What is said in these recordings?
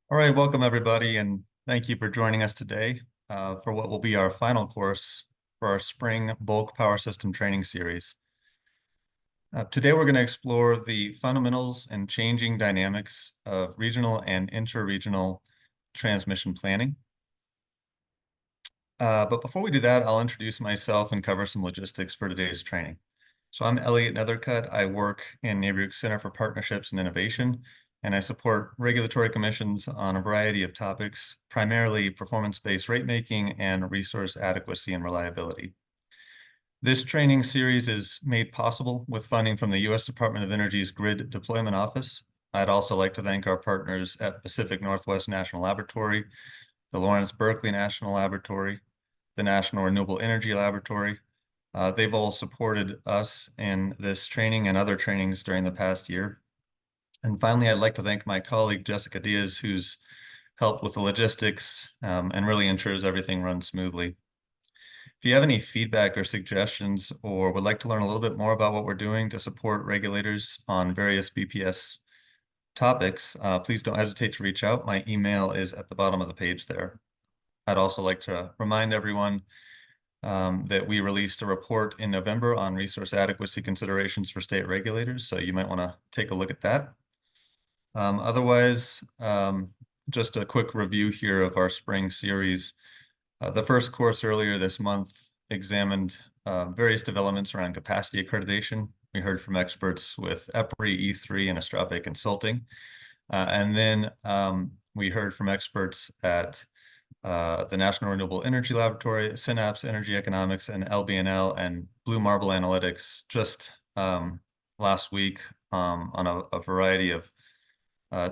All right, welcome everybody, and thank you for joining us today for what will be our final course for our spring bulk power system training series. Today we're going to explore the fundamentals and changing dynamics of regional and interregional transmission planning. But before we do that, I'll introduce myself and cover some logistics for today's training. So I'm Elliot Nethercutt. I work in Neighborhood Center for Partnerships and Innovation, and I support regulatory commissions on a variety of topics, primarily performance-based rate making and resource adequacy and reliability. This training series is made possible with funding from the U.S. Department of Energy's Grid Deployment Office. I'd also like to thank our partners at Pacific Northwest National Laboratory, the Lawrence Berkeley National Laboratory, the National Renewable Energy Laboratory. They've all supported us in this training and other trainings during the past year. And finally, I'd like to thank my colleague, Jessica Diaz, who's helped with the logistics and really ensures everything runs smoothly. If you have any feedback or suggestions or would like to learn a little bit more about what we're doing to support regulators on various BPS topics, please don't hesitate to reach out. My email is at the bottom of the page there. I'd also like to remind everyone that we released a report in November on resource adequacy considerations for state regulators, so you might want to take a look at that. Otherwise, just a quick review here of our spring series. The first course earlier this month examined various developments around capacity accreditation. We heard from experts with EPRI, E3, and Astrape Consulting. And then we heard from experts at the National Renewable Energy Laboratory, Synapse Energy Economics, and LBNL and Blue Marble Analytics just last week on a variety of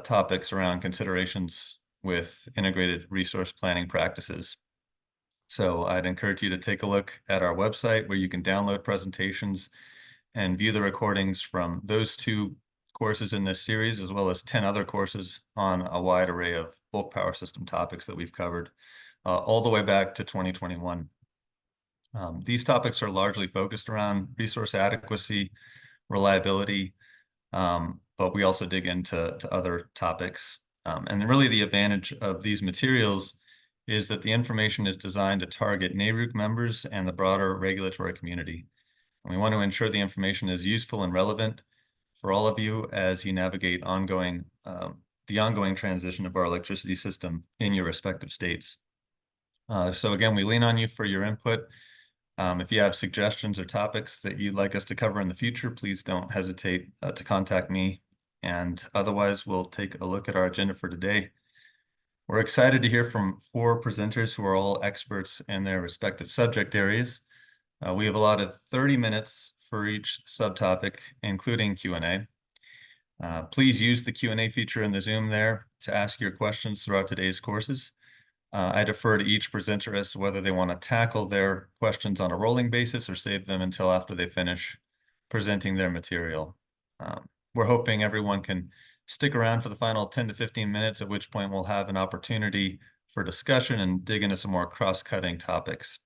topics around considerations with integrated resource planning practices. So I'd encourage you to take a look at our website where you can download presentations and view the recordings from those two courses in this series, as well as 10 other courses on a wide array of bulk power system topics that we've covered all the way back to 2021. These topics are largely focused around resource adequacy, reliability, but we also dig into other topics. And really the advantage of these materials is that the information is designed to target NARUC members and the broader regulatory community. And we want to ensure the information is useful and relevant for all of you as you navigate the ongoing transition of our electricity system in your respective states. So again, we lean on you for your input. If you have suggestions or topics that you'd like us to cover in the future, please don't hesitate to contact me. And otherwise, we'll take a look at our agenda for today. We're excited to hear from 4 presenters who are all experts in their respective subject areas. We have allotted 30 minutes for each subtopic, including Q&A. Please use the Q&A feature in the Zoom there to ask your questions throughout today's courses. I defer to each presenter as to whether they want to tackle their questions on a rolling basis or save them until after they finish presenting their material. We're hoping everyone can stick around for the final 10 to 15 minutes, at which point we'll have an opportunity for discussion and dig into some more cross-cutting topics.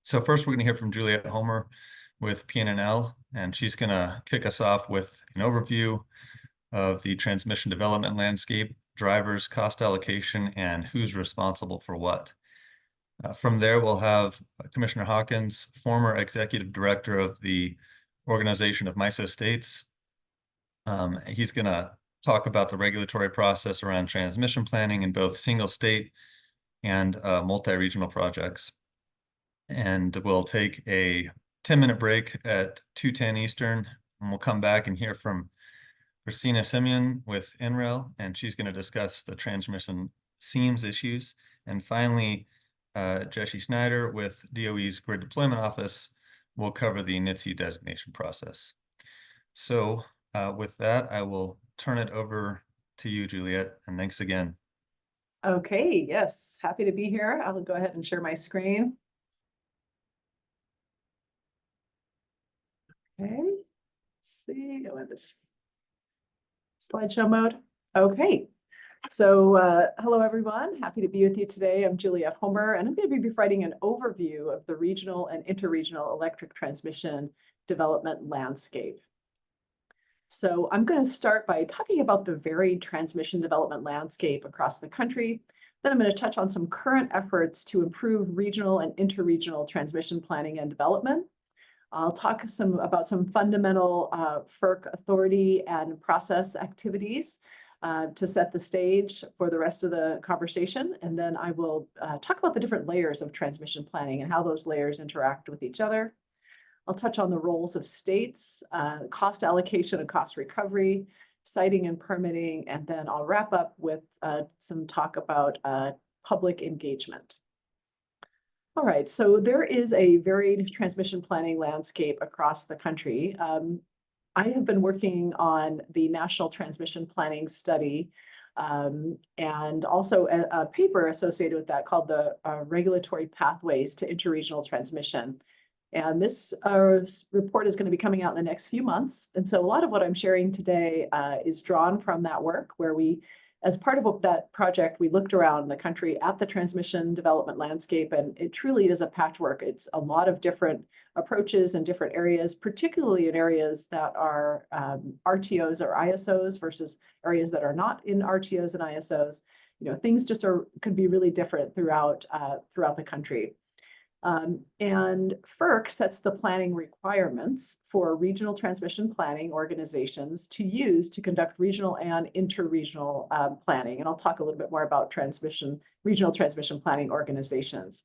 So first, we're going to hear from Juliet Homer with PNNL, and she's going to kick us off with an overview of the transmission development landscape, drivers, cost allocation, and who's responsible for what. From there, we'll have Commissioner Hawkins, former executive director of the Organization of MISO States. He's going to talk about the regulatory process around transmission planning in both single state and multi-regional projects. And we'll take a 10-minute break at 2:10 Eastern, and we'll come back and hear from Christina Simeone with NREL, and she's going to discuss the transmission seams issues. And finally, Jesse Schneider with DOE's Grid Deployment Office will cover the NIETC designation process. So with that, I will turn it over to you, Juliet, and thanks again. Okay, yes, happy to be here. I'll go ahead and share my screen. Okay, let's see, go into slideshow mode. Okay, so hello everyone, happy to be with you today. I'm Juliet Homer, and I'm going to be providing an overview of the regional and interregional electric transmission development landscape. So I'm going to start by talking about the varied transmission development landscape across the country. Then I'm going to touch on some current efforts to improve regional and interregional transmission planning and development. I'll talk about some fundamental FERC authority and process activities to set the stage for the rest of the conversation. And then I will talk about the different layers of transmission planning and how those layers interact with each other. I'll touch on the roles of states, cost allocation and cost recovery, siting and permitting, and then I'll wrap up with some talk about public engagement. All right, so there is a varied transmission planning landscape across the country. I have been working on the National Transmission Planning Study and also a paper associated with that called the Regulatory Pathways to Interregional Transmission. And this report is going to be coming out in the next few months. And so a lot of what I'm sharing today is drawn from that work where we, as part of that project, we looked around the country at the transmission development landscape, and it truly is a patchwork. It's a lot of different approaches in different areas, particularly in areas that are RTOs or ISOs versus areas that are not in RTOs and ISOs. You know, things just could be really different throughout the country. And FERC sets the planning requirements for regional transmission planning organizations to use to conduct regional and interregional planning. And I'll talk a little bit more about regional transmission planning organizations.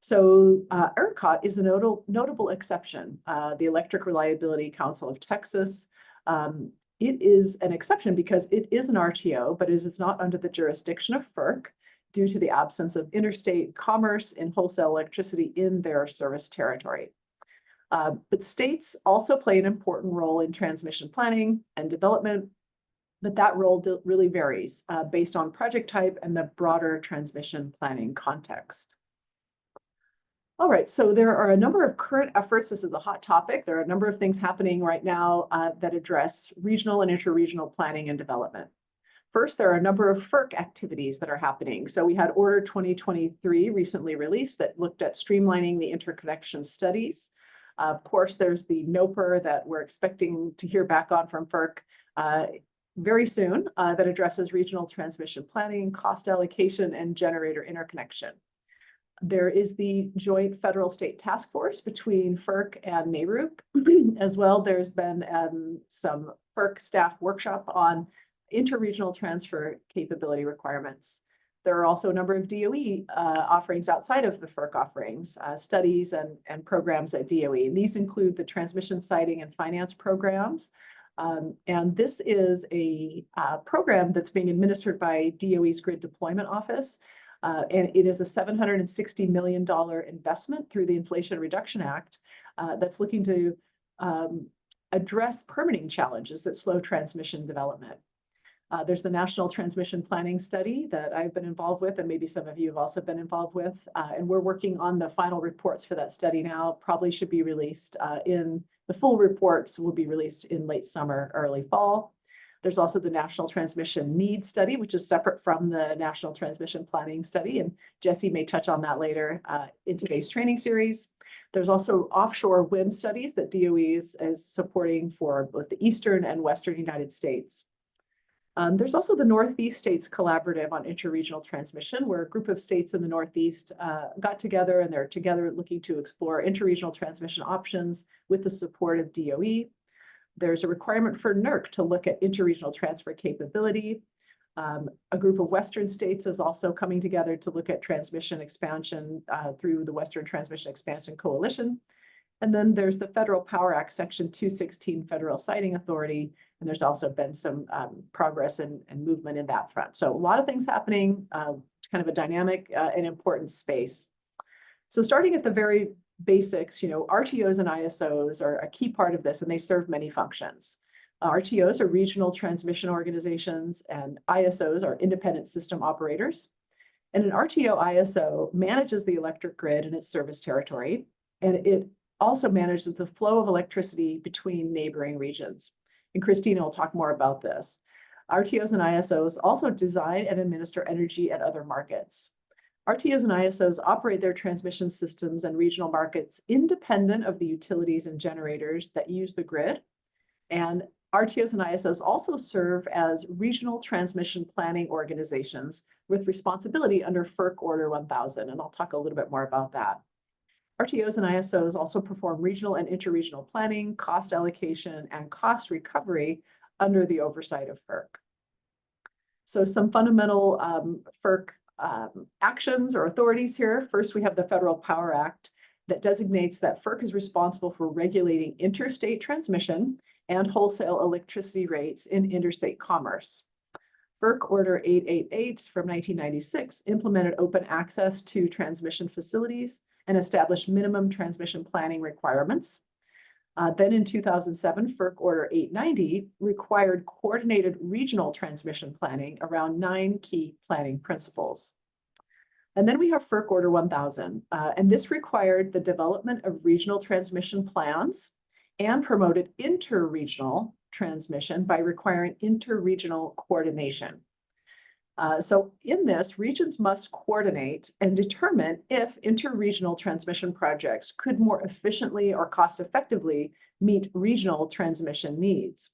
So ERCOT is a notable exception. The Electric Reliability Council of Texas, it is an exception because it is an RTO, but it is not under the jurisdiction of FERC, due to the absence of interstate commerce in wholesale electricity in their service territory. But states also play an important role in transmission planning and development, but that role really varies based on project type and the broader transmission planning context. All right, so there are a number of current efforts. This is a hot topic. There are a number of things happening right now that address regional and interregional planning and development. First, there are a number of FERC activities that are happening. So we had Order 2023 recently released that looked at streamlining the interconnection studies. Of course, there's the NOPR that we're expecting to hear back on from FERC very soon that addresses regional transmission planning, cost allocation, and generator interconnection. There is the joint federal state task force between FERC and NARUC. As well, there's been some FERC staff workshop on interregional transfer capability requirements. There are also a number of DOE offerings outside of the FERC offerings, studies and programs at DOE. And these include the transmission siting and finance programs. And this is a program that's being administered by DOE's Grid Deployment Office. And it is a $760 million investment through the Inflation Reduction Act that's looking to address permitting challenges that slow transmission development. There's the National Transmission Planning Study that I've been involved with, and maybe some of you have also been involved with. And we're working on the final reports for that study now. Probably should be released the full reports will be released in late summer, early fall. There's also the National Transmission Needs Study, which is separate from the National Transmission Planning Study. And Jesse may touch on that later in today's training series. There's also offshore wind studies that DOE is supporting for both the Eastern and Western United States. There's also the Northeast States Collaborative on Interregional Transmission, where a group of states in the Northeast got together, and they're together looking to explore interregional transmission options with the support of DOE. There's a requirement for NERC to look at interregional transfer capability. A group of Western states is also coming together to look at transmission expansion through the Western Transmission Expansion Coalition. And then there's the Federal Power Act Section 216 Federal Siting Authority, and there's also been some progress and movement in that front. So a lot of things happening, kind of a dynamic and important space. So starting at the very basics, you know, RTOs and ISOs are a key part of this, and they serve many functions. RTOs are regional transmission organizations, and ISOs are independent system operators. And an RTO ISO manages the electric grid in its service territory, and it also manages the flow of electricity between neighboring regions. And Christina will talk more about this. RTOs and ISOs also design and administer energy at other markets. RTOs and ISOs operate their transmission systems and regional markets independent of the utilities and generators that use the grid. And RTOs and ISOs also serve as regional transmission planning organizations with responsibility under FERC Order 1000, and I'll talk a little bit more about that. RTOs and ISOs also perform regional and interregional planning, cost allocation, and cost recovery under the oversight of FERC. So some fundamental FERC actions or authorities here. First, we have the Federal Power Act that designates that FERC is responsible for regulating interstate transmission and wholesale electricity rates in interstate commerce. FERC Order 888 from 1996 implemented open access to transmission facilities and established minimum transmission planning requirements. Then in 2007, FERC Order 890 required coordinated regional transmission planning around 9 key planning principles. And then we have FERC Order 1000, and this required the development of regional transmission plans and promoted interregional transmission by requiring interregional coordination. So in this, regions must coordinate and determine if interregional transmission projects could more efficiently or cost effectively meet regional transmission needs.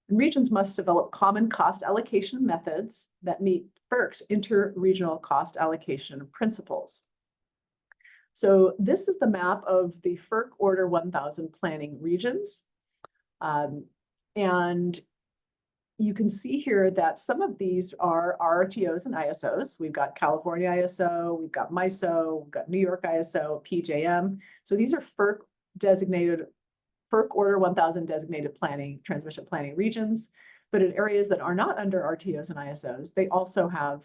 And regions must develop common cost allocation methods that meet FERC's interregional cost allocation principles. So this is the map of the FERC Order 1000 planning regions. And you can see here that some of these are RTOs and ISOs. We've got California ISO, we've got MISO, we've got New York ISO, PJM. So these are FERC designated, FERC Order 1000 designated planning, transmission planning regions. But in areas that are not under RTOs and ISOs, they also have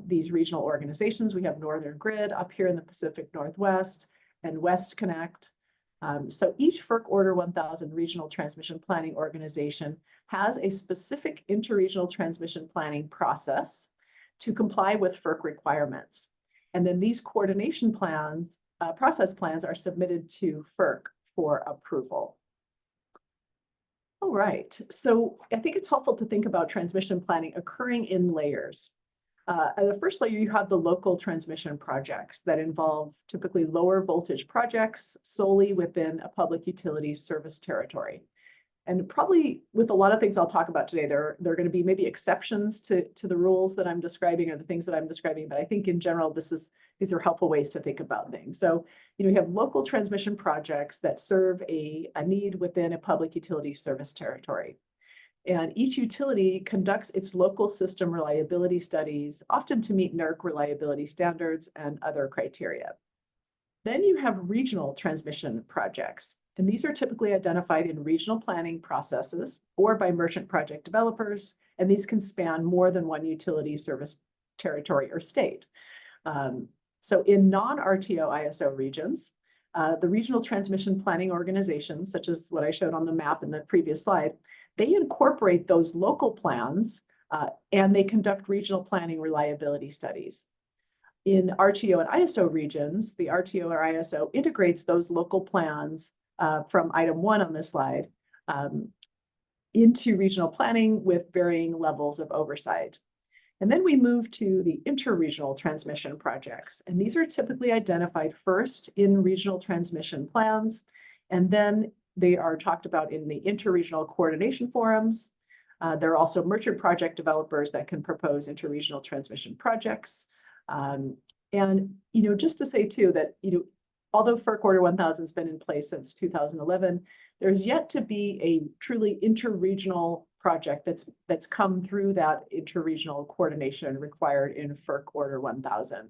these regional organizations. We have Northern Grid up here in the Pacific Northwest and West Connect. So each FERC Order 1000 regional transmission planning organization has a specific interregional transmission planning process to comply with FERC requirements. And then these coordination plans, process plans are submitted to FERC for approval. All right, so I think it's helpful to think about transmission planning occurring in layers. At the first layer, you have the local transmission projects that involve typically lower voltage projects solely within a public utility service territory. And probably with a lot of things I'll talk about today, there are going to be maybe exceptions to the rules that I'm describing or the things that I'm describing, but I think in general, these are helpful ways to think about things. So, you have local transmission projects that serve a need within a public utility service territory. And each utility conducts its local system reliability studies, often to meet NERC reliability standards and other criteria. Then you have regional transmission projects, and these are typically identified in regional planning processes or by merchant project developers, and these can span more than one utility service territory or state. So in non-RTO ISO regions, the regional transmission planning organizations, such as what I showed on the map in the previous slide, they incorporate those local plans and they conduct regional planning reliability studies. In RTO and ISO regions, the RTO or ISO integrates those local plans from item 1 on this slide into regional planning with varying levels of oversight. And then we move to the interregional transmission projects. And these are typically identified first in regional transmission plans, and then they are talked about in the interregional coordination forums. There are also merchant project developers that can propose interregional transmission projects. And, just to say too that, although FERC Order 1000 has been in place since 2011, there's yet to be a truly interregional project that's come through that interregional coordination required in FERC Order 1000.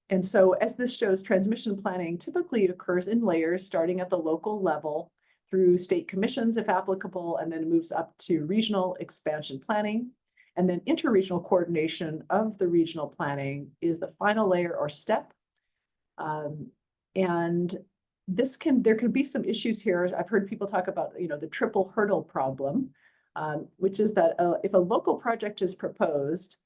And so as this shows, transmission planning typically occurs in layers starting at the local level through state commissions if applicable, and then moves up to regional expansion planning. And then interregional coordination of the regional planning is the final layer or step. And there could be some issues here. I've heard people talk about, the triple hurdle problem, which is that if a local project is proposed,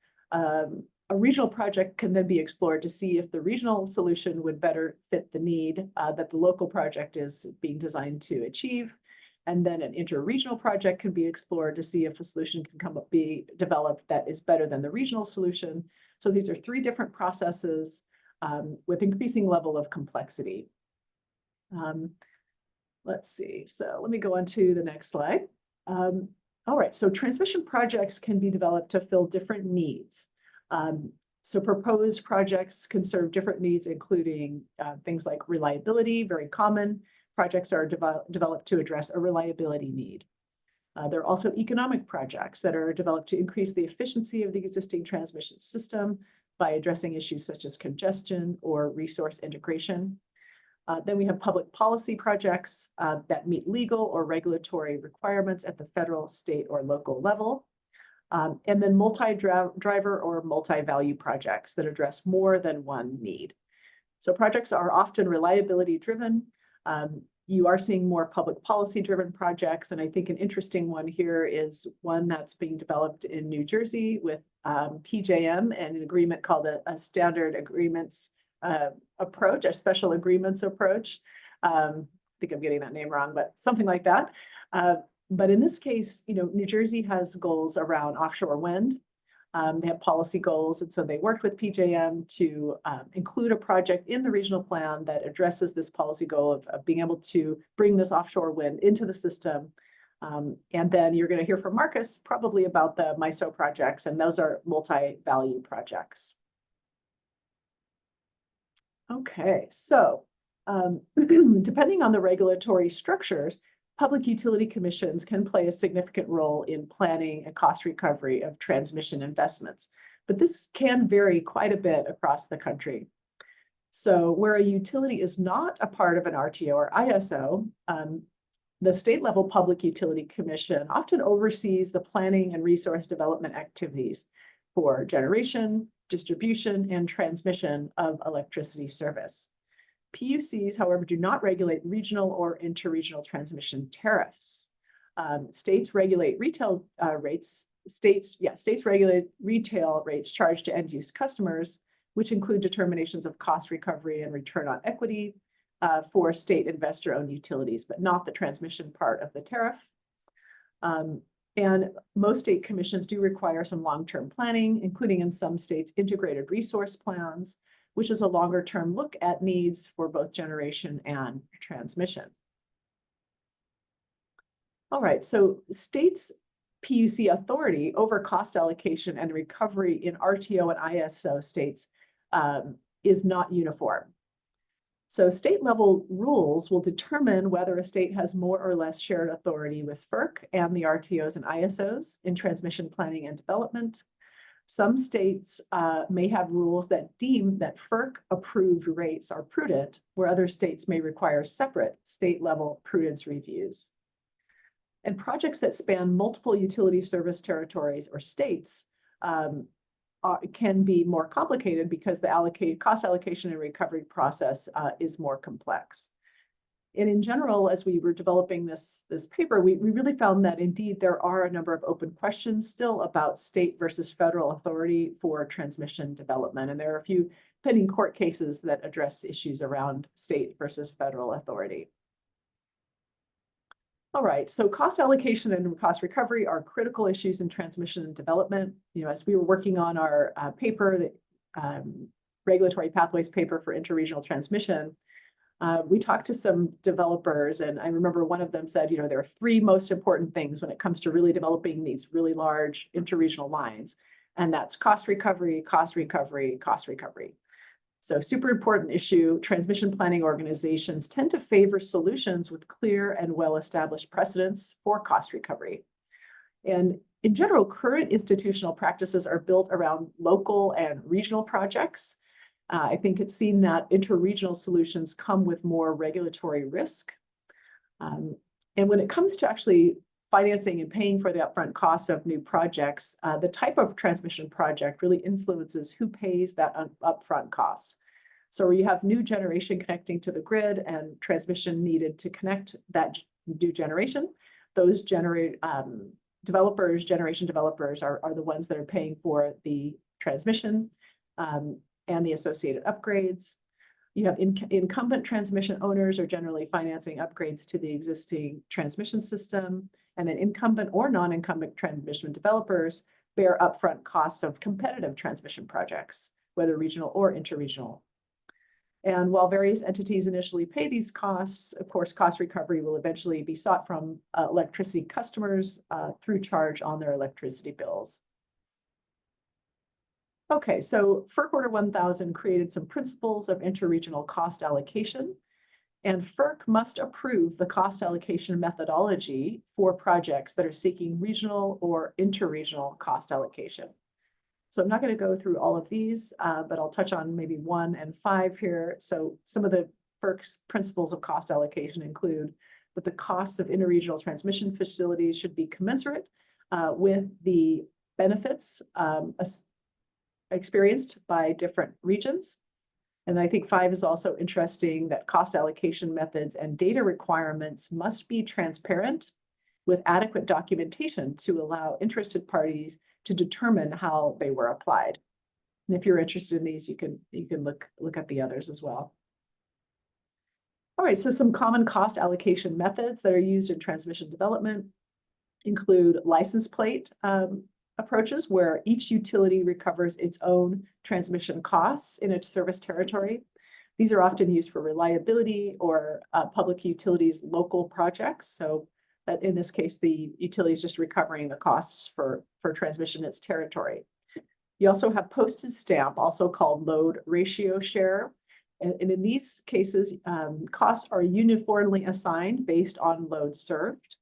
a regional project can then be explored to see if the regional solution would better fit the need that the local project is being designed to achieve. And then an interregional project can be explored to see if a solution can be developed that is better than the regional solution. So these are 3 different processes with increasing level of complexity. let's see. So let me go on to the next slide. All right, so transmission projects can be developed to fill different needs. So proposed projects can serve different needs, including things like reliability, very common. Projects are developed to address a reliability need. There are also economic projects that are developed to increase the efficiency of the existing transmission system by addressing issues such as congestion or resource integration. Then we have public policy projects that meet legal or regulatory requirements at the federal, state, or local level. And then multi-driver or multi-value projects that address more than one need. So projects are often reliability driven. You are seeing more public policy driven projects. And I think an interesting one here is one that's being developed in New Jersey with PJM and an agreement called a standard agreements approach, a special agreements approach. I think I'm getting that name wrong, but something like that. But in this case, New Jersey has goals around offshore wind. They have policy goals, and so they worked with PJM to include a project in the regional plan that addresses this policy goal of being able to bring this offshore wind into the system. And then you're going to hear from Marcus probably about the MISO projects, and those are multi-value projects. Okay, so depending on the regulatory structures, public utility commissions can play a significant role in planning and cost recovery of transmission investments, but this can vary quite a bit across the country. So where a utility is not a part of an RTO or ISO, the state level Public Utility Commission often oversees the planning and resource development activities for generation, distribution, and transmission of electricity service. PUCs, however, do not regulate regional or interregional transmission tariffs. States regulate retail rates. States regulate retail rates charged to end-use customers, which include determinations of cost recovery and return on equity for state investor-owned utilities, but not the transmission part of the tariff. And most state commissions do require some long-term planning, including in some states integrated resource plans, which is a longer-term look at needs for both generation and transmission. All right, so states' PUC authority over cost allocation and recovery in RTO and ISO states is not uniform. So state-level rules will determine whether a state has more or less shared authority with FERC and the RTOs and ISOs in transmission planning and development. Some states may have rules that deem that FERC-approved rates are prudent, where other states may require separate state-level prudence reviews. And projects that span multiple utility service territories or states can be more complicated because the cost allocation and recovery process is more complex. And in general, as we were developing this paper, we really found that indeed there are a number of open questions still about state versus federal authority for transmission development. And there are a few pending court cases that address issues around state versus federal authority. All right, so cost allocation and cost recovery are critical issues in transmission and development. As we were working on our paper, the regulatory pathways paper for interregional transmission, we talked to some developers, and I remember one of them said, there are three most important things when it comes to really developing these really large interregional lines, and that's cost recovery, cost recovery, cost recovery. So super important issue. Transmission planning organizations tend to favor solutions with clear and well-established precedents for cost recovery. And in general, current institutional practices are built around local and regional projects. I think it's seen that interregional solutions come with more regulatory risk. And when it comes to actually financing and paying for the upfront costs of new projects, the type of transmission project really influences who pays that upfront cost. So where you have new generation connecting to the grid and transmission needed to connect that new generation, those generation developers are the ones that are paying for the transmission and the associated upgrades. You have incumbent transmission owners are generally financing upgrades to the existing transmission system, and then incumbent or non-incumbent transmission developers bear upfront costs of competitive transmission projects, whether regional or interregional. And while various entities initially pay these costs, of course, cost recovery will eventually be sought from electricity customers through charge on their electricity bills. Okay, so FERC Order 1000 created some principles of interregional cost allocation, and FERC must approve the cost allocation methodology for projects that are seeking regional or interregional cost allocation. So I'm not going to go through all of these, but I'll touch on maybe 1 and 5 here. So some of the FERC's principles of cost allocation include that the costs of interregional transmission facilities should be commensurate with the benefits experienced by different regions. And I think 5 is also interesting, that cost allocation methods and data requirements must be transparent with adequate documentation to allow interested parties to determine how they were applied. And if you're interested in these, you can look at the others as well. All right, so some common cost allocation methods that are used in transmission development include license plate approaches, where each utility recovers its own transmission costs in its service territory. These are often used for reliability or public utilities local projects. So that in this case, the utility is just recovering the costs for transmission in its territory. You also have postage stamp, also called load ratio share. And in these cases, costs are uniformly assigned based on load served.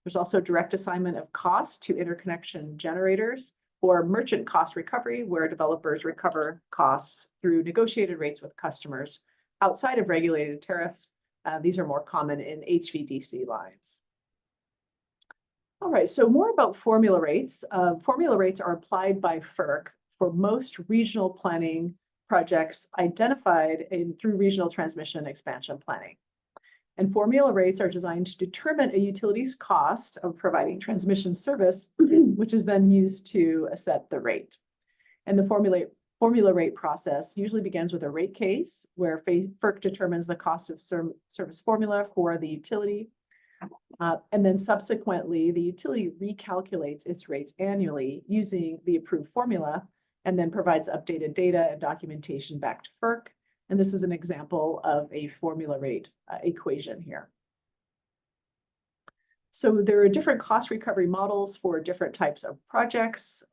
There's also direct assignment of costs to interconnection generators, or merchant cost recovery, where developers recover costs through negotiated rates with customers outside of regulated tariffs. These are more common in HVDC lines. All right, so more about formula rates. Formula rates are applied by FERC for most regional planning projects identified through regional transmission expansion planning. And formula rates are designed to determine a utility's cost of providing transmission service, which is then used to set the rate. And the formula rate process usually begins with a rate case, where FERC determines the cost of service formula for the utility. And then subsequently, the utility recalculates its rates annually using the approved formula, and then provides updated data and documentation back to FERC. And this is an example of a formula rate equation here. So there are different cost recovery models for different types of projects.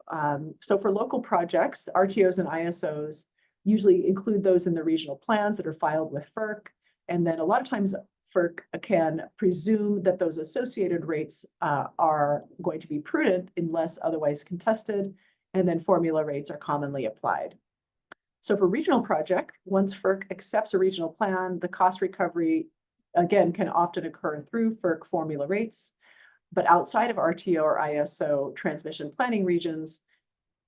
So for local projects, RTOs and ISOs usually include those in the regional plans that are filed with FERC. And then a lot of times FERC can presume that those associated rates are going to be prudent unless otherwise contested, and then formula rates are commonly applied. So for regional project, once FERC accepts a regional plan, the cost recovery, again, can often occur through FERC formula rates. But outside of RTO or ISO transmission planning regions,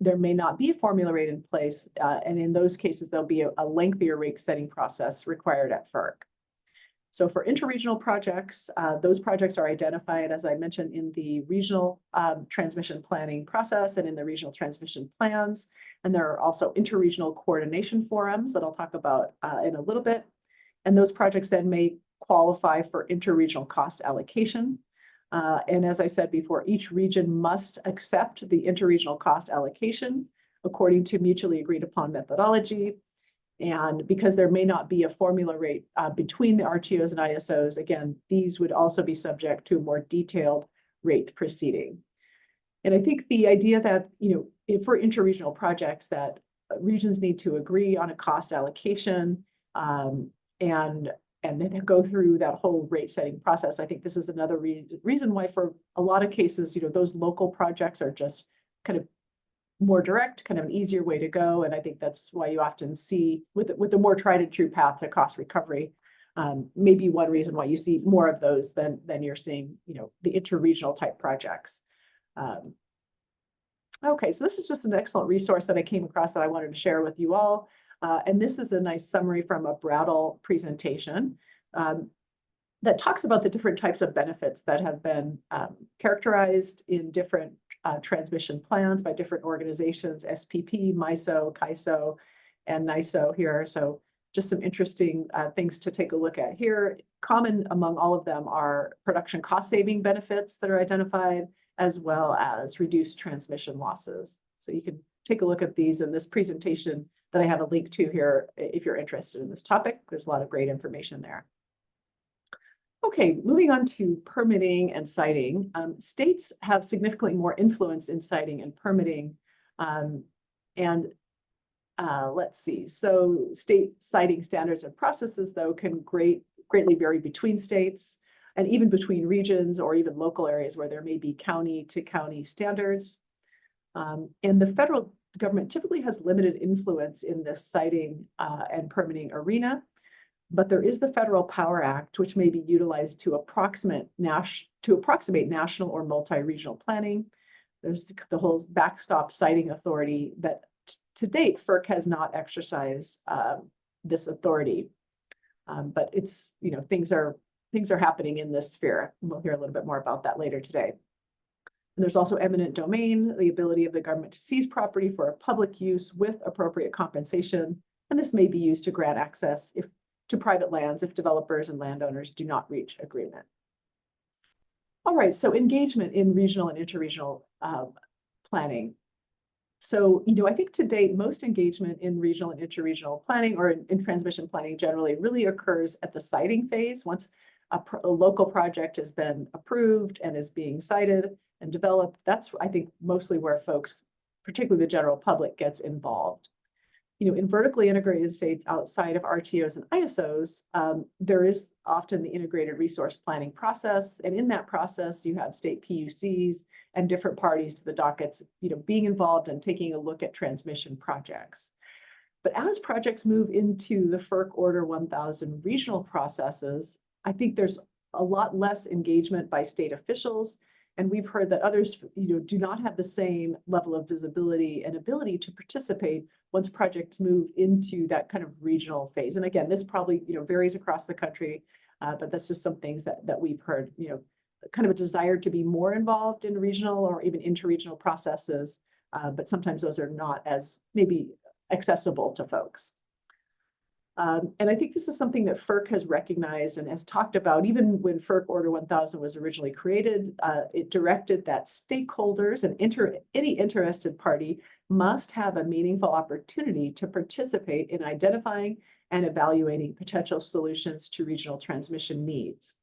there may not be a formula rate in place. And in those cases, there'll be a lengthier rate setting process required at FERC. So for interregional projects, those projects are identified, as I mentioned, in the regional transmission planning process and in the regional transmission plans. And there are also interregional coordination forums that I'll talk about in a little bit. And those projects then may qualify for interregional cost allocation. And as I said before, each region must accept the interregional cost allocation according to mutually agreed upon methodology. And because there may not be a formula rate between the RTOs and ISOs, again, these would also be subject to a more detailed rate proceeding. And I think the idea that, for interregional projects, that regions need to agree on a cost allocation and then go through that whole rate setting process. I think this is another reason why for a lot of cases, those local projects are just kind of more direct, kind of an easier way to go. And I think that's why you often see with the more tried and true path to cost recovery, maybe one reason why you see more of those than you're seeing, the interregional type projects. Okay, so this is just an excellent resource that I came across that I wanted to share with you all. And this is a nice summary from a Brattle presentation that talks about the different types of benefits that have been characterized in different transmission plans by different organizations, SPP, MISO, CAISO, and NISO here. So just some interesting things to take a look at here. Common among all of them are production cost saving benefits that are identified, as well as reduced transmission losses. So you can take a look at these, and this presentation that I have a link to here if you're interested in this topic. There's a lot of great information there. Okay, moving on to permitting and siting. States have significantly more influence in siting and permitting. Let's see. So state siting standards and processes, though, can greatly vary between states and even between regions or even local areas where there may be county to county standards. And the federal government typically has limited influence in this siting and permitting arena, but there is the Federal Power Act, which may be utilized to approximate national or multi-regional planning. There's the whole backstop siting authority that to date, FERC has not exercised this authority. But it's, things are happening in this sphere. We'll hear a little bit more about that later today. And there's also eminent domain, the ability of the government to seize property for a public use with appropriate compensation. And this may be used to grant access to private lands if developers and landowners do not reach agreement. All right, so engagement in regional and interregional planning. So, I think to date, most engagement in regional and interregional planning or in transmission planning generally really occurs at the siting phase. Once a local project has been approved and is being sited and developed, that's, I think, mostly where folks, particularly the general public, gets involved. In vertically integrated states outside of RTOs and ISOs, there is often the integrated resource planning process. And in that process, you have state PUCs and different parties to the dockets, being involved and taking a look at transmission projects. But as projects move into the FERC Order 1000 regional processes, I think there's a lot less engagement by state officials. And we've heard that others, do not have the same level of visibility and ability to participate once projects move into that kind of regional phase. And again, this probably, varies across the country, but that's just some things that we've heard, kind of a desire to be more involved in regional or even interregional processes, but sometimes those are not as maybe accessible to folks. And I think this is something that FERC has recognized and has talked about. Even when FERC Order 1000 was originally created, it directed that stakeholders and any interested party must have a meaningful opportunity to participate in identifying and evaluating potential solutions to regional transmission needs.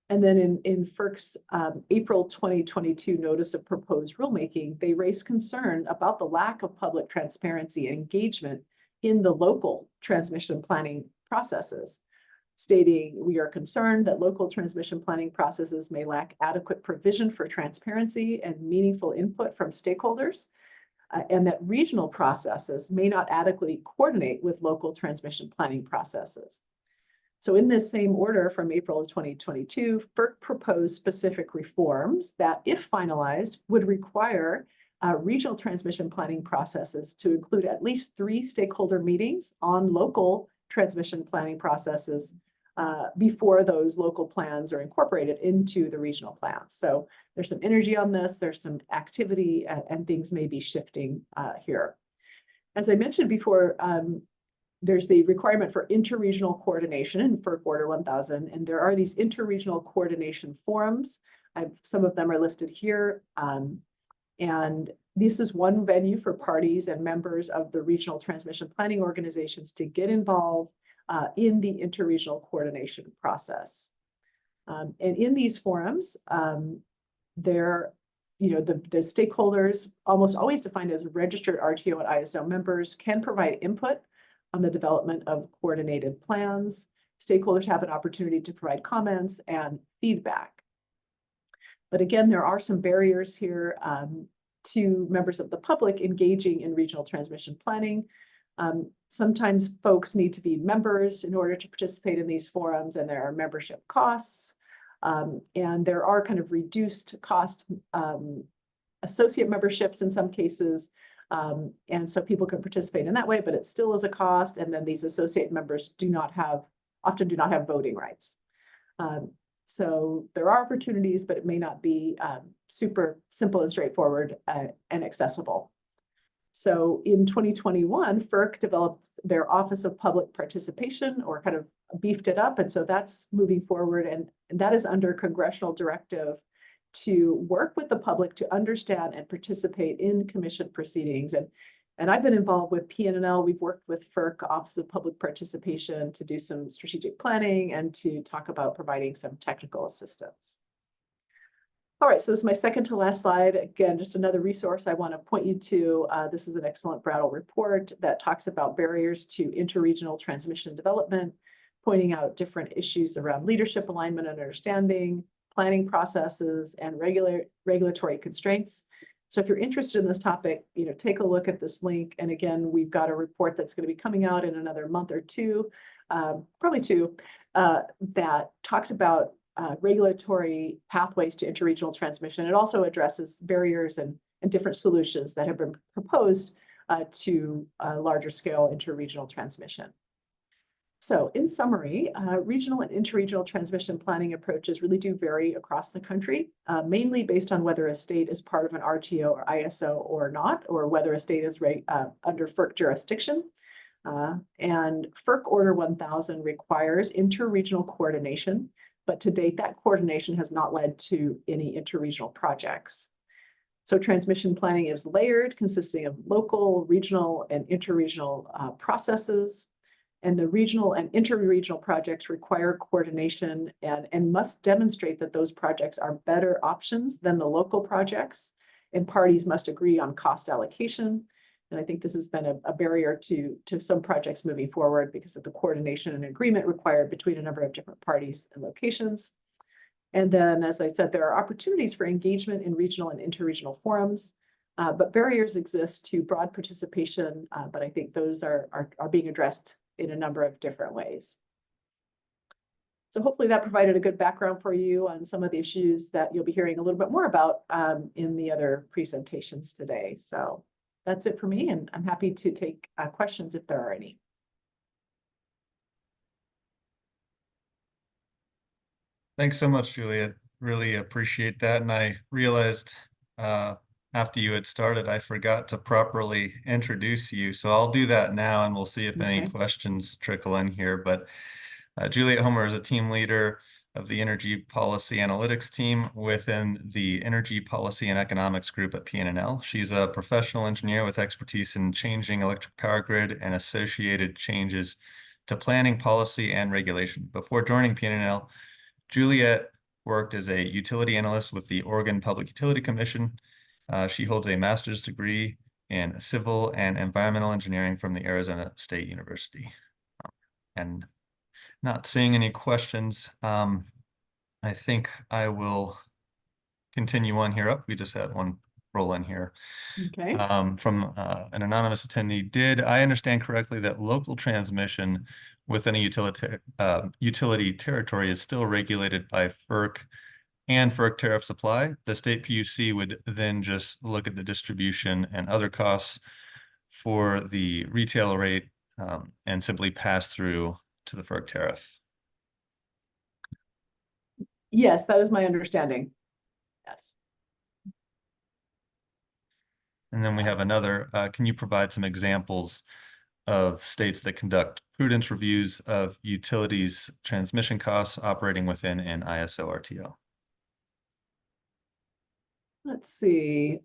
And then in FERC's April 2022 Notice of Proposed Rulemaking, they raised concern about the lack of public transparency and engagement in the local transmission planning processes, stating, "We are concerned that local transmission planning processes may lack adequate provision for transparency and meaningful input from stakeholders, and that regional processes may not adequately coordinate with local transmission planning processes." So in this same order from April of 2022, FERC proposed specific reforms that, if finalized, would require regional transmission planning processes to include at least 3 stakeholder meetings on local transmission planning processes before those local plans are incorporated into the regional plans. So there's some energy on this, there's some activity, and things may be shifting here. As I mentioned before, there's the requirement for interregional coordination in FERC Order 1000, and there are these interregional coordination forums. Some of them are listed here. And this is one venue for parties and members of the regional transmission planning organizations to get involved in the interregional coordination process. And in these forums, the stakeholders, almost always defined as registered RTO and ISO members, can provide input on the development of coordinated plans. Stakeholders have an opportunity to provide comments and feedback. But again, there are some barriers here to members of the public engaging in regional transmission planning. Sometimes folks need to be members in order to participate in these forums, and there are membership costs. And there are kind of reduced cost associate memberships in some cases. And so people can participate in that way, but it still is a cost. And then these associate members often do not have voting rights. So there are opportunities, but it may not be super simple and straightforward and accessible. So in 2021, FERC developed their Office of Public Participation, or kind of beefed it up. And so that's moving forward. And that is under congressional directive to work with the public to understand and participate in commission proceedings. And And I've been involved with PNNL. We've worked with FERC, Office of Public Participation, to do some strategic planning and to talk about providing some technical assistance. All right, so this is my second to last slide. Again, just another resource I want to point you to. This is an excellent Brattle report that talks about barriers to interregional transmission development, pointing out different issues around leadership alignment and understanding, planning processes, and regulatory constraints. So if you're interested in this topic, take a look at this link. And again, we've got a report that's going to be coming out in another month or two, probably two, that talks about regulatory pathways to interregional transmission. It also addresses barriers and different solutions that have been proposed to larger scale interregional transmission. So in summary, regional and interregional transmission planning approaches really do vary across the country, mainly based on whether a state is part of an RTO or ISO or not, or whether a state is under FERC jurisdiction. And FERC Order 1000 requires interregional coordination, but to date, that coordination has not led to any interregional projects. So transmission planning is layered, consisting of local, regional, and interregional processes. And the regional and interregional projects require coordination and must demonstrate that those projects are better options than the local projects. And parties must agree on cost allocation. And I think this has been a barrier to some projects moving forward because of the coordination and agreement required between a number of different parties and locations. And then, as I said, there are opportunities for engagement in regional and interregional forums, but barriers exist to broad participation, but I think those are being addressed in a number of different ways. So hopefully that provided a good background for you on some of the issues that you'll be hearing a little bit more about in the other presentations today. So that's it for me, and I'm happy to take questions if there are any. Thanks so much, Juliet. Really appreciate that. And I realized after you had started, I forgot to properly introduce you. So I'll do that now, and we'll see if any questions trickle in here. But Juliet Homer is a team leader of the Energy Policy Analytics team within the Energy Policy and Economics group at PNNL. She's a professional engineer with expertise in changing electric power grid and associated changes to planning, policy, and regulation. Before joining PNNL, Juliet worked as a utility analyst with the Oregon Public Utility Commission. She holds a master's degree in civil and environmental engineering from the Arizona State University. And not seeing any questions, I think I will continue on here up. We just had one roll in here. Okay. From an anonymous attendee. Did I understand correctly that local transmission within a utility territory is still regulated by FERC and FERC tariff supply? The state PUC would then just look at the distribution and other costs for the retail rate and simply pass through to the FERC tariff. Yes, that is my understanding. Yes. And then we have another, can you provide some examples of states that conduct prudence reviews of utilities transmission costs operating within an ISO RTO? Let's see.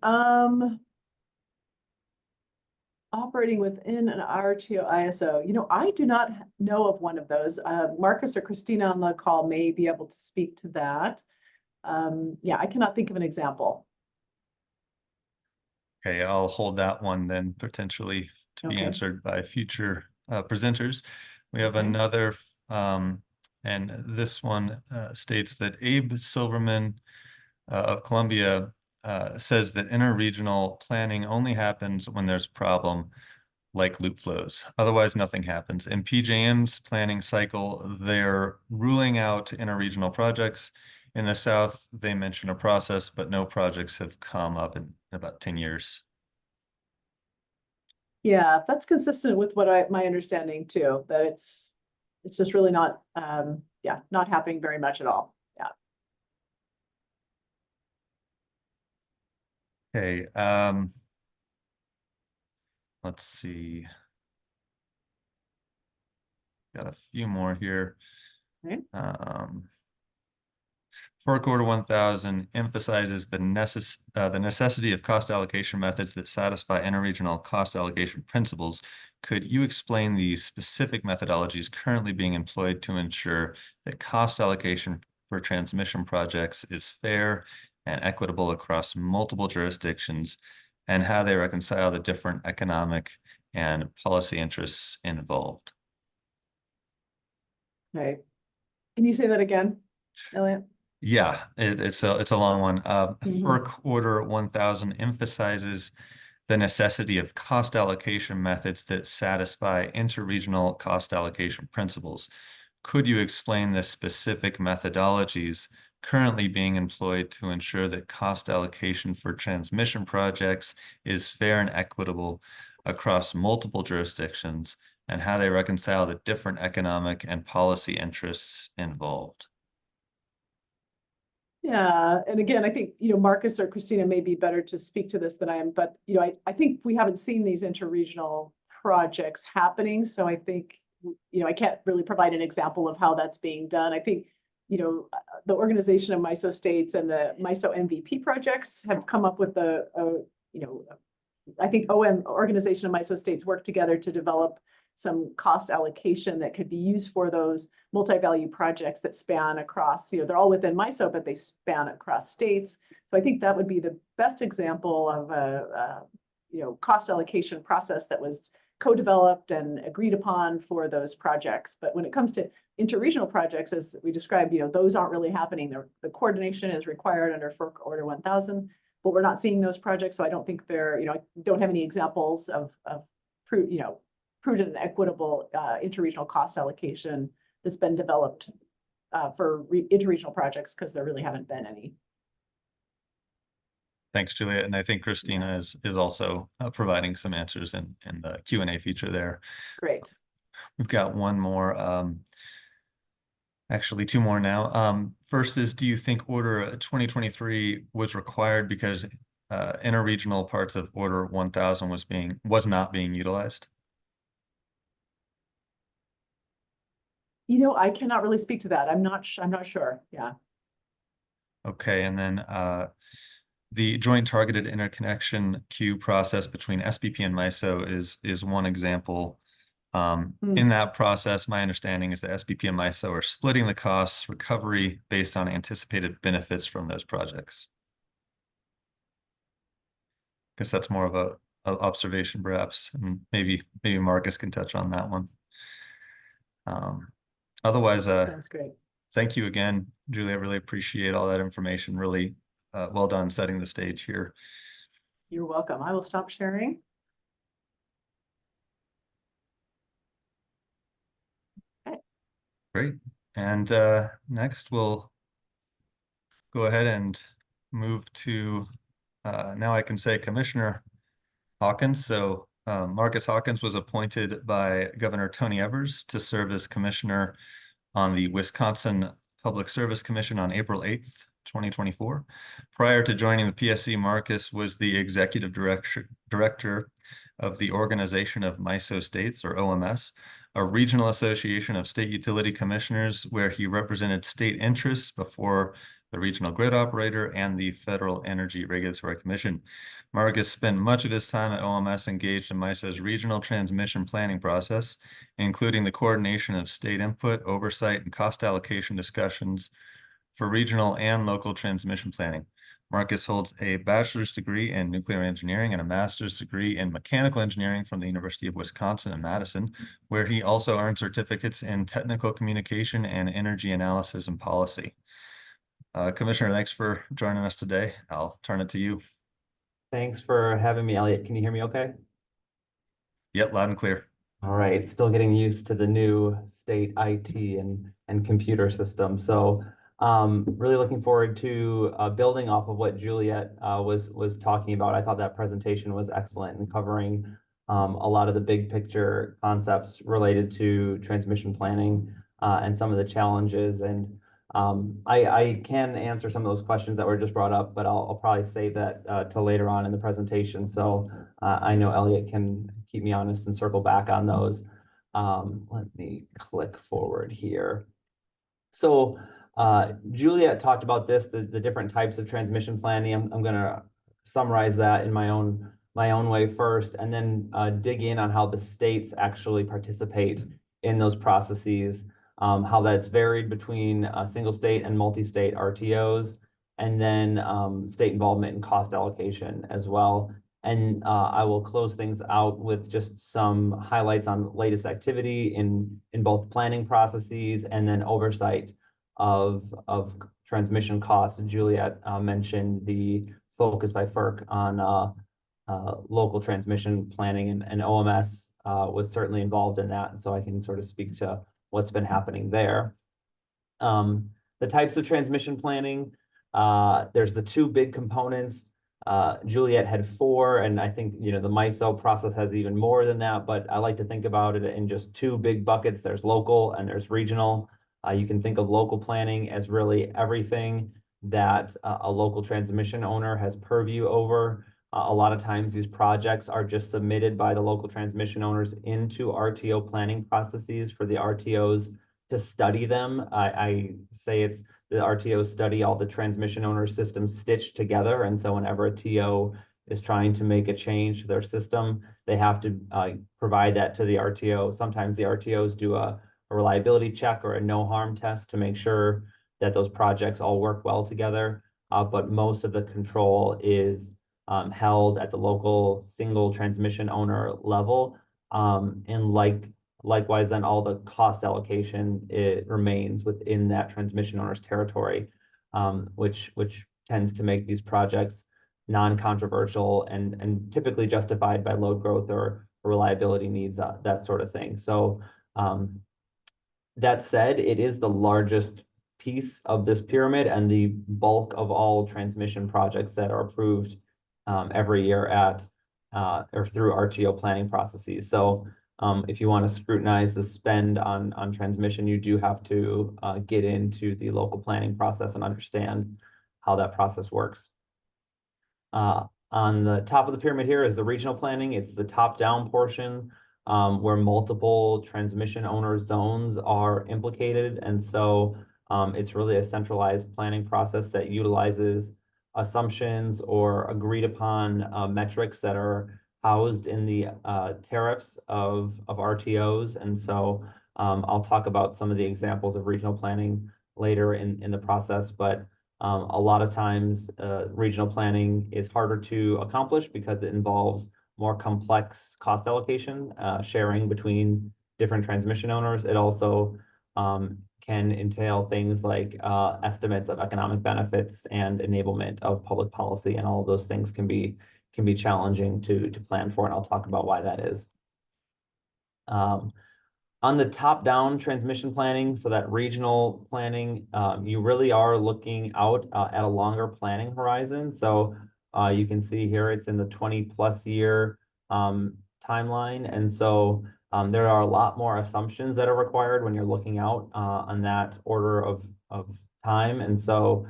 Operating within an RTO ISO. I do not know of one of those. Marcus or Christina on the call may be able to speak to that. Yeah, I cannot think of an example. Okay, I'll hold that one then potentially to be answered by future presenters. We have another, and this one states that Abe Silverman of Columbia says that interregional planning only happens when there's a problem like loop flows. Otherwise, nothing happens. In PJM's planning cycle, they're ruling out interregional projects. In the South, they mention a process, but no projects have come up in about 10 years. Yeah, that's consistent with what my understanding too, that it's just really not, not happening very much at all. Yeah. Okay, let's see. Got a few more here. Okay. FERC Order 1000 emphasizes the necessity of cost allocation methods that satisfy interregional cost allocation principles. Could you explain the specific methodologies currently being employed to ensure that cost allocation for transmission projects is fair and equitable across multiple jurisdictions, and how they reconcile the different economic and policy interests involved? Okay. Can you say that again, Elliot? Yeah, it's a long one. Mhm. FERC Order 1000 emphasizes the necessity of cost allocation methods that satisfy interregional cost allocation principles. Could you explain the specific methodologies currently being employed to ensure that cost allocation for transmission projects is fair and equitable across multiple jurisdictions, and how they reconcile the different economic and policy interests involved? Yeah, and again, I think, Marcus or Christina may be better to speak to this than I am, but, I think we haven't seen these interregional projects happening, so I think, I can't really provide an example of how that's being done. I think, the organization of MISO states and the MISO MVP projects have come up with I think organization of MISO states work together to develop some cost allocation that could be used for those multi-value projects that span across, they're all within MISO, but they span across states. So I think that would be the best example of a cost allocation process that was co-developed and agreed upon for those projects. But when it comes to interregional projects, as we described, those aren't really happening. The coordination is required under FERC Order 1000, but we're not seeing those projects. So I don't think I don't have any examples of prudent and equitable interregional cost allocation that's been developed for interregional projects, because there really haven't been any. Thanks, Juliet. And I think Christina is also providing some answers in the Q&A feature there. Great. We've got one more, actually two more now. First is, do you think Order 2023 was required because interregional parts of Order 1000 was not being utilized? I cannot really speak to that. I'm not sure. Yeah. Okay, and then the joint targeted interconnection queue process between SPP and MISO is one example. In that process, my understanding is that SPP and MISO are splitting the costs recovery based on anticipated benefits from those projects. I guess that's more of a observation, perhaps, and maybe Marcus can touch on that one. Otherwise, Sounds great. Thank you again, Julie. I really appreciate all that information. Really well done setting the stage here. You're welcome. I will stop sharing. Okay. Great. And next we'll go ahead and move to, now I can say Commissioner Hawkins. So Marcus Hawkins was appointed by Governor Tony Evers to serve as commissioner on the Wisconsin Public Service Commission on April 8th, 2024. Prior to joining the PSC, Marcus was the executive director of the Organization of MISO States, or OMS, a regional association of state utility commissioners where he represented state interests before the regional grid operator and the Federal Energy Regulatory Commission. Marcus spent much of his time at OMS engaged in MISO's regional transmission planning process, including the coordination of state input, oversight, and cost allocation discussions for regional and local transmission planning. Marcus holds a bachelor's degree in nuclear engineering and a master's degree in mechanical engineering from the University of Wisconsin in Madison, where he also earned certificates in technical communication and energy analysis and policy. Commissioner, thanks for joining us today. I'll turn it to you. Thanks for having me, Elliot. Can you hear me okay? Yep, loud and clear. All right, still getting used to the new state IT and computer system. So really looking forward to building off of what Juliet was talking about. I thought that presentation was excellent in covering a lot of the big picture concepts related to transmission planning and some of the challenges. And I can answer some of those questions that were just brought up, but I'll probably save that till later on in the presentation. So I know Elliot can keep me honest and circle back on those. Let me click forward here. So Juliet talked about this, the different types of transmission planning. I'm gonna summarize that in my own way first, and then dig in on how the states actually participate in those processes, how that's varied between single state and multi-state RTOs, and then state involvement in cost allocation as well. And I will close things out with just some highlights on latest activity in both planning processes and then oversight of transmission costs. Juliet mentioned the focus by FERC on local transmission planning, and OMS was certainly involved in that. And so I can sort of speak to what's been happening there. The types of transmission planning, there's the two big components. Juliet had four, and I think, the MISO process has even more than that, but I like to think about it in just two big buckets. There's local and there's regional. You can think of local planning as really everything that a local transmission owner has purview over. A lot of times these projects are just submitted by the local transmission owners into RTO planning processes for the RTOs to study them. I say it's the RTOs study all the transmission owner systems stitched together. And so whenever a TO is trying to make a change to their system, they have to provide that to the RTO. Sometimes the RTOs do a reliability check or a no harm test to make sure that those projects all work well together. But most of the control is held at the local single transmission owner level. And likewise, then all the cost allocation, it remains within that transmission owner's territory, which tends to make these projects non-controversial and typically justified by load growth or reliability needs, that sort of thing. So that said, it is the largest piece of this pyramid and the bulk of all transmission projects that are approved every year at or through RTO planning processes. So if you want to scrutinize the spend on transmission, you do have to get into the local planning process and understand how that process works. On the top of the pyramid here is the regional planning. It's the top-down portion where multiple transmission owner zones are implicated. And so it's really a centralized planning process that utilizes assumptions or agreed upon metrics that are housed in the tariffs of RTOs. And so I'll talk about some of the examples of regional planning later in the process, but a lot of times regional planning is harder to accomplish because it involves more complex cost allocation, sharing between different transmission owners. It also can entail things like estimates of economic benefits and enablement of public policy, and all of those things can be challenging to plan for, and I'll talk about why that is. On the top-down transmission planning, so that regional planning, you really are looking out at a longer planning horizon. So you can see here it's in the 20+ year timeline, and so there are a lot more assumptions that are required when you're looking out on that order of time. And so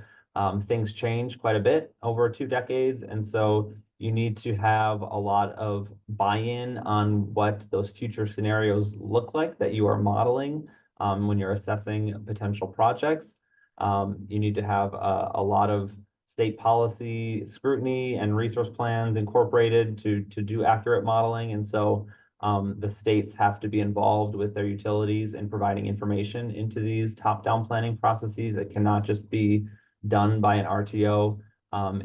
things change quite a bit over 2 decades. And so you need to have a lot of buy-in on what those future scenarios look like that you are modeling when you're assessing potential projects. You need to have a lot of state policy scrutiny and resource plans incorporated to do accurate modeling. And so the states have to be involved with their utilities in providing information into these top-down planning processes. It cannot just be done by an RTO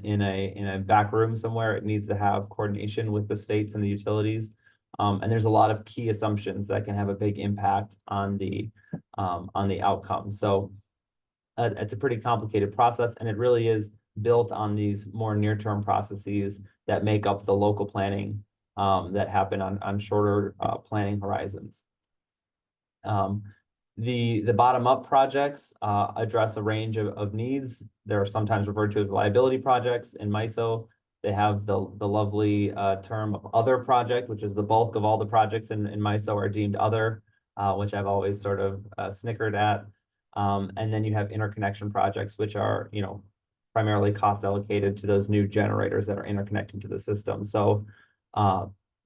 in a back room somewhere. It needs to have coordination with the states and the utilities. And there's a lot of key assumptions that can have a big impact on the outcome. So it's a pretty complicated process, and it really is built on these more near-term processes that make up the local planning that happen on shorter planning horizons. The bottom-up projects address a range of needs. They're sometimes referred to as reliability projects. In MISO, they have the lovely term of other project, which is the bulk of all the projects in MISO are deemed other, which I've always sort of snickered at. And then you have interconnection projects, which are, primarily cost allocated to those new generators that are interconnecting to the system. So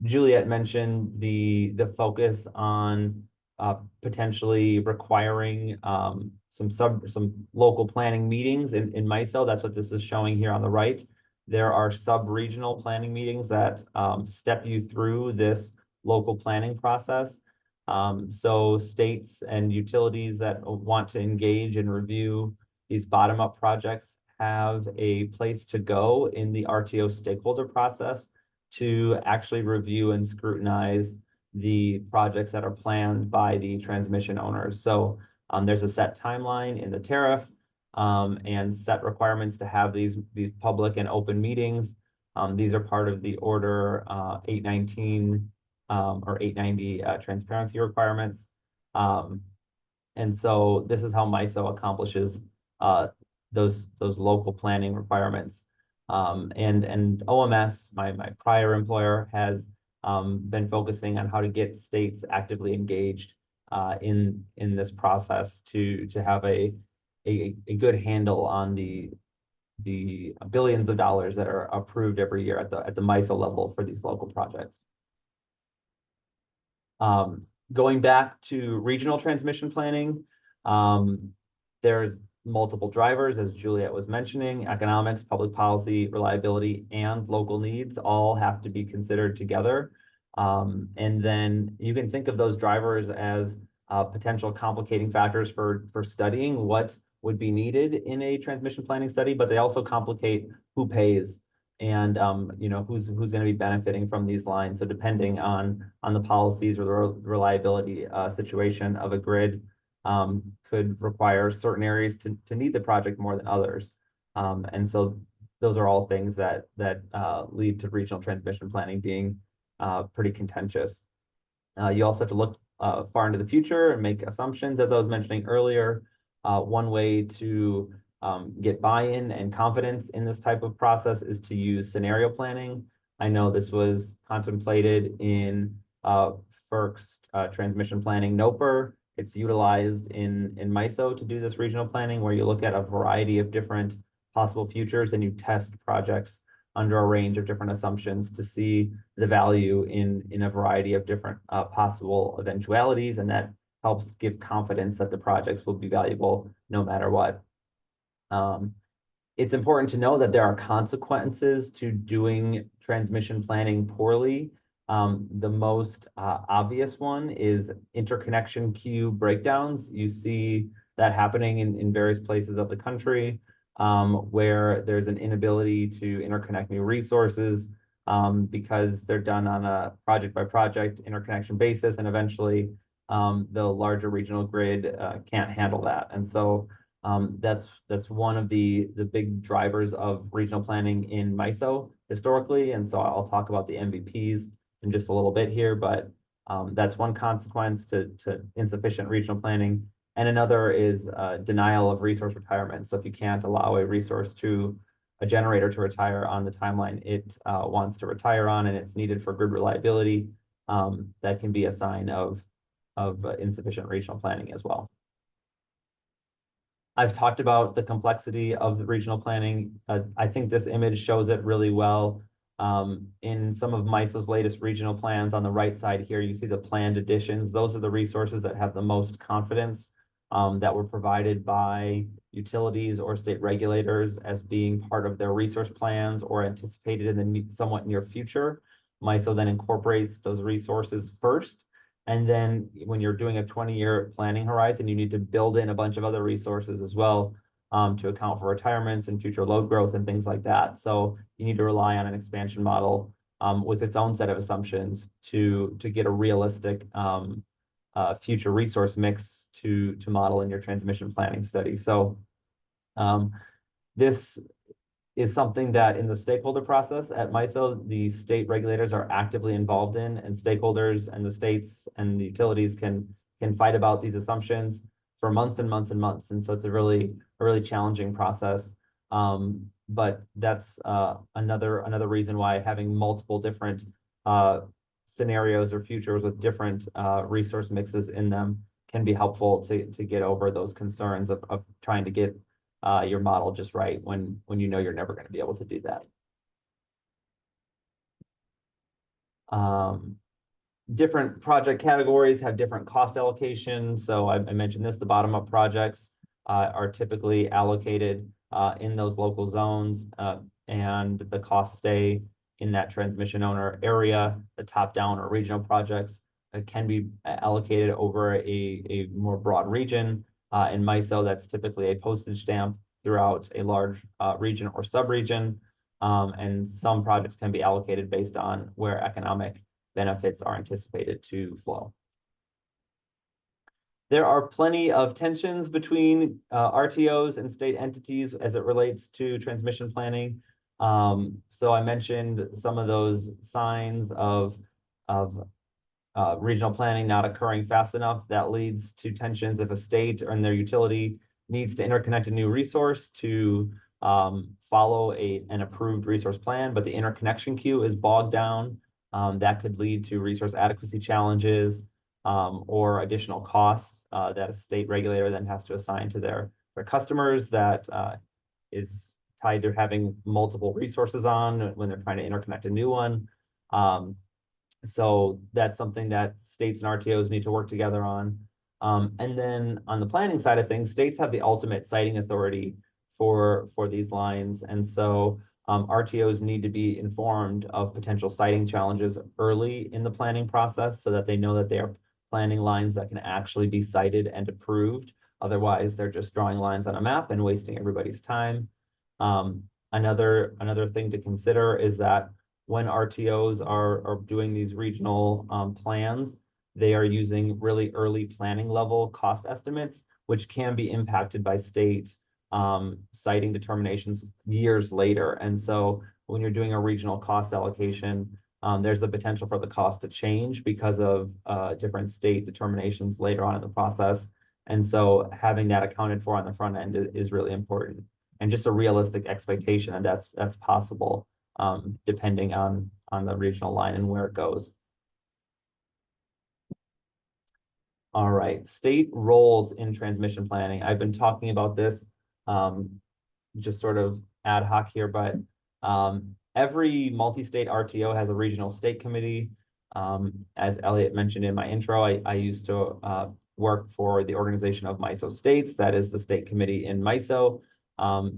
Juliet mentioned the focus on potentially requiring some local planning meetings in MISO. That's what this is showing here on the right. There are sub-regional planning meetings that step you through this local planning process. So states and utilities that want to engage and review these bottom-up projects have a place to go in the RTO stakeholder process to actually review and scrutinize the projects that are planned by the transmission owners. So there's a set timeline in the tariff and set requirements to have these public and open meetings. These are part of the order 819 or 890 transparency requirements. And so this is how MISO accomplishes those local planning requirements. And OMS, my prior employer, has been focusing on how to get states actively engaged in this process to have a good handle on the billions of dollars that are approved every year at the MISO level for these local projects. Going back to regional transmission planning, there's multiple drivers, as Juliet was mentioning. Economics, public policy, reliability, and local needs all have to be considered together. And then you can think of those drivers as potential complicating factors for studying what would be needed in a transmission planning study, but they also complicate who pays and who's going to be benefiting from these lines. So depending on the policies or the reliability situation of a grid, could require certain areas to need the project more than others. And so those are all things that lead to regional transmission planning being pretty contentious. You also have to look far into the future and make assumptions, as I was mentioning earlier. One way to get buy-in and confidence in this type of process is to use scenario planning. I know this was contemplated in FERC's transmission planning NOPR. It's utilized in MISO to do this regional planning, where you look at a variety of different possible futures and you test projects under a range of different assumptions to see the value in a variety of different possible eventualities, and that helps give confidence that the projects will be valuable no matter what. It's important to know that there are consequences to doing transmission planning poorly. The most obvious one is interconnection queue breakdowns. You see that happening in various places of the country where there's an inability to interconnect new resources because they're done on a project by project interconnection basis, and eventually the larger regional grid can't handle that. And so that's one of the big drivers of regional planning in MISO historically. And so I'll talk about the MVPs in just a little bit here, but that's one consequence to insufficient regional planning. And another is denial of resource retirement. So if you can't allow a resource a generator to retire on the timeline it wants to retire on, and it's needed for grid reliability, that can be a sign of insufficient regional planning as well. I've talked about the complexity of the regional planning. I think this image shows it really well. In some of MISO's latest regional plans, on the right side here, you see the planned additions. Those are the resources that have the most confidence that were provided by utilities or state regulators as being part of their resource plans or anticipated in the somewhat near future. MISO then incorporates those resources first. And then when you're doing a 20-year planning horizon, you need to build in a bunch of other resources as well to account for retirements and future load growth and things like that. So you need to rely on an expansion model with its own set of assumptions to get a realistic future resource mix to model in your transmission planning study. So this is something that in the stakeholder process at MISO, the state regulators are actively involved in, and stakeholders and the states and the utilities can fight about these assumptions for months and months and months. And so it's a really challenging process. But that's another reason why having multiple different scenarios or futures with different resource mixes in them can be helpful to get over those concerns of trying to get your model just right when you know you're never going to be able to do that. different project categories have different cost allocations. So I mentioned this, the bottom-up projects are typically allocated in those local zones, and the costs stay in that transmission owner area. The top-down or regional projects can be allocated over a more broad region. In MISO, that's typically a postage stamp throughout a large region or sub-region. And some projects can be allocated based on where economic benefits are anticipated to flow. There are plenty of tensions between RTOs and state entities as it relates to transmission planning. So I mentioned some of those signs of regional planning not occurring fast enough. That leads to tensions if a state or their utility needs to interconnect a new resource to follow an approved resource plan, but the interconnection queue is bogged down. That could lead to resource adequacy challenges or additional costs that a state regulator then has to assign to their customers that is tied to having multiple resources on when they're trying to interconnect a new one. So that's something that states and RTOs need to work together on. And then on the planning side of things, states have the ultimate siting authority for these lines. And so RTOs need to be informed of potential siting challenges early in the planning process so that they know that they are planning lines that can actually be sited and approved. Otherwise, they're just drawing lines on a map and wasting everybody's time. Another thing to consider is that when RTOs are doing these regional plans, they are using really early planning level cost estimates, which can be impacted by state siting determinations years later. And so when you're doing a regional cost allocation, there's a potential for the cost to change because of different state determinations later on in the process. And so having that accounted for on the front end is really important, and just a realistic expectation, and that's possible depending on the regional line and where it goes. All right, state roles in transmission planning. I've been talking about this just sort of ad hoc here, but every multi-state RTO has a regional state committee. As Elliot mentioned in my intro, I used to work for the organization of MISO states. That is the state committee in MISO.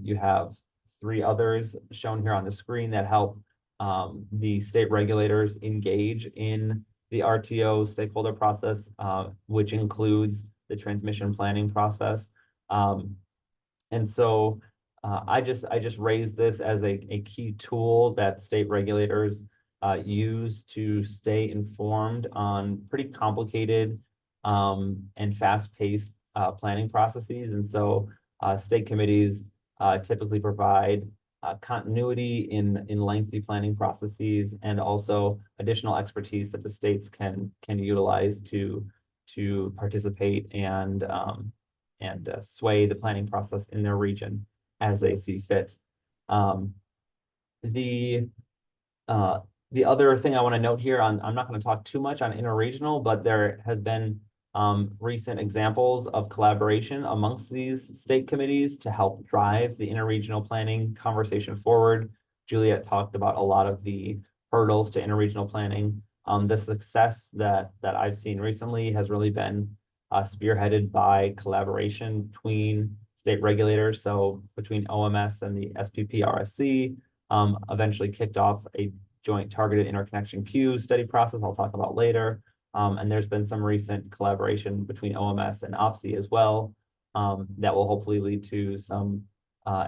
You have 3 others shown here on the screen that help the state regulators engage in the RTO stakeholder process, which includes the transmission planning process. And so I just raised this as a key tool that state regulators use to stay informed on pretty complicated and fast-paced planning processes. And so state committees typically provide continuity in lengthy planning processes, and also additional expertise that the states can utilize to participate and sway the planning process in their region as they see fit. The other thing I want to note here, I'm not going to talk too much on interregional, but there has been recent examples of collaboration amongst these state committees to help drive the interregional planning conversation forward. Juliet talked about a lot of the hurdles to interregional planning. The success that I've seen recently has really been spearheaded by collaboration between state regulators. So between OMS and the SPP-RSC, eventually kicked off a joint targeted interconnection queue study process I'll talk about later. And there's been some recent collaboration between OMS and OPSI as well that will hopefully lead to some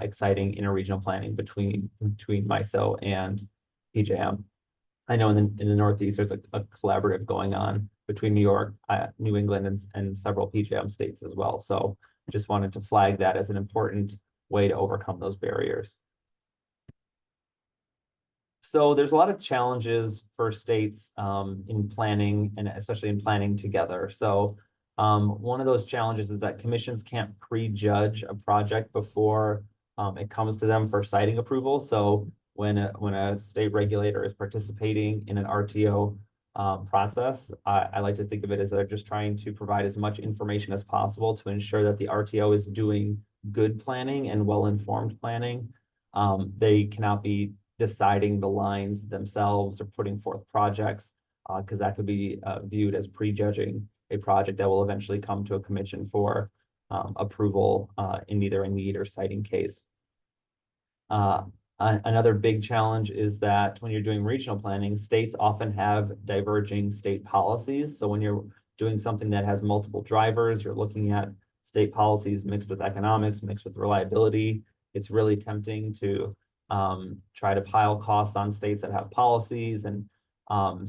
exciting interregional planning between MISO and PJM. I know in the Northeast, there's a collaborative going on between New York, New England, and several PJM states as well. So I just wanted to flag that as an important way to overcome those barriers. So there's a lot of challenges for states in planning, and especially in planning together. So one of those challenges is that commissions can't prejudge a project before it comes to them for siting approval. So when a state regulator is participating in an RTO process, I like to think of it as they're just trying to provide as much information as possible to ensure that the RTO is doing good planning and well-informed planning. They cannot be deciding the lines themselves or putting forth projects because that could be viewed as prejudging a project that will eventually come to a commission for approval in either a need or citing case. Another big challenge is that when you're doing regional planning, states often have diverging state policies. So when you're doing something that has multiple drivers, you're looking at state policies mixed with economics, mixed with reliability. It's really tempting to try to pile costs on states that have policies. And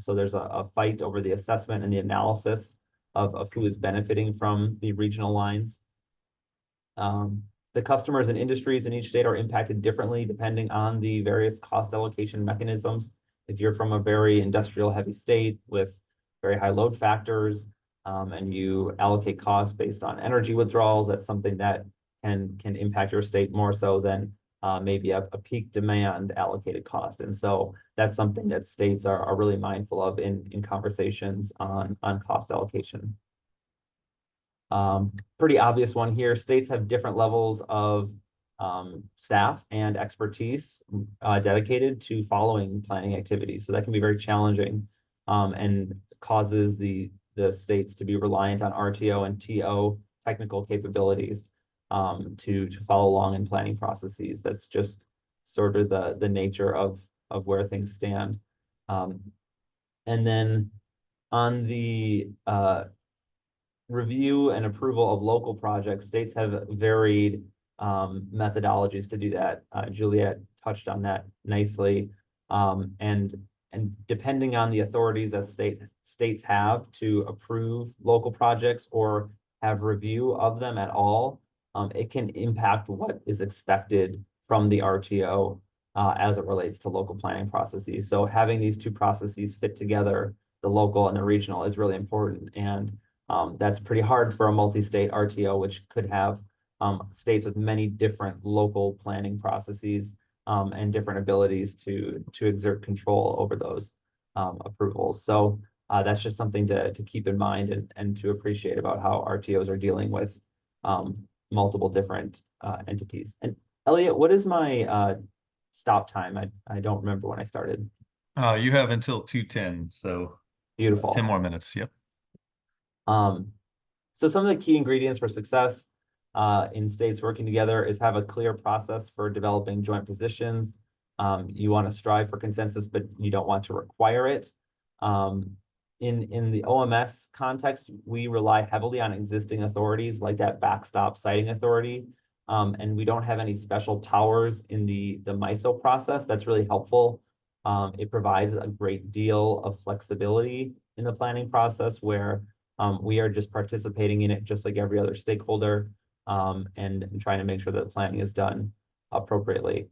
so there's a fight over the assessment and the analysis of who is benefiting from the regional lines. The customers and industries in each state are impacted differently depending on the various cost allocation mechanisms. If you're from a very industrial heavy state with very high load factors, and you allocate costs based on energy withdrawals, that's something that can impact your state more so than maybe a peak demand allocated cost. And so that's something that states are really mindful of in conversations on cost allocation. Pretty obvious one here. States have different levels of staff and expertise dedicated to following planning activities. So that can be very challenging and causes the states to be reliant on RTO and TO technical capabilities to follow along in planning processes. That's just sort of the nature of where things stand. And then on the review and approval of local projects, states have varied methodologies to do that. Juliet touched on that nicely. And depending on the authorities that states have to approve local projects or have review of them at all, it can impact what is expected from the RTO as it relates to local planning processes. So having these two processes fit together, the local and the regional, is really important. And that's pretty hard for a multi-state RTO, which could have states with many different local planning processes and different abilities to exert control over those approvals. So that's just something to keep in mind and to appreciate about how RTOs are dealing with multiple different entities. And Elliot, what is my stop time? I don't remember when I started. You have until 2:10, so Beautiful. 10 more minutes. Yep. So some of the key ingredients for success in states working together is have a clear process for developing joint positions. You want to strive for consensus, but you don't want to require it. In the OMS context, we rely heavily on existing authorities like that backstop siting authority. And we don't have any special powers in the MISO process. That's really helpful. It provides a great deal of flexibility in the planning process where we are just participating in it just like every other stakeholder and trying to make sure that the planning is done appropriately.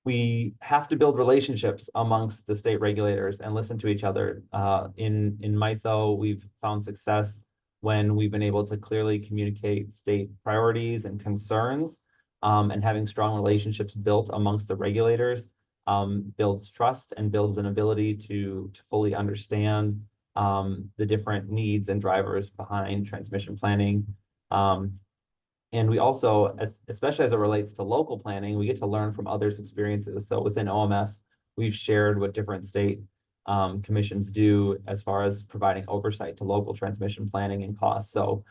We have to build relationships amongst the state regulators and listen to each other. In MISO, we've found success when we've been able to clearly communicate state priorities and concerns, and having strong relationships built amongst the regulators builds trust and builds an ability to fully understand the different needs and drivers behind transmission planning. And we also, especially as it relates to local planning, we get to learn from others' experiences. So within OMS, we've shared what different state commissions do as far as providing oversight to local transmission planning and costs. So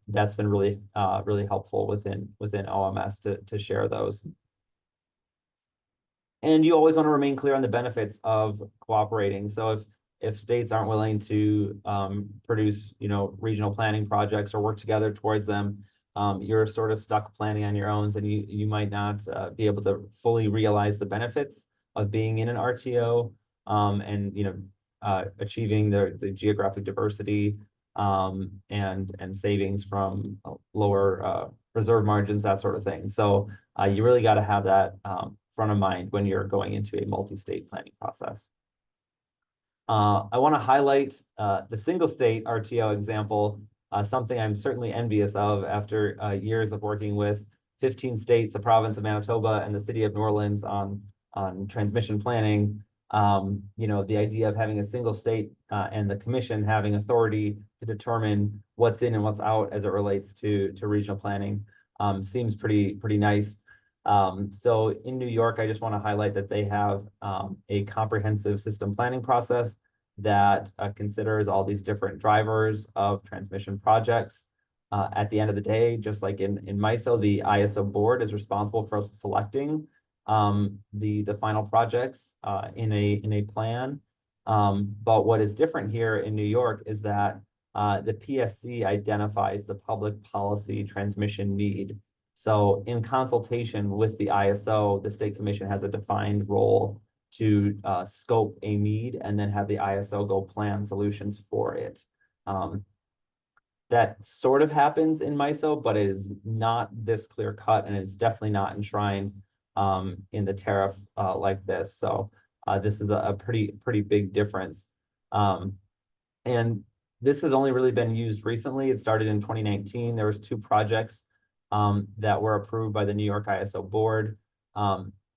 that's been really, really helpful within OMS to share those. And you always want to remain clear on the benefits of cooperating. So if states aren't willing to produce, regional planning projects or work together towards them, you're sort of stuck planning on your own, and you might not be able to fully realize the benefits of being in an RTO and achieving the geographic diversity and savings from lower reserve margins, that sort of thing. So you really got to have that front of mind when you're going into a multi-state planning process. I want to highlight the single state RTO example, something I'm certainly envious of after years of working with 15 states, the province of Manitoba, and the city of New Orleans on transmission planning. The idea of having a single state and the commission having authority to determine what's in and what's out as it relates to regional planning seems pretty nice. So in New York, I just want to highlight that they have a comprehensive system planning process that considers all these different drivers of transmission projects. At the end of the day, just like in MISO, the ISO board is responsible for selecting the final projects in a plan. But what is different here in New York is that the PSC identifies the public policy transmission need. So in consultation with the ISO, the state commission has a defined role to scope a need and then have the ISO go plan solutions for it. That sort of happens in MISO, but it is not this clear cut, and it's definitely not enshrined in the tariff like this. So this is a pretty big difference. And this has only really been used recently. It started in 2019. There was 2 projects that were approved by the New York ISO board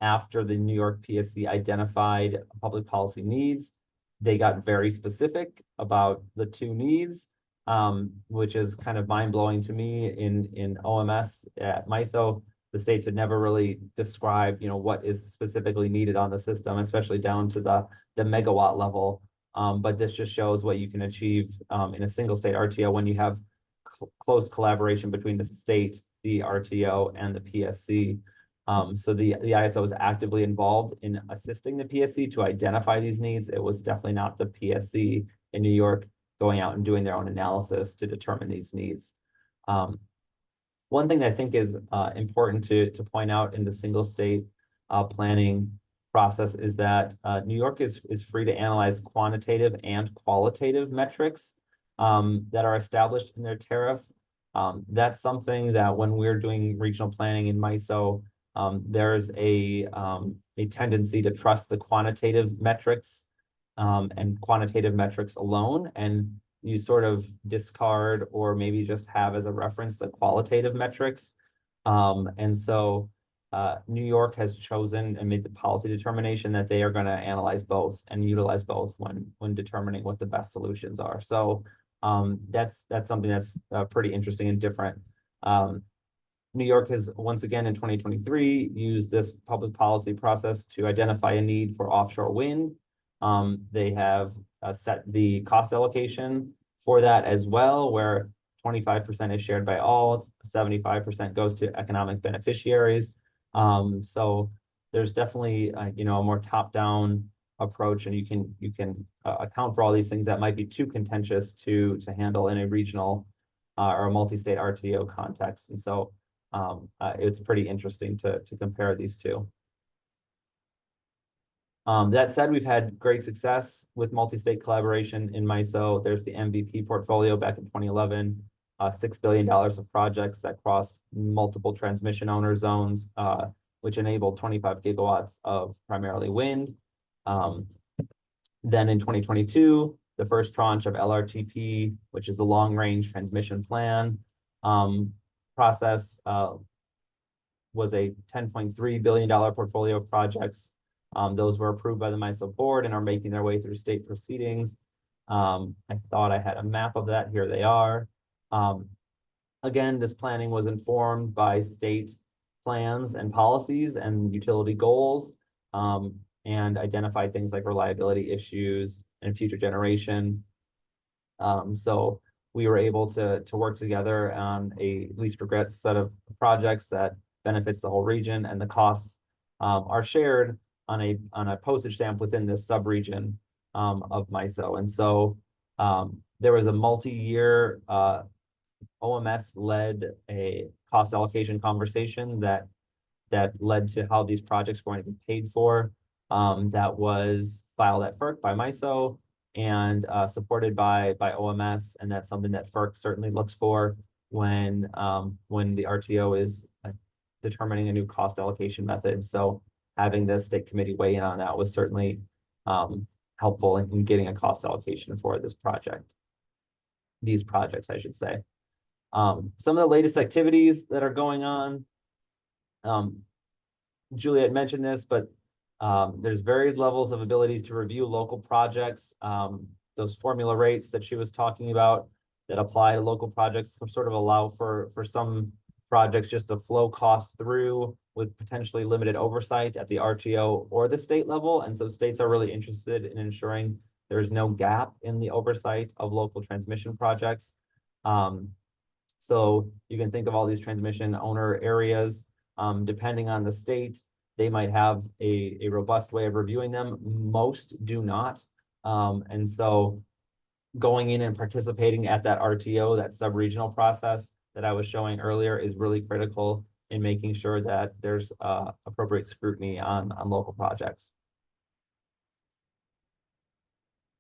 after the New York PSC identified public policy needs. They got very specific about the 2 needs, which is kind of mind-blowing to me. In OMS at MISO, the states would never really describe, what is specifically needed on the system, especially down to the megawatt level. But this just shows what you can achieve in a single state RTO when you have close collaboration between the state, the RTO, and the PSC. So the ISO was actively involved in assisting the PSC to identify these needs. It was definitely not the PSC in New York going out and doing their own analysis to determine these needs. One thing that I think is important to point out in the single state planning process is that New York is free to analyze quantitative and qualitative metrics that are established in their tariff. That's something that when we're doing regional planning in MISO, there's a tendency to trust the quantitative metrics and quantitative metrics alone, and you sort of discard or maybe just have as a reference the qualitative metrics. And so New York has chosen and made the policy determination that they are going to analyze both and utilize both when determining what the best solutions are. So that's something that's pretty interesting and different. New York has once again in 2023 used this public policy process to identify a need for offshore wind. They have set the cost allocation for that as well, where 25% is shared by all, 75% goes to economic beneficiaries. So there's definitely a more top-down approach, and you can account for all these things that might be too contentious to handle in a regional or a multi-state RTO context. And so it's pretty interesting to compare these two. That said, we've had great success with multi-state collaboration in MISO. There's the MVP portfolio back in 2011, $6 billion of projects that crossed multiple transmission owner zones, which enabled 25 gigawatts of primarily wind. Then in 2022, the first tranche of LRTP, which is the long range transmission plan process, was a $10.3 billion portfolio of projects. Those were approved by the MISO board and are making their way through state proceedings. I thought I had a map of that. Here they are. Again, this planning was informed by state plans and policies and utility goals, and identified things like reliability issues and future generation. So we were able to work together on a least regrets set of projects that benefits the whole region, and the costs are shared on a postage stamp within this subregion of MISO. And so there was a multi-year OMS led a cost allocation conversation that led to how these projects were going to be paid for. That was filed at FERC by MISO and supported by OMS, and that's something that FERC certainly looks for when the RTO is determining a new cost allocation method. So having the state committee weigh in on that was certainly helpful in getting a cost allocation for this project. These projects, I should say. Some of the latest activities that are going on, Juliet mentioned this, but there's varied levels of abilities to review local projects. Those formula rates that she was talking about that apply to local projects sort of allow for some projects just to flow costs through with potentially limited oversight at the RTO or the state level. And so states are really interested in ensuring there's no gap in the oversight of local transmission projects. So you can think of all these transmission owner areas, depending on the state, they might have a robust way of reviewing them. Most do not. And so going in and participating at that RTO, that sub-regional process that I was showing earlier, is really critical in making sure that there's appropriate scrutiny on local projects.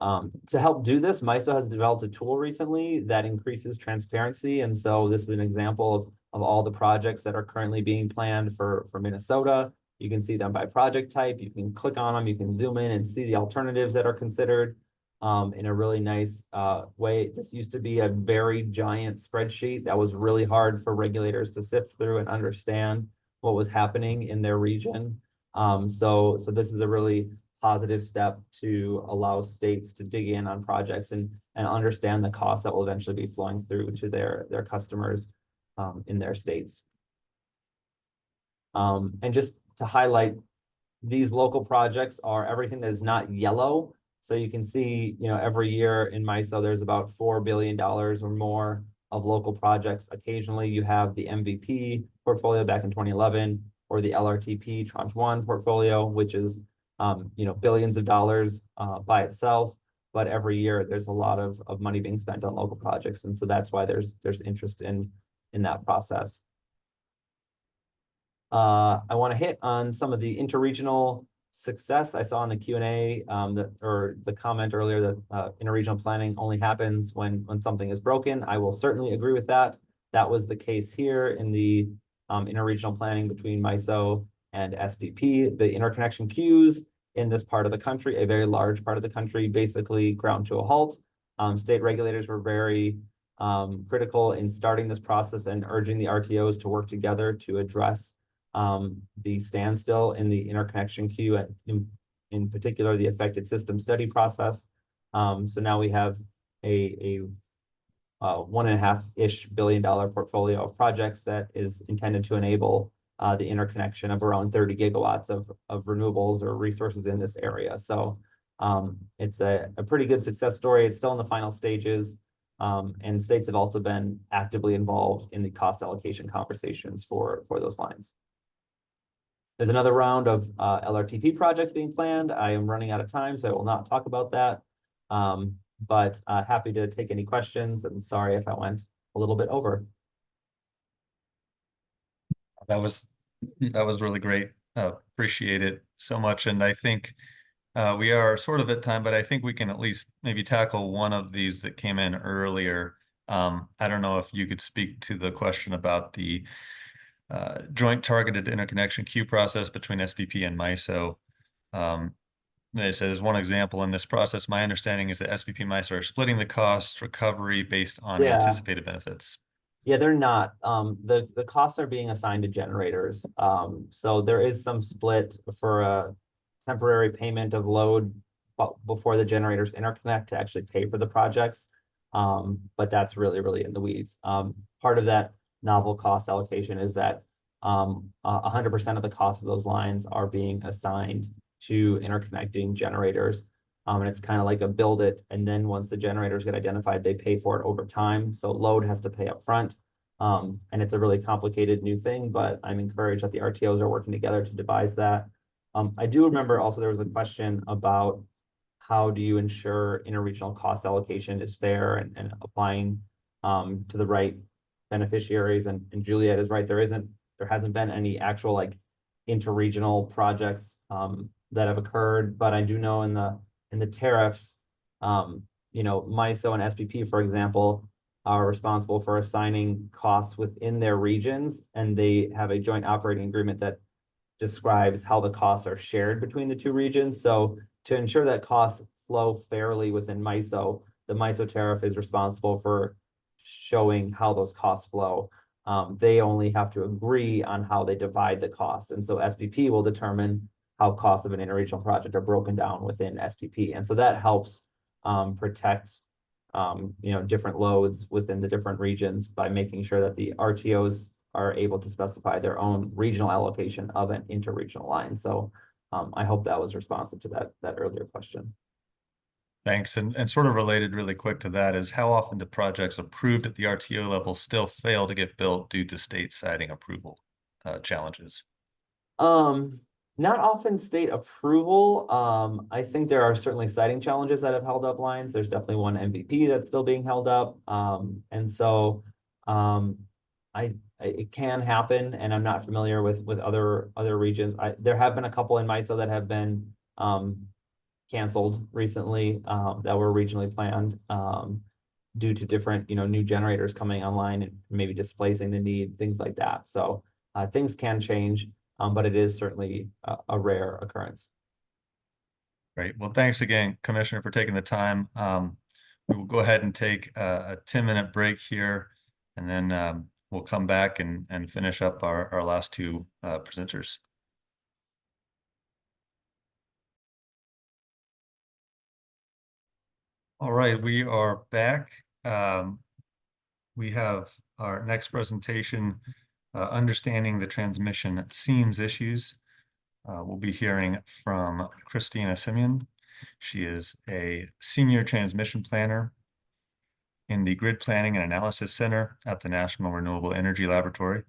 To help do this, MISO has developed a tool recently that increases transparency. And so this is an example of all the projects that are currently being planned for Minnesota. You can see them by project type. You can click on them. You can zoom in and see the alternatives that are considered in a really nice way. This used to be a very giant spreadsheet that was really hard for regulators to sift through and understand what was happening in their region. So this is a really positive step to allow states to dig in on projects and understand the costs that will eventually be flowing through to their customers in their states. And just to highlight, these local projects are everything that is not yellow. So you can see, every year in MISO, there's about $4 billion or more of local projects. Occasionally you have the MVP portfolio back in 2011 or the LRTP Tranche 1 portfolio, which is billions of dollars by itself, but every year there's a lot of money being spent on local projects. And so that's why there's interest in that process. I want to hit on some of the interregional success. I saw in the Q&A or the comment earlier that interregional planning only happens when something is broken. I will certainly agree with that. That was the case here in the interregional planning between MISO and SPP. The interconnection queues in this part of the country, a very large part of the country, basically ground to a halt. State regulators were very critical in starting this process and urging the RTOs to work together to address the standstill in the interconnection queue, and in particular, the affected system study process. So now we have a $1.5-ish billion portfolio of projects that is intended to enable the interconnection of around 30 gigawatts of renewables or resources in this area. So it's a pretty good success story. It's still in the final stages. And states have also been actively involved in the cost allocation conversations for those lines. There's another round of LRTP projects being planned. I am running out of time, so I will not talk about that. But happy to take any questions, and sorry if I went a little bit over. That was really great. Appreciate it so much. And I think we are sort of at time, but I think we can at least maybe tackle one of these that came in earlier. I don't know if you could speak to the question about the joint targeted interconnection queue process between SPP and MISO. They said, as one example in this process, my understanding is that SPP and MISO are splitting the cost recovery based on anticipated benefits. Yeah, they're not. The costs are being assigned to generators. So there is some split for a temporary payment of load before the generators interconnect to actually pay for the projects. But that's really in the weeds. Part of that novel cost allocation is that 100% of the cost of those lines are being assigned to interconnecting generators. And it's kind of like a build it, and then once the generators get identified, they pay for it over time. So load has to pay up front. And it's a really complicated new thing, but I'm encouraged that the RTOs are working together to devise that. I do remember also there was a question about how do you ensure interregional cost allocation is fair and applying to the right beneficiaries, and Juliet is right. There hasn't been any actual like interregional projects that have occurred, but I do know in the tariffs, MISO and SPP, for example, are responsible for assigning costs within their regions, and they have a joint operating agreement that describes how the costs are shared between the two regions. So to ensure that costs flow fairly within MISO, the MISO tariff is responsible for showing how those costs flow. They only have to agree on how they divide the costs. And so SPP will determine how costs of an interregional project are broken down within SPP. And so that helps protect different loads within the different regions by making sure that the RTOs are able to specify their own regional allocation of an interregional line. So I hope that was responsive to that earlier question. Thanks. And sort of related really quick to that is how often do projects approved at the RTO level still fail to get built due to state siting approval challenges? Not often state approval. I think there are certainly siting challenges that have held up lines. There's definitely one MVP that's still being held up. And so it can happen, and I'm not familiar with other regions. There have been a couple in MISO that have been canceled recently that were regionally planned due to different, new generators coming online and maybe displacing the need, things like that. So things can change, but it is certainly a rare occurrence. Great. Well, thanks again, Commissioner, for taking the time. We will go ahead and take a 10-minute break here, and then we'll come back and finish up our last two presenters. All right, we are back. We have our next presentation, Understanding the Transmission Seams Issues. We'll be hearing from Christina Simeone. She is a senior transmission planner in the Grid Planning and Analysis Center at the National Renewable Energy Laboratory.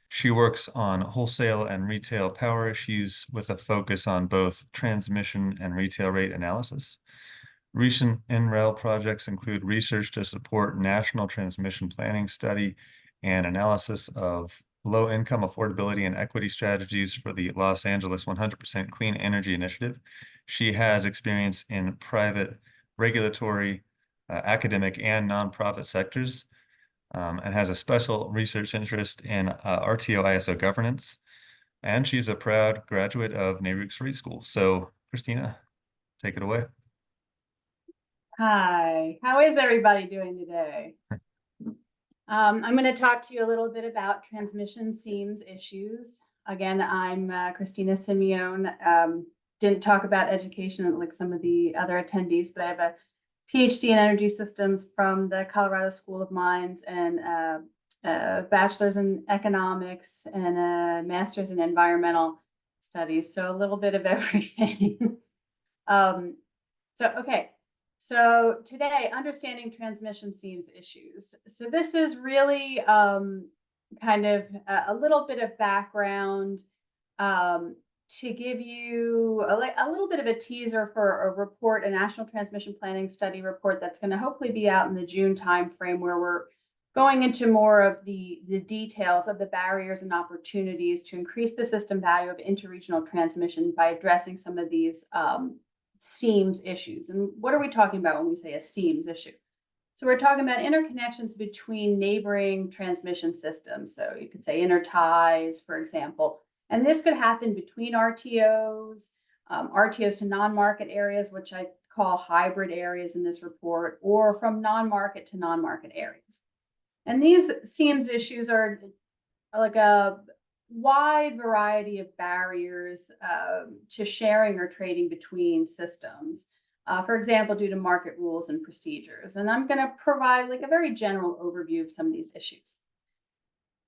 She works on wholesale and retail power issues with a focus on both transmission and retail rate analysis. Recent NREL projects include research to support national transmission planning study and analysis of low-income affordability and equity strategies for the Los Angeles 100% Clean Energy Initiative. She has experience in private, regulatory, academic, and nonprofit sectors, and has a special research interest in RTO ISO governance. And she's a proud graduate of NARUC Street School. So, Christina, take it away. Hi, how is everybody doing today? I'm going to talk to you a little bit about transmission seams issues. Again, I'm Christina Simeone. Didn't talk about education like some of the other attendees, but I have a PhD in energy systems from the Colorado School of Mines and a bachelor's in economics and a master's in environmental studies. So a little bit of everything. So today, understanding transmission seams issues. So this is really kind of a little bit of background to give you a little bit of a teaser for a report, a National Transmission Planning Study report that's going to hopefully be out in the June timeframe, where we're going into more of the details of the barriers and opportunities to increase the system value of interregional transmission by addressing some of these seams issues. And what are we talking about when we say a seams issue? So we're talking about interconnections between neighboring transmission systems. So you could say interties, for example. And this could happen between RTOs, RTOs to non-market areas, which I call hybrid areas in this report, or from non-market to non-market areas. And these seams issues are like a wide variety of barriers to sharing or trading between systems. For example, due to market rules and procedures. And I'm going to provide like a very general overview of some of these issues.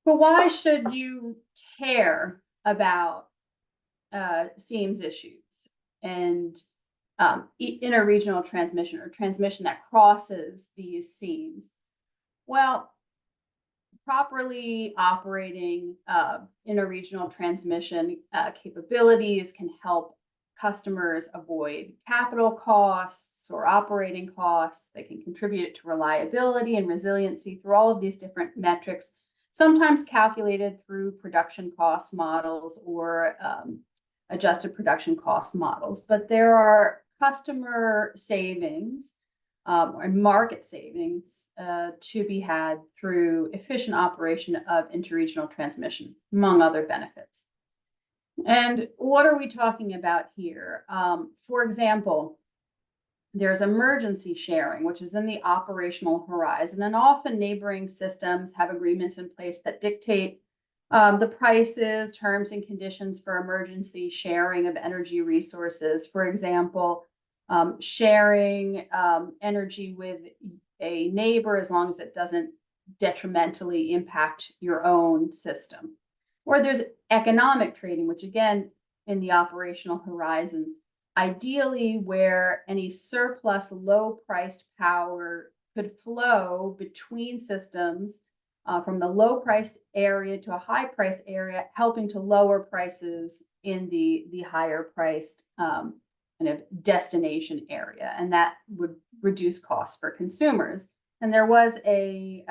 But why should you care about seams issues and interregional transmission, or transmission that crosses these seams? Well, properly operating interregional transmission capabilities can help customers avoid capital costs or operating costs. They can contribute to reliability and resiliency through all of these different metrics, sometimes calculated through production cost models or adjusted production cost models. But there are customer savings and market savings to be had through efficient operation of interregional transmission, among other benefits. And what are we talking about here? For example, there's emergency sharing, which is in the operational horizon, and often neighboring systems have agreements in place that dictate the prices, terms, and conditions for emergency sharing of energy resources. For example, sharing energy with a neighbor, as long as it doesn't detrimentally impact your own system. Or there's economic trading, which again, in the operational horizon, ideally where any surplus low-priced power could flow between systems from the low-priced area to a high-priced area, helping to lower prices in the higher-priced kind of destination area, and that would reduce costs for consumers. And there was a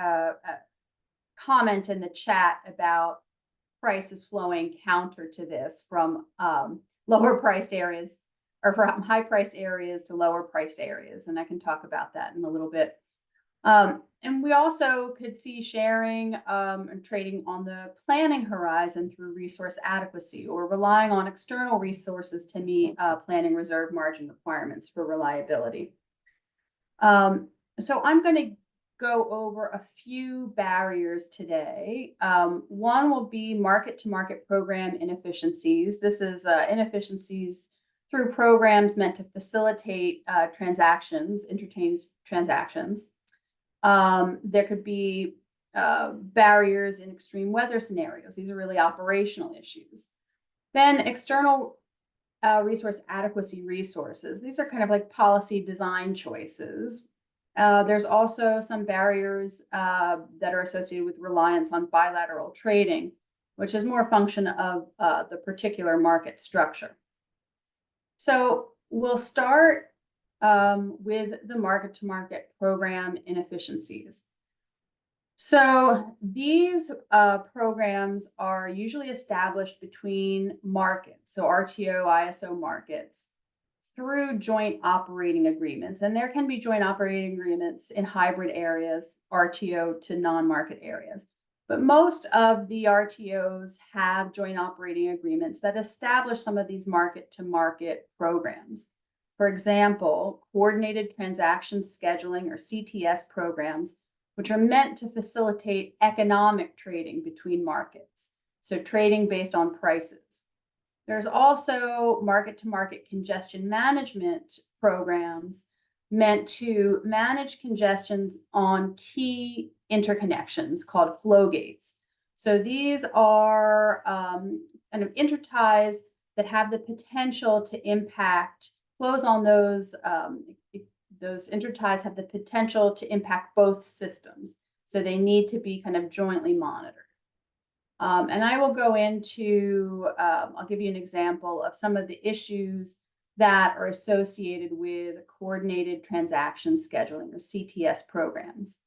comment in the chat about prices flowing counter to this from lower priced areas or from high priced areas to lower priced areas. And I can talk about that in a little bit. And we also could see sharing and trading on the planning horizon through resource adequacy or relying on external resources to meet planning reserve margin requirements for reliability. So I'm going to go over a few barriers today. One will be market-to-market program inefficiencies. This is inefficiencies through programs meant to facilitate transactions, interchange transactions. There could be barriers in extreme weather scenarios. These are really operational issues. Then external resource adequacy resources. These are kind of like policy design choices. There's also some barriers that are associated with reliance on bilateral trading, which is more a function of the particular market structure. So we'll start with the market-to-market program inefficiencies. So these programs are usually established between markets, so RTO, ISO markets, through joint operating agreements. And there can be joint operating agreements in hybrid areas, RTO to non-market areas. But most of the RTOs have joint operating agreements that establish some of these market-to-market programs. For example, coordinated transaction scheduling or CTS programs, which are meant to facilitate economic trading between markets. So trading based on prices. There's also market-to-market congestion management programs meant to manage congestions on key interconnections called flow gates. So these are kind of interties that have the potential to impact flows on those interties have the potential to impact both systems. So they need to be kind of jointly monitored. And I will go into, I'll give you an example of some of the issues that are associated with coordinated transaction scheduling or CTS programs.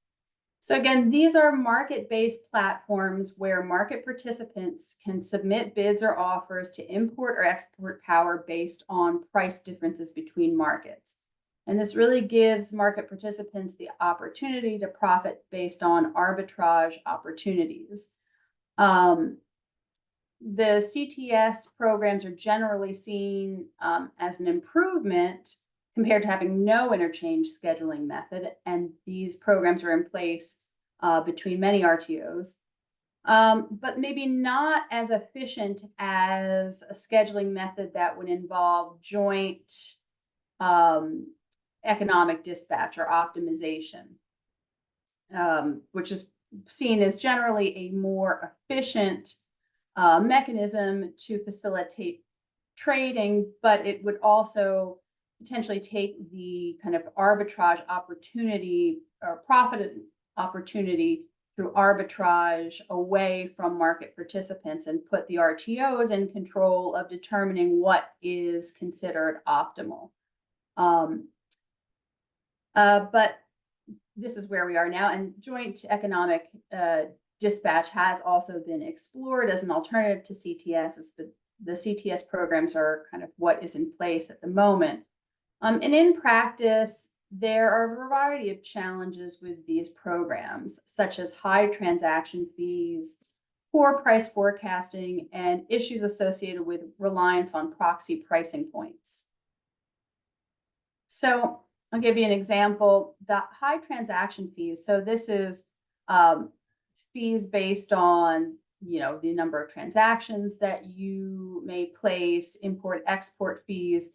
So again, these are market-based platforms where market participants can submit bids or offers to import or export power based on price differences between markets. And this really gives market participants the opportunity to profit based on arbitrage opportunities. The CTS programs are generally seen as an improvement compared to having no interchange scheduling method, and these programs are in place between many RTOs, but maybe not as efficient as a scheduling method that would involve joint economic dispatch or optimization, which is seen as generally a more efficient mechanism to facilitate trading, but it would also potentially take the kind of arbitrage opportunity or profit opportunity through arbitrage away from market participants and put the RTOs in control of determining what is considered optimal. But this is where we are now, and joint economic dispatch has also been explored as an alternative to CTS. The CTS programs are kind of what is in place at the moment. And in practice, there are a variety of challenges with these programs, such as high transaction fees, poor price forecasting, and issues associated with reliance on proxy pricing points. So I'll give you an example. The high transaction fees. So this is fees based on, the number of transactions that you may place, import-export fees.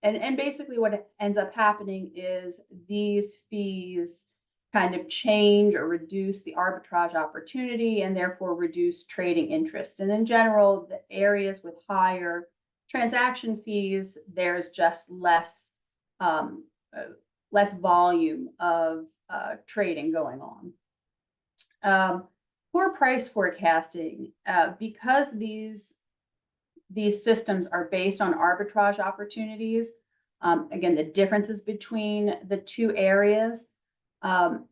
And basically what ends up happening is these fees kind of change or reduce the arbitrage opportunity and therefore reduce trading interest. And in general, the areas with higher transaction fees, there's just less volume of trading going on. Poor price forecasting, because these systems are based on arbitrage opportunities. Again, the differences between the two areas. How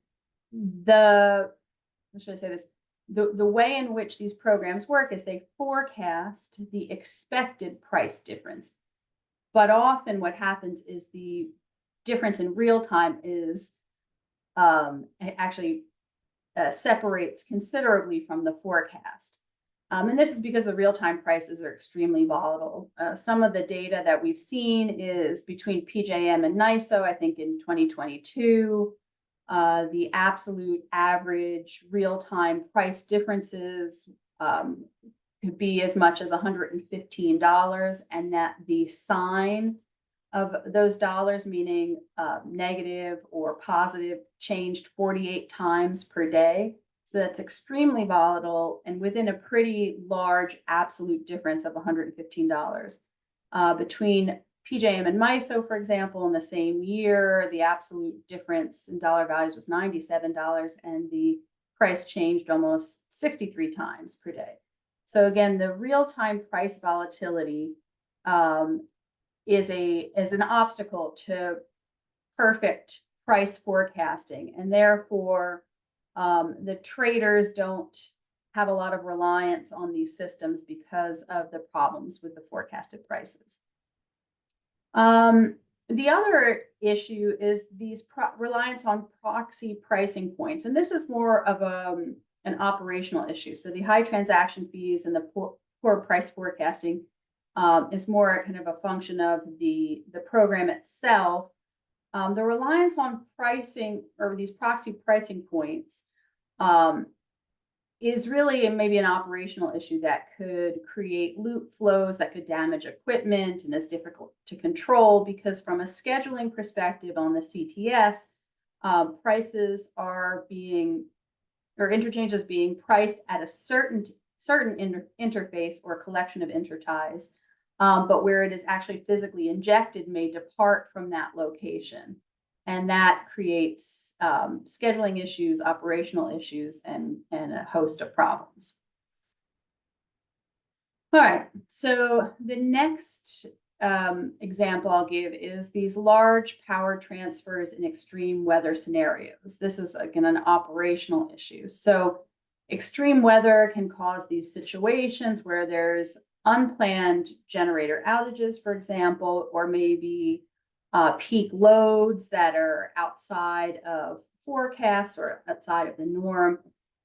should I say this? The way in which these programs work is they forecast the expected price difference. But often what happens is the difference in real time is actually separates considerably from the forecast. And this is because the real-time prices are extremely volatile. Some of the data that we've seen is between PJM and NISO, I think in 2022, the absolute average real-time price differences could be as much as $115, and that the sign of those dollars, meaning negative or positive, changed 48 times per day. So that's extremely volatile and within a pretty large absolute difference of $115. Between PJM and MISO, for example, in the same year, the absolute difference in dollar values was $97 and the price changed almost 63 times per day. So again, the real-time price volatility is an obstacle to perfect price forecasting, and therefore the traders don't have a lot of reliance on these systems because of the problems with the forecasted prices. The other issue is these reliance on proxy pricing points, and this is more of an operational issue. So the high transaction fees and the poor price forecasting is more kind of a function of the program itself. The reliance on pricing or these proxy pricing points is really maybe an operational issue that could create loop flows that could damage equipment and is difficult to control, because from a scheduling perspective on the CTS, prices are being, or interchanges being priced at a certain interface or collection of interties, but where it is actually physically injected may depart from that location. And that creates scheduling issues, operational issues, and a host of problems. All right, so the next example I'll give is these large power transfers in extreme weather scenarios. This is, again, an operational issue. So extreme weather can cause these situations where there's unplanned generator outages, for example, or maybe peak loads that are outside of forecasts or outside of the norm.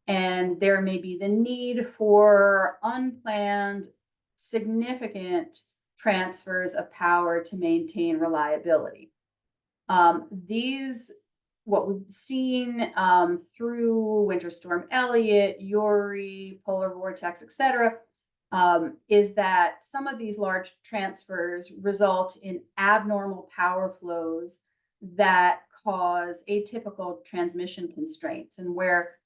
And there may be the need for unplanned, significant transfers of power to maintain reliability. What we've seen through Winter Storm Elliott, Uri, polar vortex, etc., is that some of these large transfers result in abnormal power flows that cause atypical transmission constraints, and where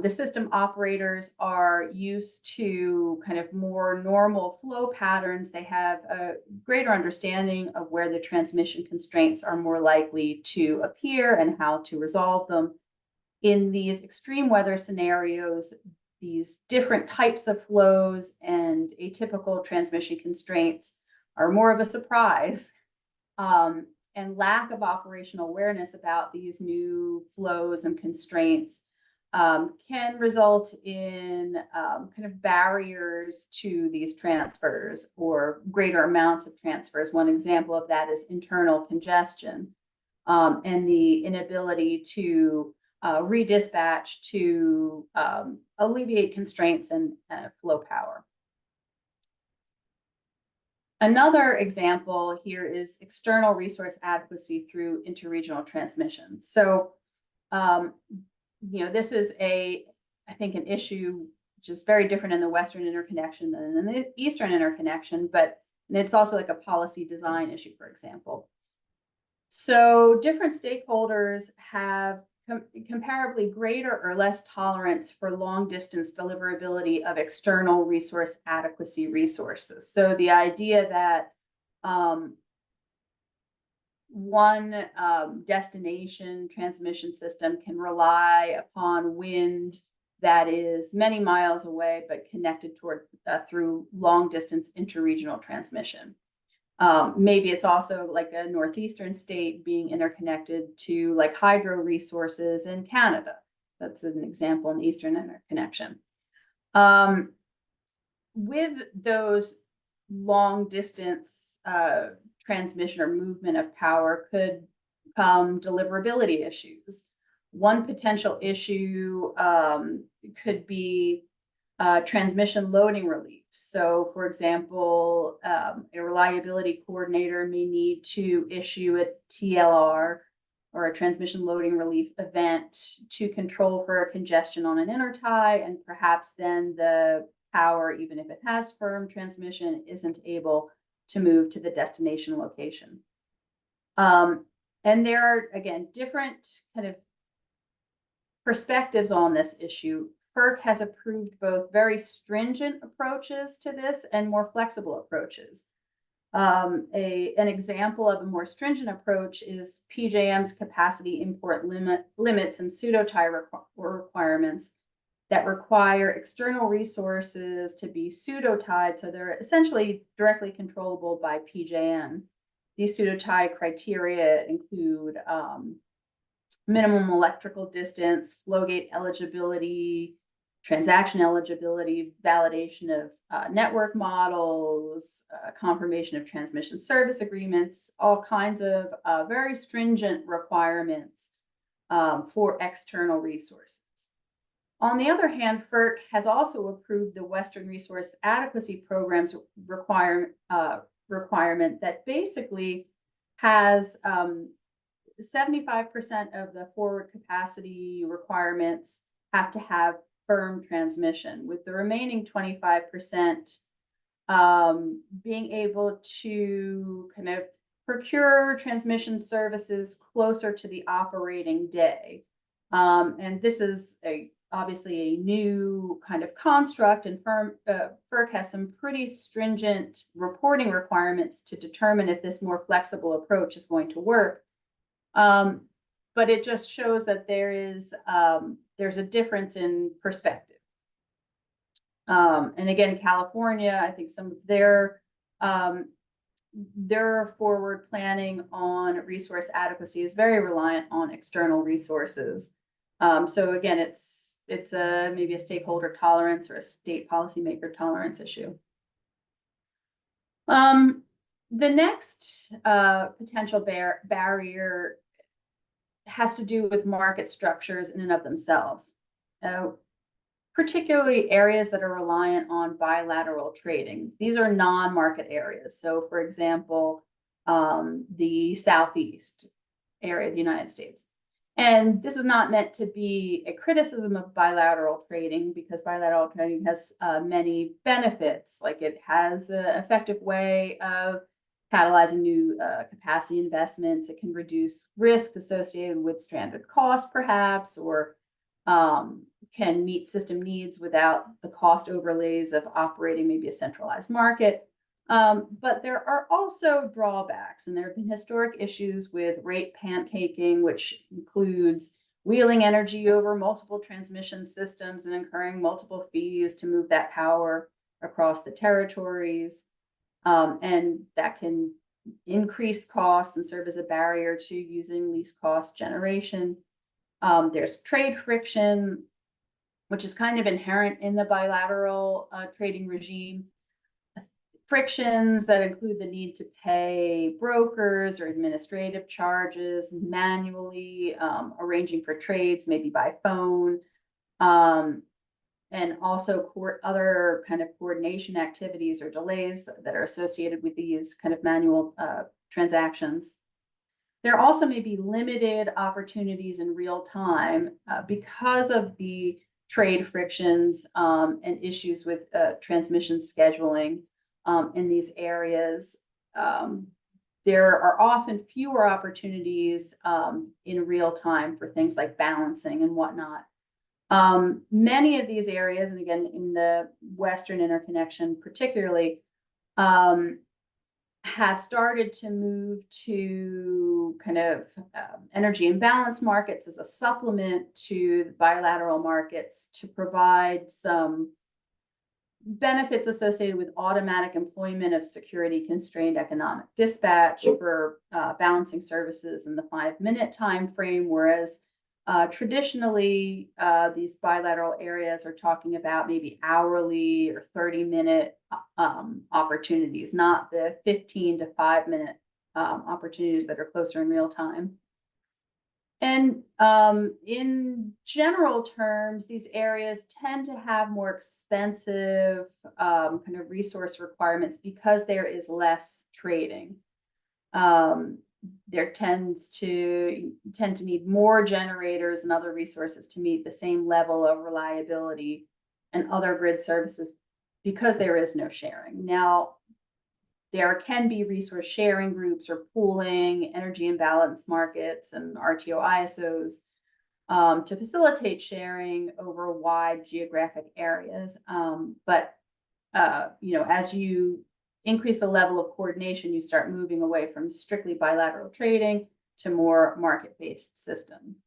the system operators are used to kind of more normal flow patterns, they have a greater understanding of where the transmission constraints are more likely to appear and how to resolve them. In these extreme weather scenarios, these different types of flows and atypical transmission constraints are more of a surprise, and lack of operational awareness about these new flows and constraints can result in kind of barriers to these transfers or greater amounts of transfers. One example of that is internal congestion and the inability to redispatch to alleviate constraints and flow power. Another example here is external resource adequacy through interregional transmission. So, this is I think an issue which is very different in the Western interconnection than in the Eastern interconnection, but it's also like a policy design issue, for example. So different stakeholders have comparably greater or less tolerance for long distance deliverability of external resource adequacy resources. So the idea that one destination transmission system can rely upon wind that is many miles away, but connected through long distance interregional transmission. Maybe it's also like a northeastern state being interconnected to like hydro resources in Canada. That's an example in the Eastern interconnection. With those long distance transmission or movement of power could come deliverability issues. One potential issue could be transmission loading relief. So, for example, a reliability coordinator may need to issue a TLR or a transmission loading relief event to control for congestion on an intertie, and perhaps then the power, even if it has firm transmission, isn't able to move to the destination location. And there are, again, different kind of perspectives on this issue. FERC has approved both very stringent approaches to this and more flexible approaches. An example of a more stringent approach is PJM's capacity import limits and pseudo-tie requirements that require external resources to be pseudo-tied, so they're essentially directly controllable by PJM. These pseudo-tie criteria include minimum electrical distance, flow gate eligibility, transaction eligibility, validation of network models, confirmation of transmission service agreements, all kinds of very stringent requirements for external resources. On the other hand, FERC has also approved the Western Resource Adequacy Program's requirement that basically has 75% of the forward capacity requirements have to have firm transmission, with the remaining 25% being able to kind of procure transmission services closer to the operating day. And this is obviously a new kind of construct, and FERC has some pretty stringent reporting requirements to determine if this more flexible approach is going to work. But it just shows that there's a difference in perspective. And again, California, I think some of their forward planning on resource adequacy is very reliant on external resources. So again, it's maybe a stakeholder tolerance or a state policymaker tolerance issue. The next potential barrier has to do with market structures in and of themselves, particularly areas that are reliant on bilateral trading. These are non-market areas. So, for example, the Southeast area of the United States. And this is not meant to be a criticism of bilateral trading, because bilateral trading has many benefits. Like, it has an effective way of catalyzing new capacity investments. It can reduce risks associated with stranded costs, perhaps, or can meet system needs without the cost overlays of operating maybe a centralized market. But there are also drawbacks, and there have been historic issues with rate pancaking, which includes wheeling energy over multiple transmission systems and incurring multiple fees to move that power across the territories. And that can increase costs and serve as a barrier to using least cost generation. There's trade friction, which is kind of inherent in the bilateral trading regime. Frictions that include the need to pay brokers or administrative charges manually, arranging for trades, maybe by phone, and also other kind of coordination activities or delays that are associated with these kind of manual transactions. There also may be limited opportunities in real time because of the trade frictions and issues with transmission scheduling in these areas. there are often fewer opportunities in real time for things like balancing and whatnot. Many of these areas, and again, in the Western interconnection particularly, have started to move to kind of energy imbalance markets as a supplement to bilateral markets to provide some benefits associated with automatic employment of security constrained economic dispatch for balancing services in the 5-minute time frame, whereas traditionally these bilateral areas are talking about maybe hourly or 30-minute opportunities, not the 15 to 5-minute opportunities that are closer in real time. And in general terms, these areas tend to have more expensive kind of resource requirements because there is less trading. There tend to need more generators and other resources to meet the same level of reliability and other grid services because there is no sharing. Now, there can be resource sharing groups or pooling, energy imbalance markets, and RTO ISOs to facilitate sharing over wide geographic areas. But as you increase the level of coordination, you start moving away from strictly bilateral trading to more market-based systems.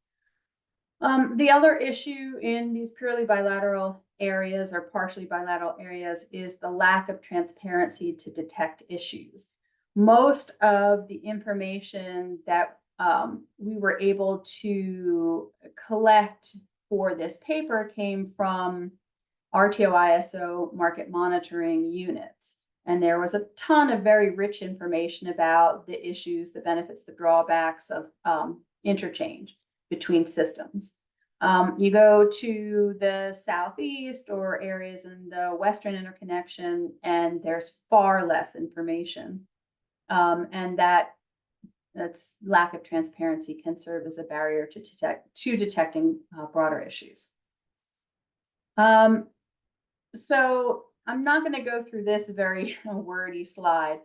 The other issue in these purely bilateral areas or partially bilateral areas is the lack of transparency to detect issues. Most of the information that we were able to collect for this paper came from RTO ISO market monitoring units. And there was a ton of very rich information about the issues, the benefits, the drawbacks of interchange between systems. You go to the Southeast or areas in the Western interconnection, and there's far less information. And that's lack of transparency can serve as a barrier to detecting broader issues. So I'm not going to go through this very wordy slide,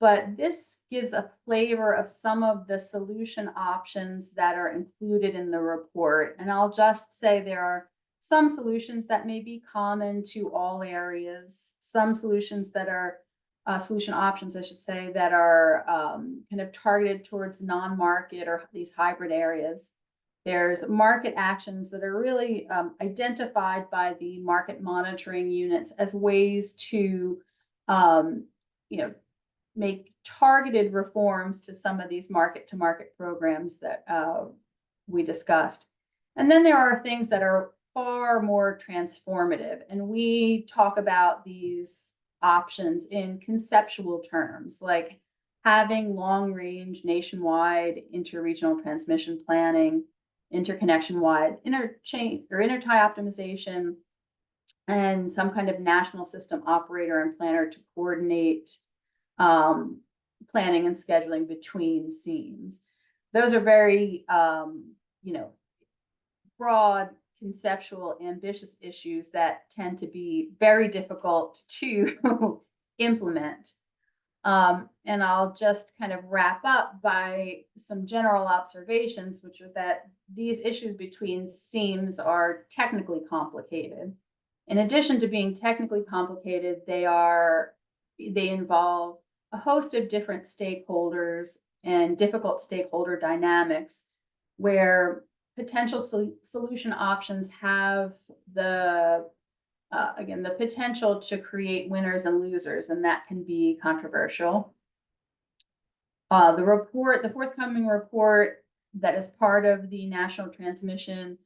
but this gives a flavor of some of the solution options that are included in the report. And I'll just say there are some solutions that may be common to all areas, some solutions that are solution options, I should say, that are kind of targeted towards non-market or these hybrid areas. There's market actions that are really identified by the market monitoring units as ways to, make targeted reforms to some of these market-to-market programs that we discussed. And then there are things that are far more transformative. And we talk about these options in conceptual terms, like having long-range nationwide interregional transmission planning, interconnection-wide interchain or intertie optimization, and some kind of national system operator and planner to coordinate planning and scheduling between seams. Those are very, broad, conceptual, ambitious issues that tend to be very difficult to implement. And I'll just kind of wrap up by some general observations, which are that these issues between seams are technically complicated. In addition to being technically complicated, they involve a host of different stakeholders and difficult stakeholder dynamics where potential solution options have the potential to create winners and losers, and that can be controversial. The forthcoming report that is part of the National Transmission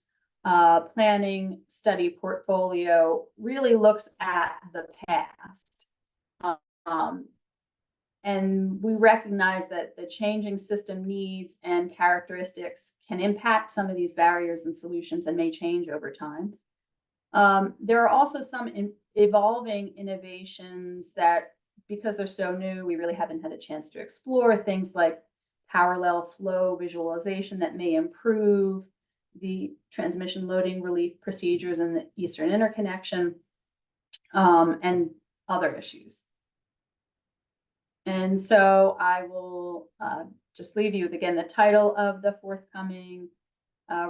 Planning Study portfolio really looks at the past. And we recognize that the changing system needs and characteristics can impact some of these barriers and solutions and may change over time. There are also some evolving innovations that, because they're so new, we really haven't had a chance to explore, things like parallel flow visualization that may improve the transmission loading relief procedures in the Eastern interconnection, and other issues. And so I will just leave you with, again, the title of the forthcoming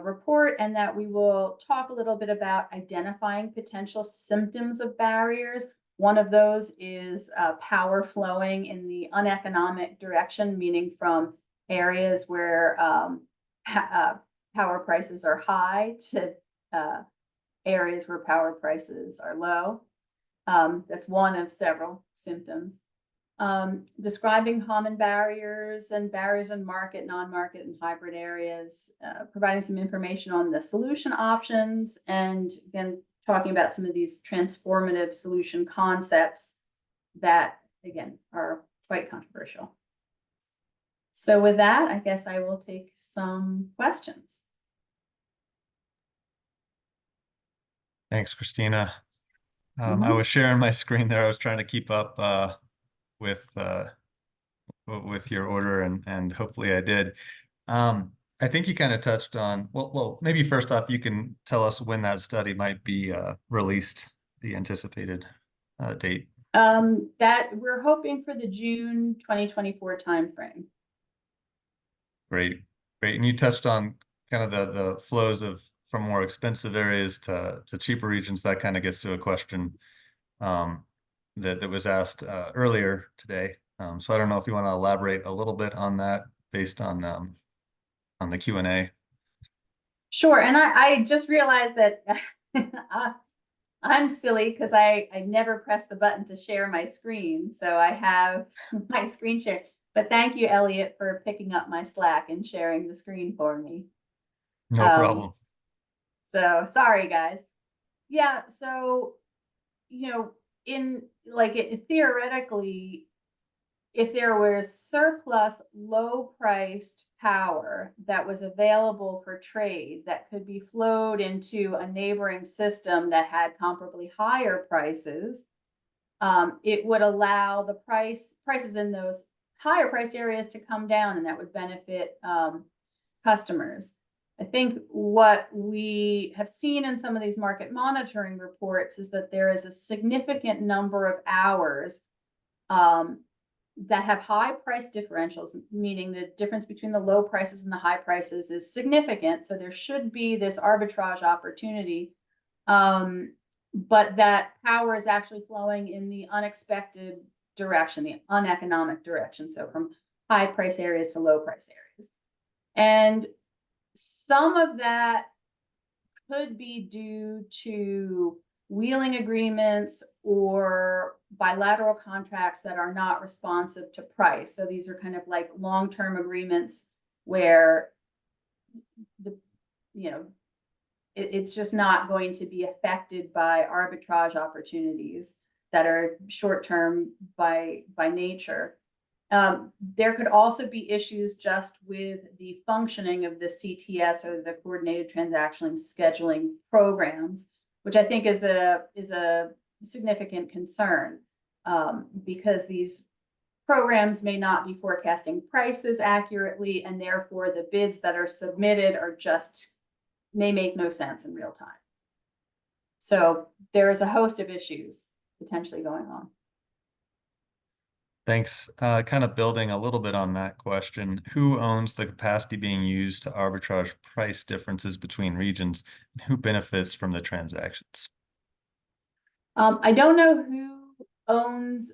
report, and that we will talk a little bit about identifying potential symptoms of barriers. One of those is power flowing in the uneconomic direction, meaning from areas where power prices are high to areas where power prices are low. That's one of several symptoms. Describing common barriers and barriers in market, non-market, and hybrid areas, providing some information on the solution options, and again, talking about some of these transformative solution concepts that, again, are quite controversial. So with that, I guess I will take some questions. Thanks, Christina. I was sharing my screen there. I was trying to keep up with your order, and hopefully I did. I think you kind of touched on, well, maybe first off, you can tell us when that study might be released, the anticipated date. That we're hoping for the June 2024 timeframe. Great. And you touched on kind of the flows from more expensive areas to cheaper regions. That kind of gets to a question that was asked earlier today. So I don't know if you want to elaborate a little bit on that based on the Q&A. Sure, and I just realized that I'm silly because I never pressed the button to share my screen, so I have my screen share. But thank you, Elliot, for picking up my slack and sharing the screen for me. No problem. So sorry, guys. Yeah, so theoretically, if there was surplus low-priced power that was available for trade that could be flowed into a neighboring system that had comparably higher prices, it would allow the prices in those higher priced areas to come down, and that would benefit customers. I think what we have seen in some of these market monitoring reports is that there is a significant number of hours that have high price differentials, meaning the difference between the low prices and the high prices is significant. So there should be this arbitrage opportunity, but that power is actually flowing in the unexpected direction, the uneconomic direction. So from high price areas to low price areas. And some of that could be due to wheeling agreements or bilateral contracts that are not responsive to price. So these are kind of like long-term agreements where it's just not going to be affected by arbitrage opportunities that are short-term by nature. There could also be issues just with the functioning of the CTS, or the coordinated transaction scheduling programs, which I think is a significant concern, because these programs may not be forecasting prices accurately, and therefore the bids that are submitted may make no sense in real time. So there is a host of issues potentially going on. Thanks. Kind of building a little bit on that question, who owns the capacity being used to arbitrage price differences between regions, and who benefits from the transactions? I don't know who owns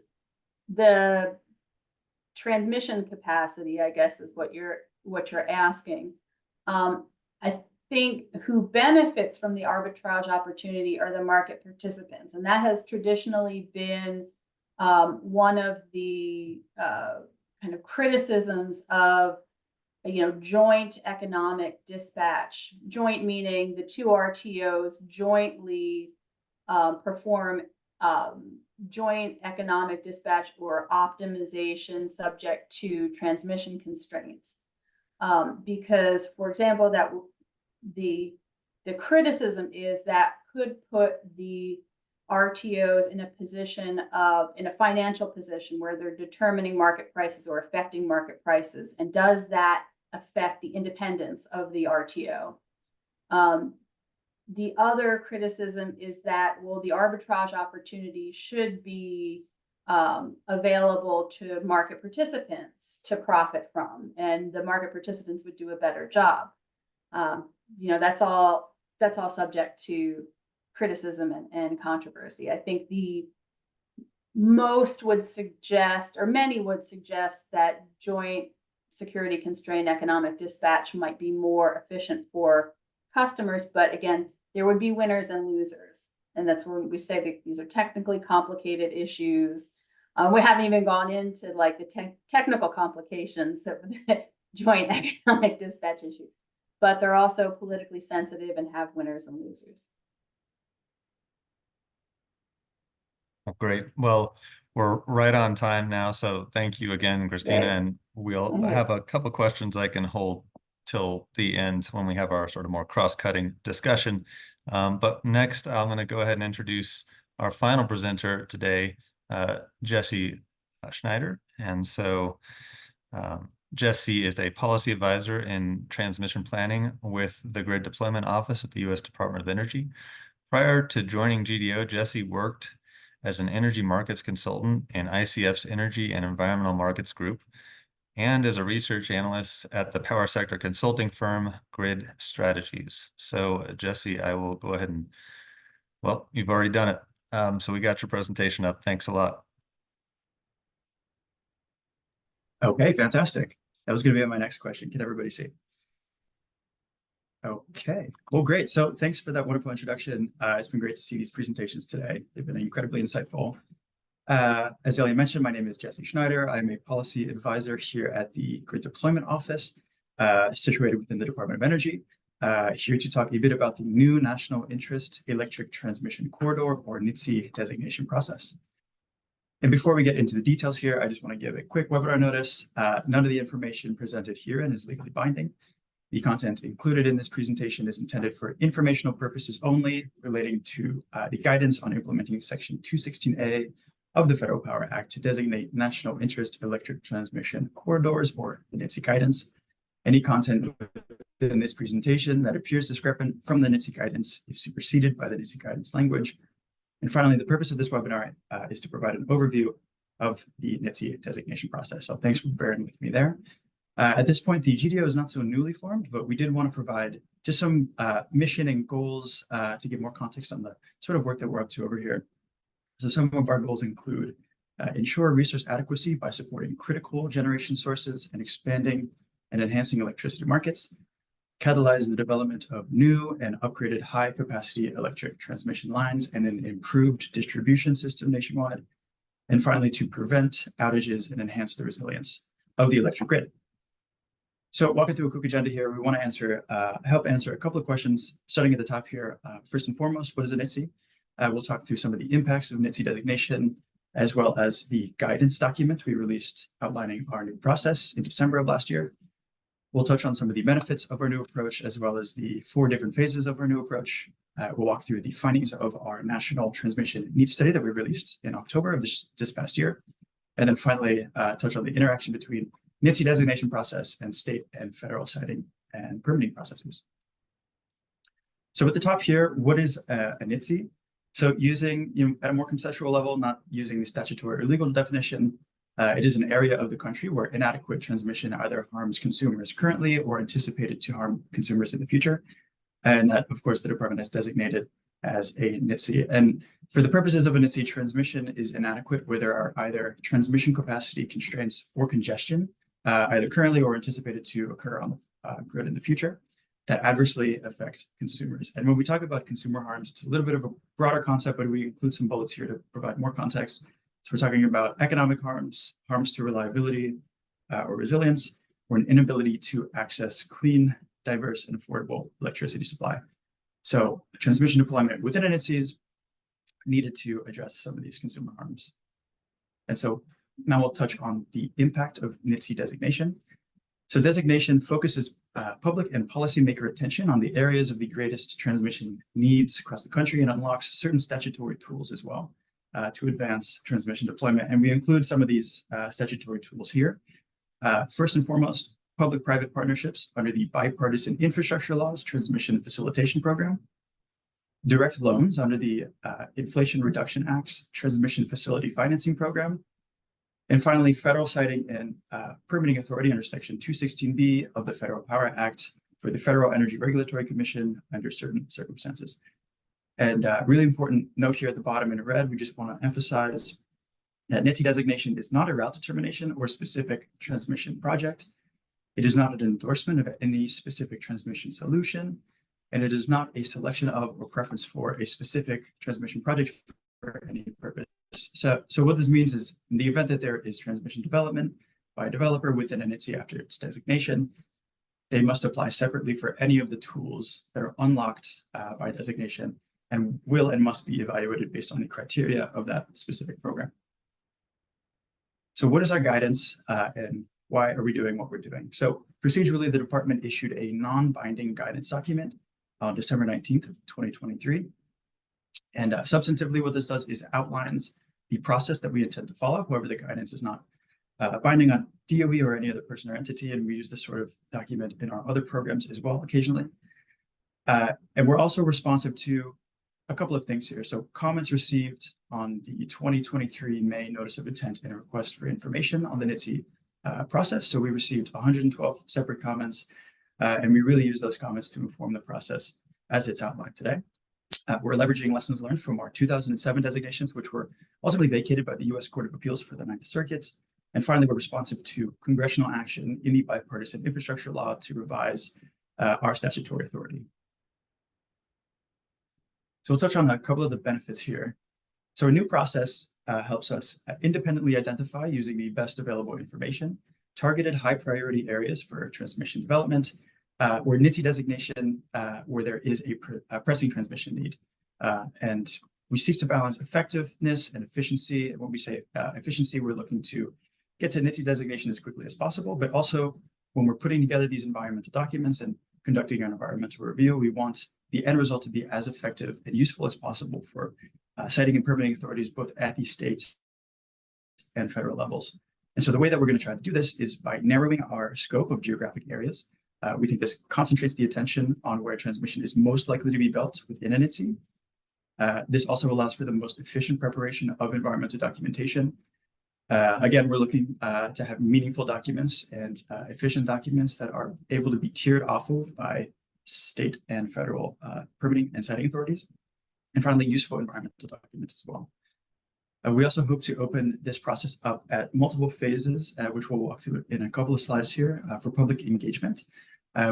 the transmission capacity, I guess is what you're asking. I think who benefits from the arbitrage opportunity are the market participants, and that has traditionally been one of the kind of criticisms of joint economic dispatch. Joint meaning the two RTOs jointly perform joint economic dispatch or optimization subject to transmission constraints. Because, for example, that the criticism is that could put the RTOs in a financial position where they're determining market prices or affecting market prices. And does that affect the independence of the RTO? The other criticism is that, well, the arbitrage opportunity should be available to market participants to profit from, and the market participants would do a better job. That's all subject to criticism and controversy. I think most would suggest, or many would suggest, that joint security constrained economic dispatch might be more efficient for customers. But again, there would be winners and losers. And that's when we say that these are technically complicated issues. We haven't even gone into like the technical complications of the joint economic dispatch issue, but they're also politically sensitive and have winners and losers. Great. Well, we're right on time now, so thank you again, Christina. Great. And we'll have a couple questions I can hold till the end when we have our sort of more cross-cutting discussion. But next, I'm going to go ahead and introduce our final presenter today, Jesse Schneider. And so Jesse is a policy advisor in transmission planning with the Grid Deployment Office at the U.S. Department of Energy. Prior to joining GDO, Jesse worked as an energy markets consultant in ICF's Energy and Environmental Markets Group, and as a research analyst at the power sector consulting firm Grid Strategies. So Jesse, I will go ahead and, well, you've already done it. So we got your presentation up. Thanks a lot. Okay, fantastic. That was going to be my next question. Can everybody see? Okay, well, great. So thanks for that wonderful introduction. It's been great to see these presentations today. They've been incredibly insightful. As Delia mentioned, my name is Jesse Schneider. I'm a policy advisor here at the Grid Deployment Office, situated within the Department of Energy, here to talk a bit about the new National Interest Electric Transmission Corridor, or NIETC, designation process. And before we get into the details here, I just want to give a quick webinar notice. None of the information presented herein is legally binding. The content included in this presentation is intended for informational purposes only, relating to the guidance on implementing Section 216A of the Federal Power Act to designate National Interest Electric Transmission Corridors, or the NIETC guidance. Any content within this presentation that appears discrepant from the NIETC guidance is superseded by the NIETC guidance language. And finally, the purpose of this webinar is to provide an overview of the NIETC designation process. So thanks for bearing with me there. At this point, the GDO is not so newly formed, but we did want to provide just some mission and goals to give more context on the sort of work that we're up to over here. So some of our goals include ensure resource adequacy by supporting critical generation sources and expanding and enhancing electricity markets, catalyze the development of new and upgraded high-capacity electric transmission lines and an improved distribution system nationwide, and finally, to prevent outages and enhance the resilience of the electric grid. So walking through a quick agenda here, we want to help answer a couple of questions, starting at the top here. First and foremost, what is a NIETC? We'll talk through some of the impacts of NIETC designation, as well as the guidance document we released outlining our new process in December of last year. We'll touch on some of the benefits of our new approach, as well as the 4 different phases of our new approach. We'll walk through the findings of our national transmission needs study that we released in October of this past year. And then finally, touch on the interaction between NIETC designation process and state and federal siting and permitting processes. So at the top here, what is a NIETC? So using, at a more conceptual level, not using the statutory or legal definition, it is an area of the country where inadequate transmission either harms consumers currently or anticipated to harm consumers in the future. And that, of course, the department has designated as a NIETC. And for the purposes of a NIETC, transmission is inadequate where there are either transmission capacity constraints or congestion, either currently or anticipated to occur on the grid in the future, that adversely affect consumers. And when we talk about consumer harms, it's a little bit of a broader concept, but we include some bullets here to provide more context. So we're talking about economic harms, harms to reliability or resilience, or an inability to access clean, diverse, and affordable electricity supply. So transmission deployment within an NIETC is needed to address some of these consumer harms. And so now we'll touch on the impact of NIETC designation. So designation focuses public and policymaker attention on the areas of the greatest transmission needs across the country and unlocks certain statutory tools as well to advance transmission deployment. And we include some of these statutory tools here. First and foremost, public-private partnerships under the Bipartisan Infrastructure Law's Transmission Facilitation Program. direct loans under the Inflation Reduction Act's Transmission Facility Financing Program. And finally, federal siting and permitting authority under Section 216B of the Federal Power Act for the Federal Energy Regulatory Commission under certain circumstances. And really important note here at the bottom in red, we just want to emphasize that NIETC designation is not a route determination or specific transmission project. It is not an endorsement of any specific transmission solution, and it is not a selection of or preference for a specific transmission project for any purpose. So what this means is, in the event that there is transmission development by a developer within an NIETC after its designation, they must apply separately for any of the tools that are unlocked by designation and will and must be evaluated based on the criteria of that specific program. So what is our guidance and why are we doing what we're doing? So procedurally, the department issued a non-binding guidance document on December 19th of 2023. And substantively, what this does is outlines the process that we intend to follow. However, the guidance is not binding on DOE or any other person or entity, and we use this sort of document in our other programs as well occasionally. And we're also responsive to a couple of things here. So comments received on the 2023 May Notice of Intent and a request for information on the NIETC process. So we received 112 separate comments, and we really use those comments to inform the process as it's outlined today. We're leveraging lessons learned from our 2007 designations, which were ultimately vacated by the U.S. Court of Appeals for the Ninth Circuit. And finally, we're responsive to congressional action in the bipartisan infrastructure law to revise our statutory authority. So we'll touch on a couple of the benefits here. So a new process helps us independently identify, using the best available information, targeted high priority areas for transmission development, or NIETC designation where there is a pressing transmission need. And we seek to balance effectiveness and efficiency. And when we say efficiency, we're looking to get to NIETC designation as quickly as possible, but also when we're putting together these environmental documents and conducting an environmental review, we want the end result to be as effective and useful as possible for siting and permitting authorities, both at the state and federal levels. And so the way that we're going to try to do this is by narrowing our scope of geographic areas. We think this concentrates the attention on where transmission is most likely to be built within an NIETC. This also allows for the most efficient preparation of environmental documentation. Again, we're looking to have meaningful documents and efficient documents that are able to be tiered off of by state and federal permitting and siting authorities. And finally, useful environmental documents as well. We also hope to open this process up at multiple phases, which we'll walk through in a couple of slides here for public engagement.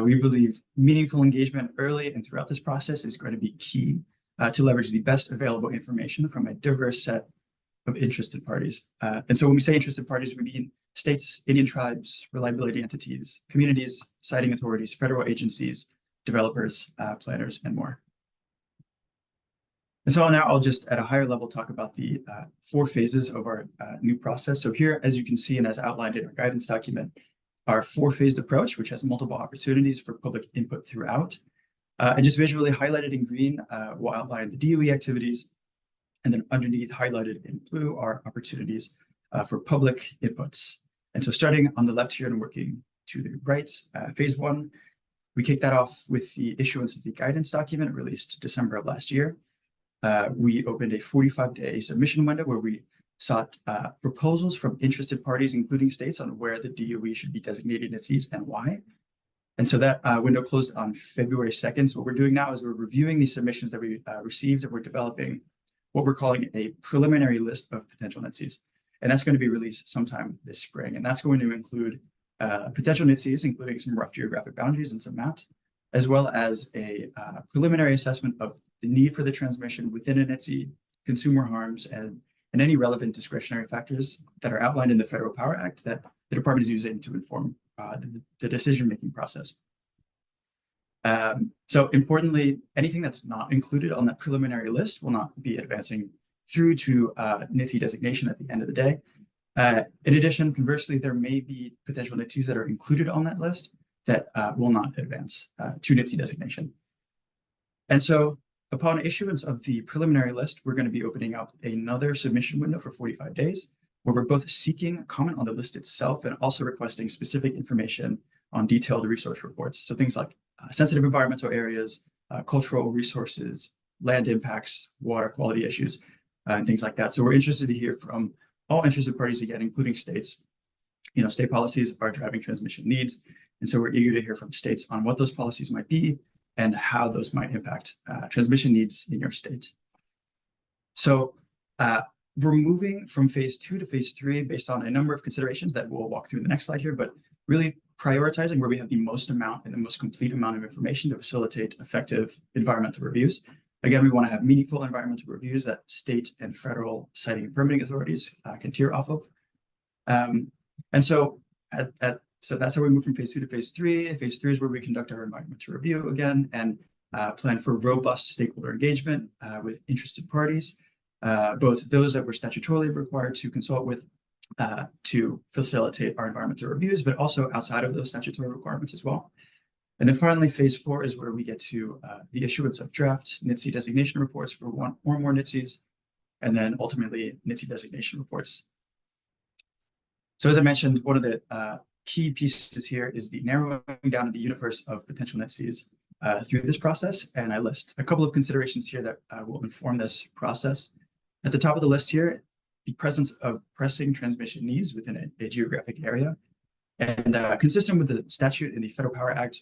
We believe meaningful engagement early and throughout this process is going to be key to leverage the best available information from a diverse set of interested parties. And so when we say interested parties, we mean states, Indian tribes, reliability entities, communities, siting authorities, federal agencies, developers, planners, and more. And so now I'll just at a higher level talk about the 4 phases of our new process. So here, as you can see, and as outlined in our guidance document, our 4-phased approach, which has multiple opportunities for public input throughout. And just visually highlighted in green will outline the DOE activities. And then underneath, highlighted in blue, are opportunities for public inputs. And so starting on the left here and working to the right, phase 1, we kicked that off with the issuance of the guidance document released December of last year. We opened a 45-day submission window where we sought proposals from interested parties, including states, on where the DOE should be designated NIETCs and why. And so that window closed on February 2nd. So what we're doing now is we're reviewing these submissions that we received, and we're developing what we're calling a preliminary list of potential NIETCs. And that's going to be released sometime this spring. And that's going to include potential NIETCs, including some rough geographic boundaries and some maps, as well as a preliminary assessment of the need for the transmission within a NIETC, consumer harms, and any relevant discretionary factors that are outlined in the Federal Power Act that the department is using to inform the decision-making process. So importantly, anything that's not included on that preliminary list will not be advancing through to NIETC designation at the end of the day. In addition, conversely, there may be potential NIETCs that are included on that list that will not advance to NIETC designation. And so upon issuance of the preliminary list, we're going to be opening up another submission window for 45 days, where we're both seeking comment on the list itself and also requesting specific information on detailed resource reports. So things like sensitive environmental areas, cultural resources, land impacts, water quality issues, and things like that. So we're interested to hear from all interested parties again, including states. State policies are driving transmission needs. And so we're eager to hear from states on what those policies might be and how those might impact transmission needs in your state. So we're moving from phase 2 to phase 3 based on a number of considerations that we'll walk through in the next slide here, but really prioritizing where we have the most amount and the most complete amount of information to facilitate effective environmental reviews. Again, we want to have meaningful environmental reviews that state and federal siting and permitting authorities can tier off of. And so so that's how we move from phase 2 to phase 3. Phase 3 is where we conduct our environmental review again and plan for robust stakeholder engagement with interested parties, both those that we're statutorily required to consult with to facilitate our environmental reviews, but also outside of those statutory requirements as well. And then finally, phase 4 is where we get to the issuance of draft NIETC designation reports for one or more NIETCs, and then ultimately NIETC designation reports. So as I mentioned, one of the key pieces here is the narrowing down of the universe of potential NIETCs through this process. And I list a couple of considerations here that will inform this process. At the top of the list here, the presence of pressing transmission needs within a geographic area. And consistent with the statute in the Federal Power Act,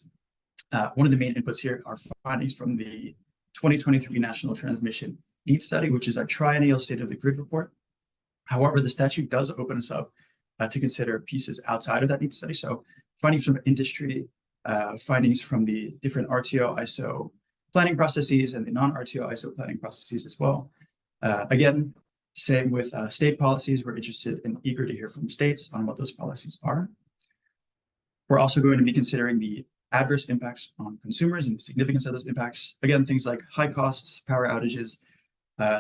one of the main inputs here are findings from the 2023 National Transmission Needs Study, which is our triennial State of the Grid report. However, the statute does open us up to consider pieces outside of that needs study. So findings from industry, findings from the different RTO ISO planning processes and the non-RTO ISO planning processes as well. Again, same with state policies. We're interested and eager to hear from states on what those policies are. We're also going to be considering the adverse impacts on consumers and the significance of those impacts. Again, things like high costs, power outages,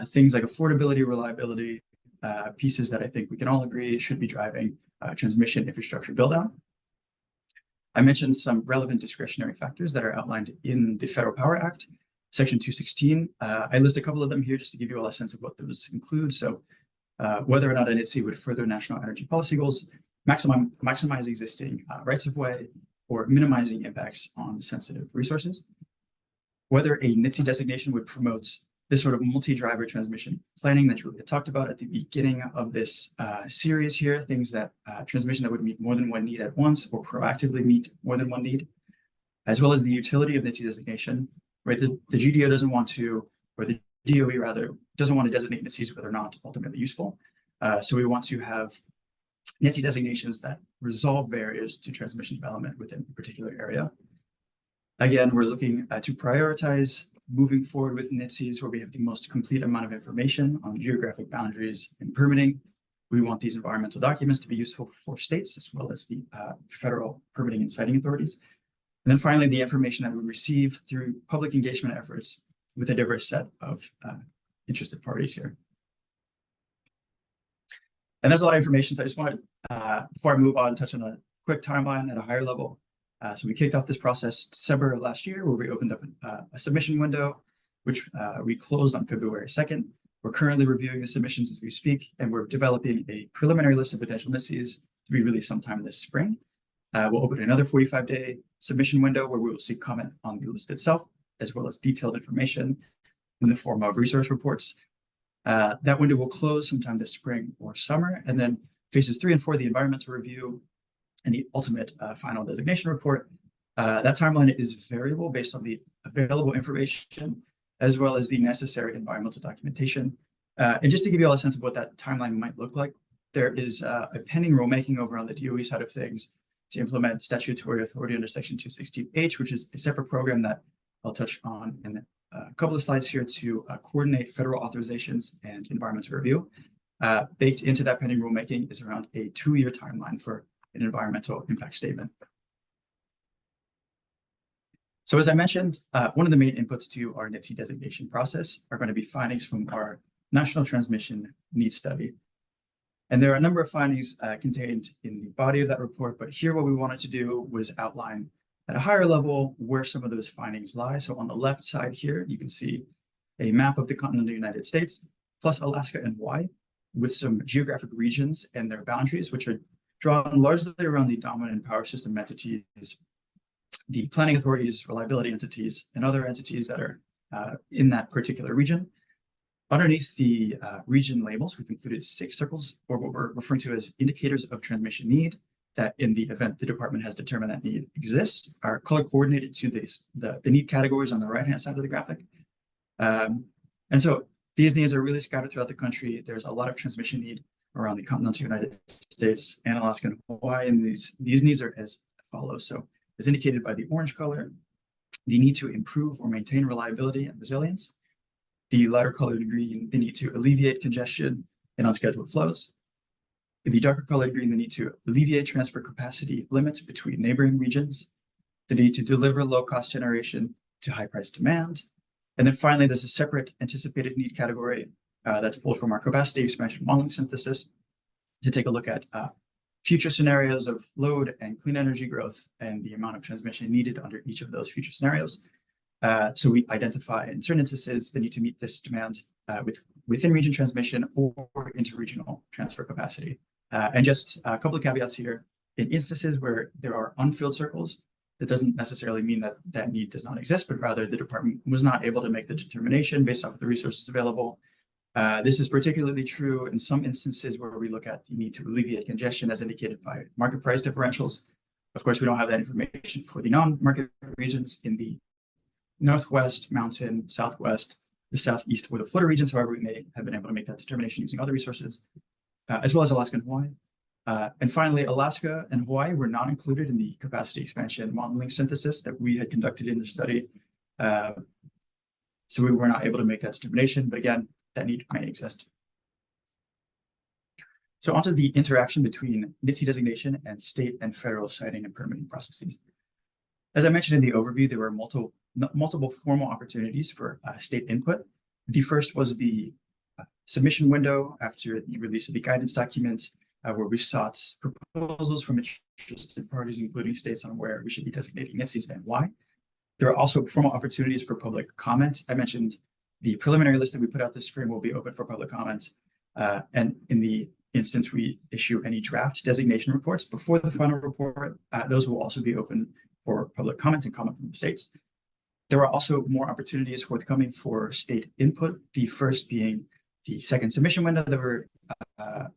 things like affordability, reliability, pieces that I think we can all agree should be driving transmission infrastructure build out. I mentioned some relevant discretionary factors that are outlined in the Federal Power Act, Section 216. I list a couple of them here just to give you all a sense of what those include. So whether or not an NIETC would further national energy policy goals, maximize existing rights of way, or minimizing impacts on sensitive resources. Whether a NIETC designation would promote this sort of multi-driver transmission planning that Juliet talked about at the beginning of this series here, things that transmission that would meet more than one need at once or proactively meet more than one need, as well as the utility of NIETC designation, right? The GDO doesn't want to, or the DOE rather, doesn't want to designate NIETCs where they're not ultimately useful. So we want to have NIETC designations that resolve barriers to transmission development within a particular area. Again, we're looking to prioritize moving forward with NIETCs where we have the most complete amount of information on geographic boundaries and permitting. We want these environmental documents to be useful for states as well as the federal permitting and siting authorities. And then finally, the information that we receive through public engagement efforts with a diverse set of interested parties here. And there's a lot of information, so I just wanted, before I move on, touch on a quick timeline at a higher level. So we kicked off this process December of last year, where we opened up a submission window, which we closed on February 2nd. We're currently reviewing the submissions as we speak, and we're developing a preliminary list of potential NIETCs to be released sometime this spring. We'll open another 45-day submission window where we will seek comment on the list itself, as well as detailed information in the form of resource reports. That window will close sometime this spring or summer, and then phases 3 and 4, the environmental review and the ultimate final designation report. That timeline is variable based on the available information, as well as the necessary environmental documentation. And just to give you all a sense of what that timeline might look like, there is a pending rulemaking over on the DOE side of things to implement statutory authority under Section 216H, which is a separate program that I'll touch on in a couple of slides here to coordinate federal authorizations and environmental review. Baked into that pending rulemaking is around a 2-year timeline for an environmental impact statement. So as I mentioned, one of the main inputs to our NIETC designation process are going to be findings from our National Transmission Needs Study. And there are a number of findings contained in the body of that report, but here what we wanted to do was outline at a higher level where some of those findings lie. So on the left side here, you can see a map of the continental United States, plus Alaska and Hawaii, with some geographic regions and their boundaries, which are drawn largely around the dominant power system entities, the planning authorities, reliability entities, and other entities that are in that particular region. Underneath the region labels, we've included 6 circles, or what we're referring to as indicators of transmission need, that in the event the department has determined that need exists, are color coordinated to the need categories on the right-hand side of the graphic. And so these needs are really scattered throughout the country. There's a lot of transmission need around the continental United States and Alaska and Hawaii, and these needs are as follows. So as indicated by the orange color, the need to improve or maintain reliability and resilience. The lighter colored green, the need to alleviate congestion and unscheduled flows. The darker colored green, the need to alleviate transfer capacity limits between neighboring regions. The need to deliver low-cost generation to high-price demand. And then finally, there's a separate anticipated need category that's pulled from our capacity expansion modeling synthesis to take a look at future scenarios of load and clean energy growth and the amount of transmission needed under each of those future scenarios. So we identify in certain instances the need to meet this demand within region transmission or interregional transfer capacity. And just a couple of caveats here. In instances where there are unfilled circles, that doesn't necessarily mean that that need does not exist, but rather the department was not able to make the determination based off of the resources available. This is particularly true in some instances where we look at the need to alleviate congestion as indicated by market price differentials. Of course, we don't have that information for the non-market regions in the Northwest, Mountain, Southwest, the Southeast, or the Florida regions. However, we may have been able to make that determination using other resources, as well as Alaska and Hawaii. And finally, Alaska and Hawaii were not included in the capacity expansion modeling synthesis that we had conducted in the study. So we were not able to make that determination, but again, that need may exist. So onto the interaction between NIETC designation and state and federal siting and permitting processes. As I mentioned in the overview, there were multiple formal opportunities for state input. The first was the submission window after the release of the guidance document, where we sought proposals from interested parties, including states, on where we should be designating NIETCs and why. There are also formal opportunities for public comment. I mentioned the preliminary list that we put out this spring will be open for public comment. And in the instance we issue any draft designation reports before the final report, those will also be open for public comment and comment from the states. There are also more opportunities forthcoming for state input, the first being the second submission window that we're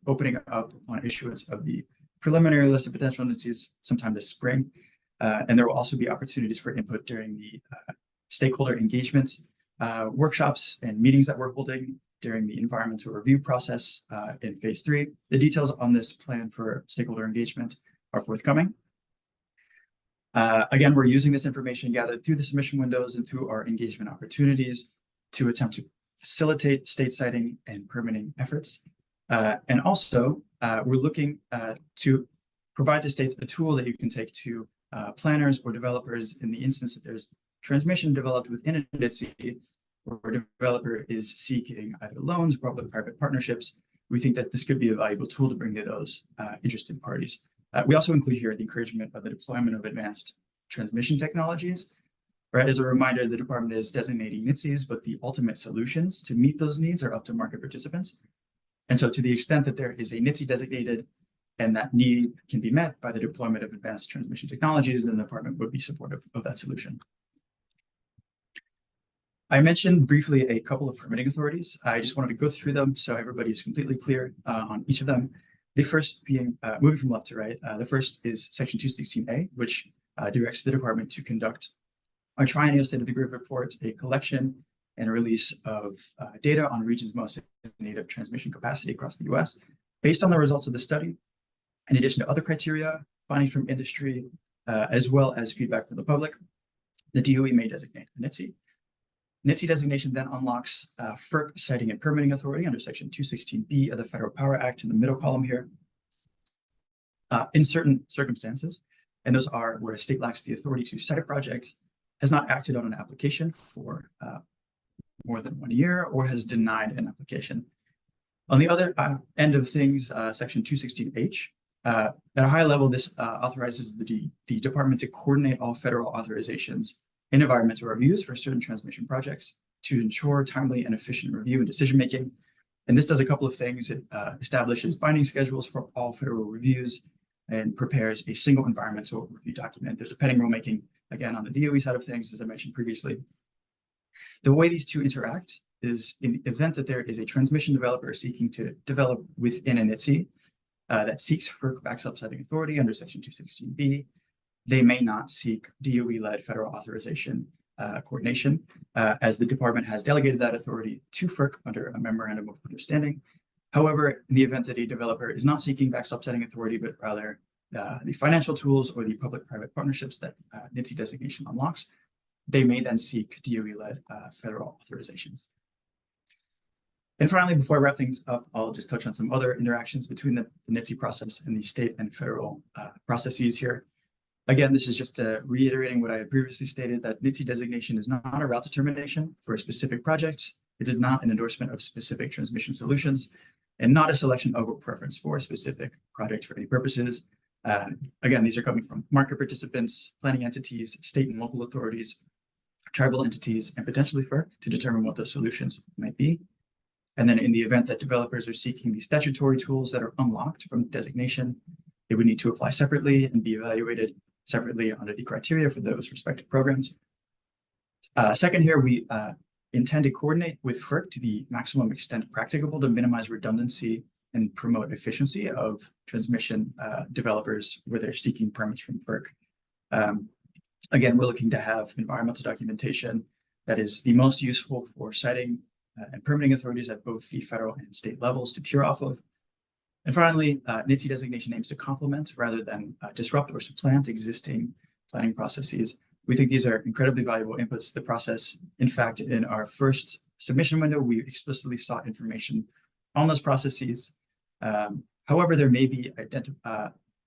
opening up on issuance of the preliminary list of potential entities sometime this spring. And there will also be opportunities for input during the stakeholder engagement workshops and meetings that we're holding during the environmental review process in phase 3. The details on this plan for stakeholder engagement are forthcoming. Again, we're using this information gathered through the submission windows and through our engagement opportunities to attempt to facilitate state siting and permitting efforts. And also, we're looking to provide to states a tool that you can take to planners or developers in the instance that there's transmission developed within a NIETC, where a developer is seeking either loans or public-private partnerships. We think that this could be a valuable tool to bring to those interested parties. We also include here the encouragement of the deployment of advanced transmission technologies. Right, as a reminder, the department is designating NIETCs, but the ultimate solutions to meet those needs are up to market participants. And so to the extent that there is a NIETC designated and that need can be met by the deployment of advanced transmission technologies, then the department would be supportive of that solution. I mentioned briefly a couple of permitting authorities. I just wanted to go through them so everybody is completely clear on each of them. The first being, moving from left to right, the first is Section 216A, which directs the department to conduct a triennial State of the Grid report, a collection and release of data on regions most in need of transmission capacity across the US, based on the results of the study, in addition to other criteria, findings from industry, as well as feedback from the public. The DOE may designate a NIETC. NIETC designation then unlocks FERC siting and permitting authority under Section 216B of the Federal Power Act in the middle column here. In certain circumstances, and those are where a state lacks the authority to site a project, has not acted on an application for more than 1 year, or has denied an application. On the other end of things, Section 216H, at a high level, this authorizes the department to coordinate all federal authorizations in environmental reviews for certain transmission projects to ensure timely and efficient review and decision-making. And this does a couple of things. It establishes binding schedules for all federal reviews and prepares a single environmental review document. There's a pending rulemaking, again, on the DOE side of things, as I mentioned previously. The way these two interact is in the event that there is a transmission developer seeking to develop within a NIETC that seeks FERC backstop setting authority under Section 216B, they may not seek DOE-led federal authorization coordination, as the department has delegated that authority to FERC under a memorandum of understanding. However, in the event that a developer is not seeking backstop setting authority, but rather the financial tools or the public-private partnerships that NIETC designation unlocks, they may then seek DOE-led federal authorizations. And finally, before I wrap things up, I'll just touch on some other interactions between the NIETC process and the state and federal processes here. Again, this is just reiterating what I had previously stated, that NIETC designation is not a route determination for a specific project. It is not an endorsement of specific transmission solutions, and not a selection of a preference for a specific project for any purposes. Again, these are coming from market participants, planning entities, state and local authorities, tribal entities, and potentially FERC to determine what those solutions might be. And then in the event that developers are seeking the statutory tools that are unlocked from the designation, they would need to apply separately and be evaluated separately under the criteria for those respective programs. Second here, we intend to coordinate with FERC to the maximum extent practicable to minimize redundancy and promote efficiency of transmission developers where they're seeking permits from FERC. Again, we're looking to have environmental documentation that is the most useful for siting and permitting authorities at both the federal and state levels to tier off of. And finally, NIETC designation aims to complement rather than disrupt or supplant existing planning processes. We think these are incredibly valuable inputs to the process. In fact, in our first submission window, we explicitly sought information on those processes. However, there may be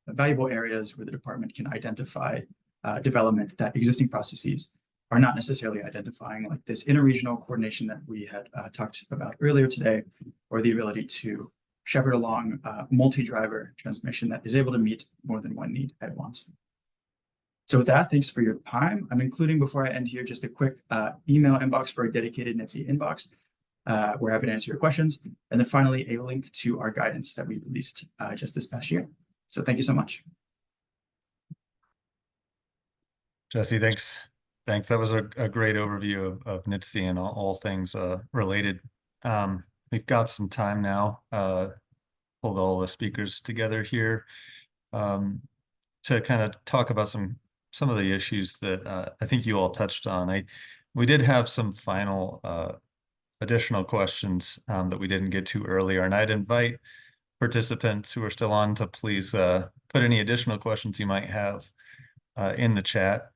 valuable areas where the department can identify development that existing processes are not necessarily identifying, like this interregional coordination that we had talked about earlier today, or the ability to shepherd along multi-driver transmission that is able to meet more than one need at once. So with that, thanks for your time. I'm including, before I end here, just a quick email inbox for a dedicated NIETC inbox. We're happy to answer your questions. And then finally, a link to our guidance that we released just this past year. So thank you so much. Jesse, thanks. Thanks. That was a great overview of NIETC and all things related. We've got some time now, pulled all the speakers together here to kind of talk about some of the issues that I think you all touched on. We did have some final additional questions that we didn't get to earlier, and I'd invite participants who are still on to please put any additional questions you might have in the chat.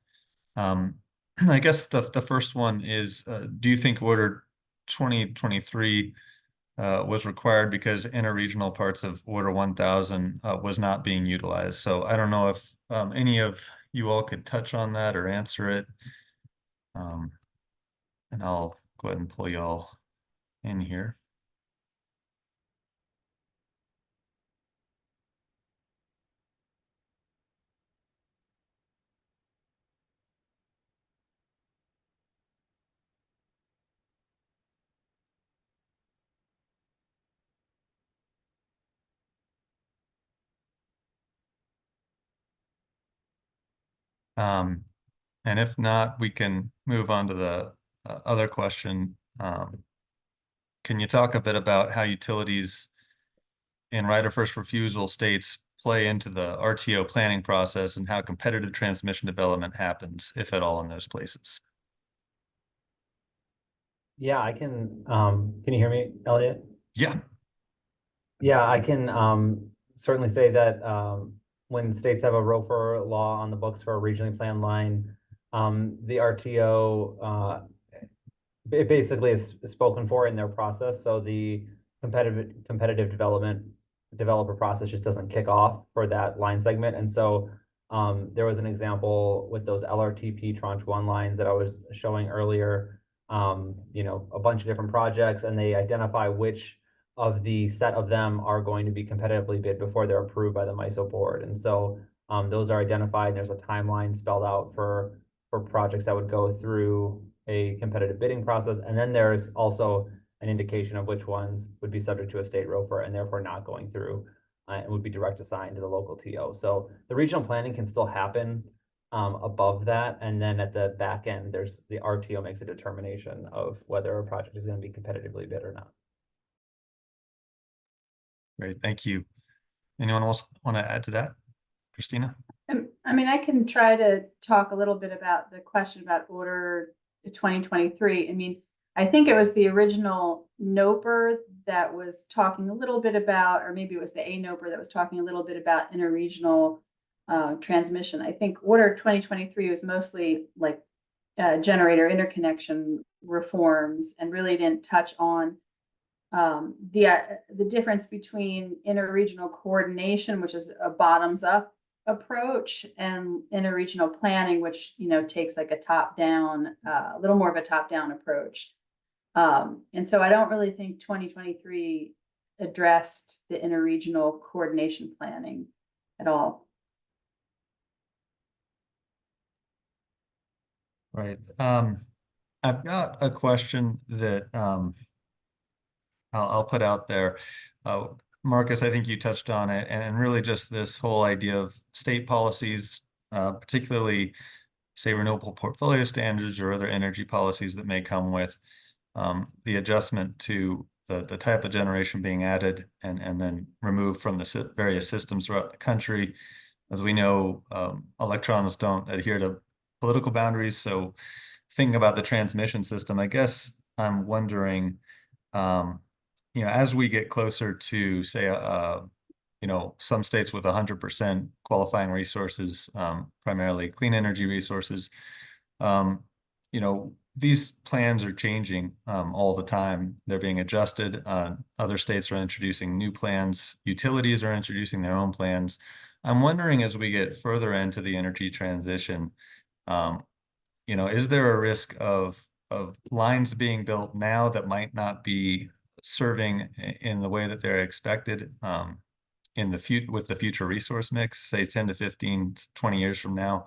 I guess the first one is, do you think Order 2023 was required because interregional parts of Order 1000 was not being utilized? So I don't know if any of you all could touch on that or answer it. And I'll go ahead and pull y'all in here. And if not, we can move on to the other question. Can you talk a bit about how utilities in right of first refusal states play into the RTO planning process and how competitive transmission development happens, if at all, in those places? Yeah, I can you hear me, Elliot? Yeah. Yeah, I can certainly say that when states have a ROFR law on the books for a regionally planned line, the RTO it basically is spoken for in their process. So the competitive developer process just doesn't kick off for that line segment. And so there was an example with those LRTP Tranche 1 lines that I was showing earlier, you know, a bunch of different projects, and they identify which of the set of them are going to be competitively bid before they're approved by the MISO board. And so those are identified, and there's a timeline spelled out for projects that would go through a competitive bidding process. And then there's also an indication of which ones would be subject to a state ROFR and therefore not going through and would be direct assigned to the local TO. So the regional planning can still happen above that. And then at the back end, there's the RTO makes a determination of whether a project is going to be competitively bid or not. Great, thank you. Anyone else want to add to that? Christina? I mean, I can try to talk a little bit about the question about order 2023. I mean, I think it was the original NOPR that was talking a little bit about, or maybe it was the ANOPR that was talking a little bit about interregional transmission. I think order 2023 was mostly like generator interconnection reforms and really didn't touch on the difference between interregional coordination, which is a bottoms up approach, and interregional planning, which, you know, takes like a top down, a little more of a top down approach. And so I don't really think 2023 addressed the interregional coordination planning at all. Right. I've got a question that I'll put out there. Marcus, I think you touched on it, and really just this whole idea of state policies, particularly say renewable portfolio standards or other energy policies that may come with the adjustment to the type of generation being added and then removed from the various systems throughout the country. As we know, electrons don't adhere to political boundaries. So thinking about the transmission system, I guess I'm wondering, you know, as we get closer to say, you know, some states with 100% qualifying resources, primarily clean energy resources, you know, these plans are changing all the time. They're being adjusted. Other states are introducing new plans. Utilities are introducing their own plans. I'm wondering, as we get further into the energy transition, you know, is there a risk of lines being built now that might not be serving in the way that they're expected in the future with the future resource mix, say 10 to 15, 20 years from now?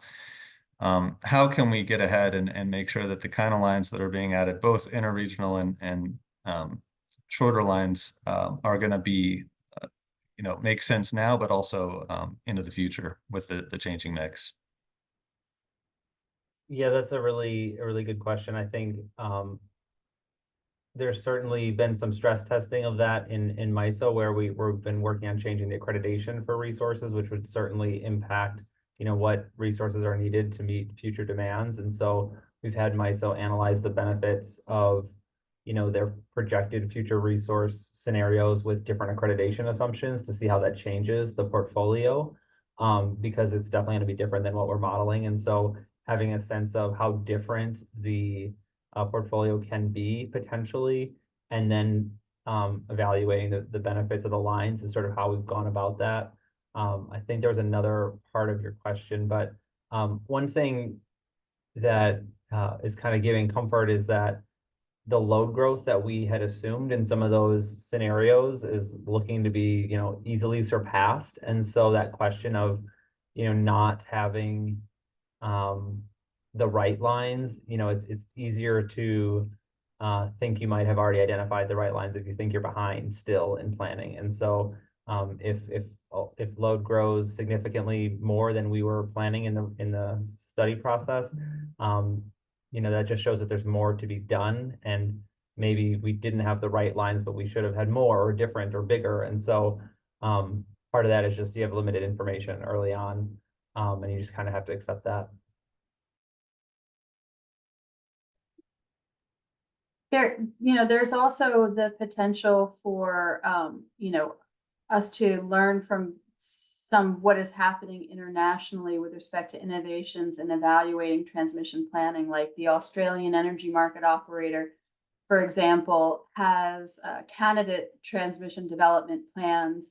How can we get ahead and make sure that the kind of lines that are being added, both interregional and shorter lines, are going to be, you know, make sense now, but also into the future with the changing mix? Yeah, that's a really good question. I think there's certainly been some stress testing of that in MISO, where we've been working on changing the accreditation for resources, which would certainly impact, you know, what resources are needed to meet future demands. And so we've had MISO analyze the benefits of, you know, their projected future resource scenarios with different accreditation assumptions to see how that changes the portfolio, because it's definitely going to be different than what we're modeling. And so having a sense of how different the portfolio can be potentially, and then evaluating the benefits of the lines is sort of how we've gone about that. I think there was another part of your question, but one thing that is kind of giving comfort is that the load growth that we had assumed in some of those scenarios is looking to be, you know, easily surpassed. And so that question of, you know, not having the right lines, you know, it's easier to think you might have already identified the right lines if you think you're behind still in planning. And so if load grows significantly more than we were planning in the study process, you know, that just shows that there's more to be done, and maybe we didn't have the right lines, but we should have had more or different or bigger. And so part of that is just you have limited information early on, and you just kind of have to accept that. There, you know, there's also the potential for, you know, us to learn from what is happening internationally with respect to innovations and evaluating transmission planning. Like the Australian Energy Market Operator, for example, has candidate transmission development plans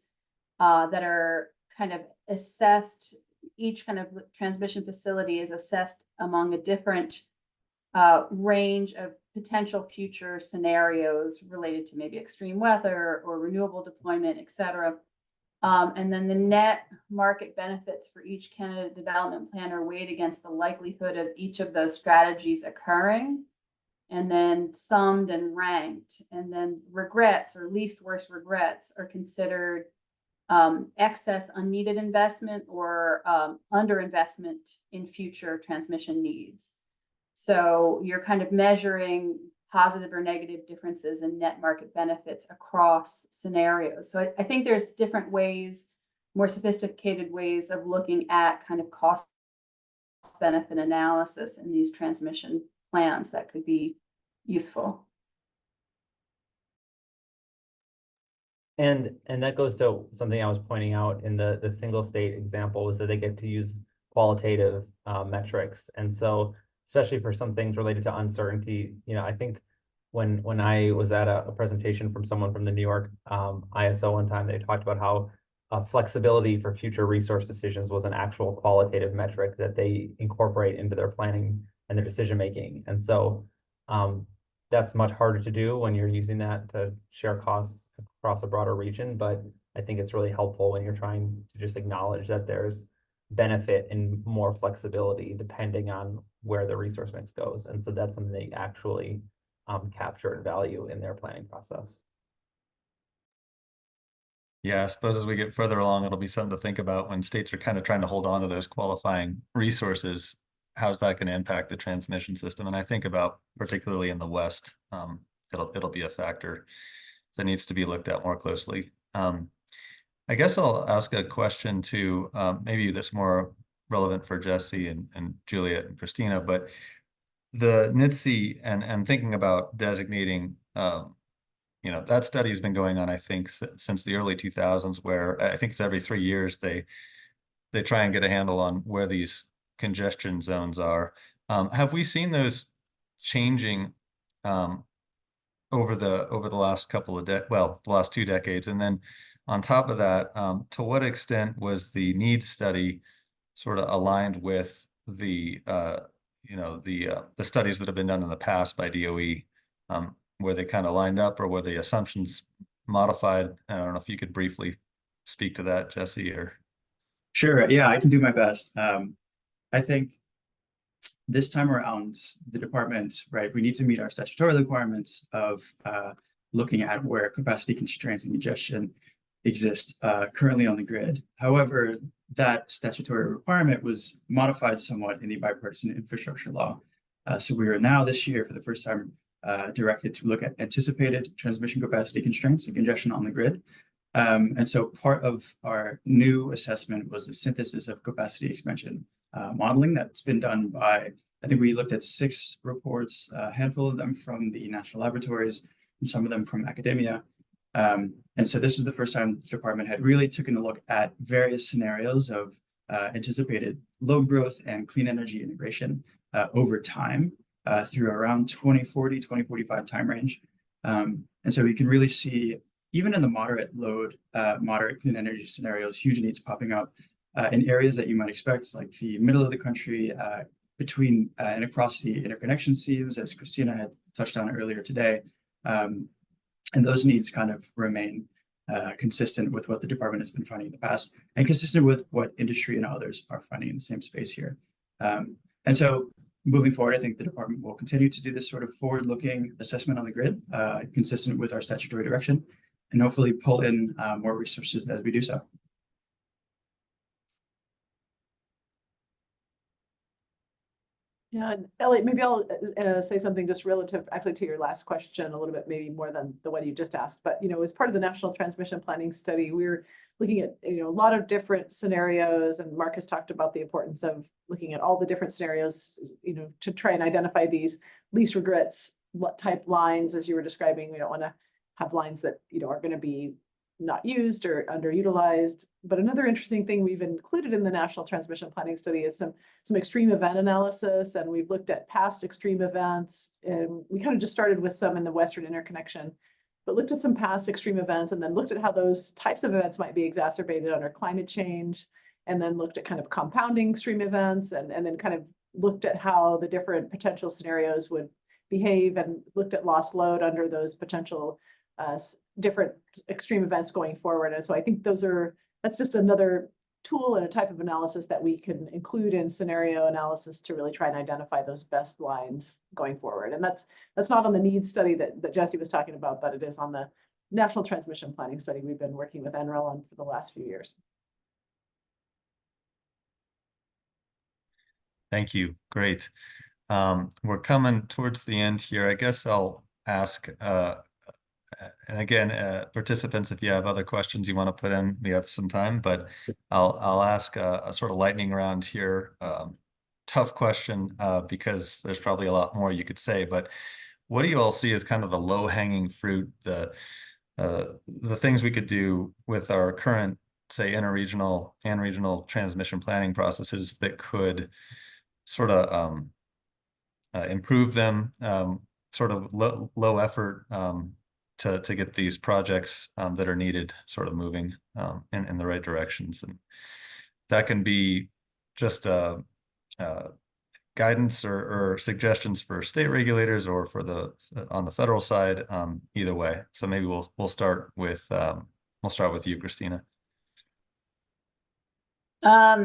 that are kind of assessed. Each kind of transmission facility is assessed among a different range of potential future scenarios related to maybe extreme weather or renewable deployment, et cetera. And then the net market benefits for each candidate development plan are weighed against the likelihood of each of those strategies occurring, and then summed and ranked. And then regrets or least worst regrets are considered excess unneeded investment or underinvestment in future transmission needs. So you're kind of measuring positive or negative differences in net market benefits across scenarios. So I think there's different ways, more sophisticated ways of looking at kind of cost benefit analysis in these transmission plans that could be useful. And that goes to something I was pointing out in the single state example, was that they get to use qualitative metrics. And so, especially for some things related to uncertainty, I think when I was at a presentation from someone from the New York ISO one time, they talked about how flexibility for future resource decisions was an actual qualitative metric that they incorporate into their planning and their decision making. And so that's much harder to do when you're using that to share costs across a broader region, but I think it's really helpful when you're trying to just acknowledge that there's benefit and more flexibility depending on where the resource mix goes. And so that's something they actually capture and value in their planning process. Yeah, I suppose as we get further along, it'll be something to think about when states are kind of trying to hold on to those qualifying resources. How's that going to impact the transmission system? And I think about particularly in the West, it'll be a factor that needs to be looked at more closely. I guess I'll ask a question to maybe that's more relevant for Jesse and Juliet and Christina, but the NIETC and thinking about designating, that study has been going on, I think, since the early 2000s, where I think it's every 3 years they try and get a handle on where these congestion zones are. Have we seen those changing over the last couple of the last 2 decades? And then on top of that, to what extent was the needs study sort of aligned with the studies that have been done in the past by DOE? Were they kind of lined up, or were the assumptions modified? I don't know if you could briefly speak to that, Jesse, or. Sure, yeah, I can do my best. I think this time around, the department, right, we need to meet our statutory requirements of looking at where capacity constraints and congestion exist currently on the grid. However, that statutory requirement was modified somewhat in the bipartisan infrastructure law. So we are now this year, for the first time, directed to look at anticipated transmission capacity constraints and congestion on the grid. And so part of our new assessment was the synthesis of capacity expansion modeling that's been done by, I think we looked at 6 reports, a handful of them from the national laboratories and some of them from academia. And so this was the first time the department had really taken a look at various scenarios of anticipated load growth and clean energy integration over time through around 2040, 2045 time range. And so we can really see, even in the moderate load, moderate clean energy scenarios, huge needs popping up in areas that you might expect, like the middle of the country, between and across the interconnection seams, as Christina had touched on earlier today. And those needs kind of remain consistent with what the department has been finding in the past, and consistent with what industry and others are finding in the same space here. And so moving forward, I think the department will continue to do this sort of forward-looking assessment on the grid, consistent with our statutory direction, and hopefully pull in more resources as we do so. Yeah, and Elliot, maybe I'll say something just relative actually to your last question a little bit, maybe more than the one you just asked. But, as part of the National Transmission Planning Study, we're looking at, a lot of different scenarios, and Mark has talked about the importance of looking at all the different scenarios, to try and identify these least regrets type lines, as you were describing. We don't want to have lines that, are going to be not used or underutilized. But another interesting thing we've included in the National Transmission Planning Study is some extreme event analysis, and we've looked at past extreme events. And we kind of just started with some in the Western interconnection, but looked at some past extreme events, and then looked at how those types of events might be exacerbated under climate change, and then looked at kind of compounding extreme events, and then kind of looked at how the different potential scenarios would behave, and looked at lost load under those potential different extreme events going forward. And so I think that's just another tool and a type of analysis that we can include in scenario analysis to really try and identify those best lines going forward. And that's not on the needs study that Jesse was talking about, but it is on the national transmission planning study we've been working with NREL on for the last few years. Thank you. Great. We're coming towards the end here. I guess I'll ask, and again, participants, if you have other questions you want to put in, we have some time, but I'll ask a sort of lightning round here. Tough question, because there's probably a lot more you could say, but what do you all see as kind of the low-hanging fruit, the things we could do with our current, say, interregional and regional transmission planning processes that could sort of improve them, sort of low effort, to get these projects that are needed sort of moving in the right directions. And that can be just guidance or suggestions for state regulators or for the on the federal side, either way. So maybe we'll start with you, Christina. I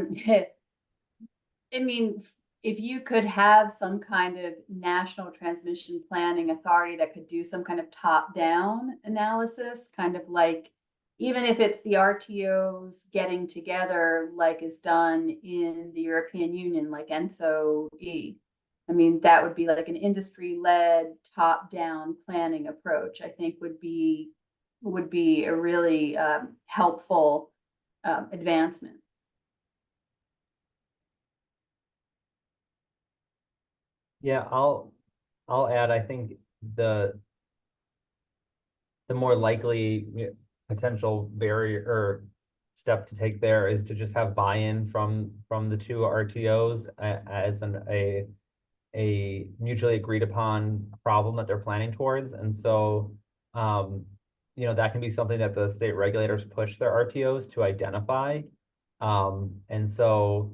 mean, if you could have some kind of national transmission planning authority that could do some kind of top-down analysis, kind of like, even if it's the RTOs getting together, like is done in the European Union, like ENTSO-E. I mean, that would be like an industry-led top-down planning approach, I think would be a really helpful advancement. Yeah, I'll add, I think the more likely potential barrier or step to take there is to just have buy-in from the two RTOs as a mutually agreed upon problem that they're planning towards. And so you know, that can be something that the state regulators push their RTOs to identify. And so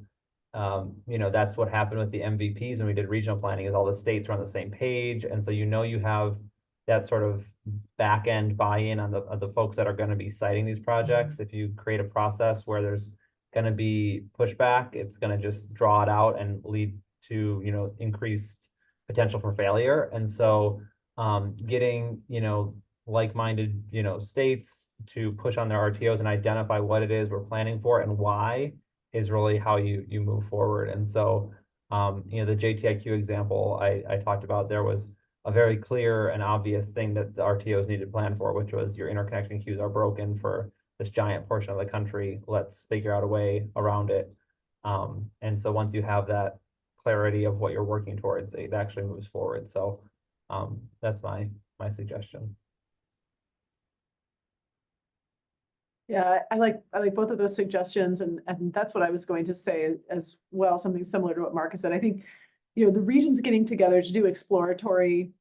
you know, that's what happened with the MVPs when we did regional planning, is all the states were on the same page. And so, you know, you have that sort of back end buy-in on the folks that are going to be citing these projects. If you create a process where there's going to be pushback, it's going to just draw it out and lead to, you know, increased potential for failure. And so getting, you know, like-minded, you know, states to push on their RTOs and identify what it is we're planning for and why is really how you move forward. And so, you know, the JTIQ example I talked about, there was a very clear and obvious thing that the RTOs needed to plan for, which was your interconnection queues are broken for this giant portion of the country. Let's figure out a way around it. And so once you have that clarity of what you're working towards, it actually moves forward. So that's my suggestion. Yeah, I like both of those suggestions, and that's what I was going to say as well, something similar to what Marcus said. I think, you know, the regions getting together to do exploratory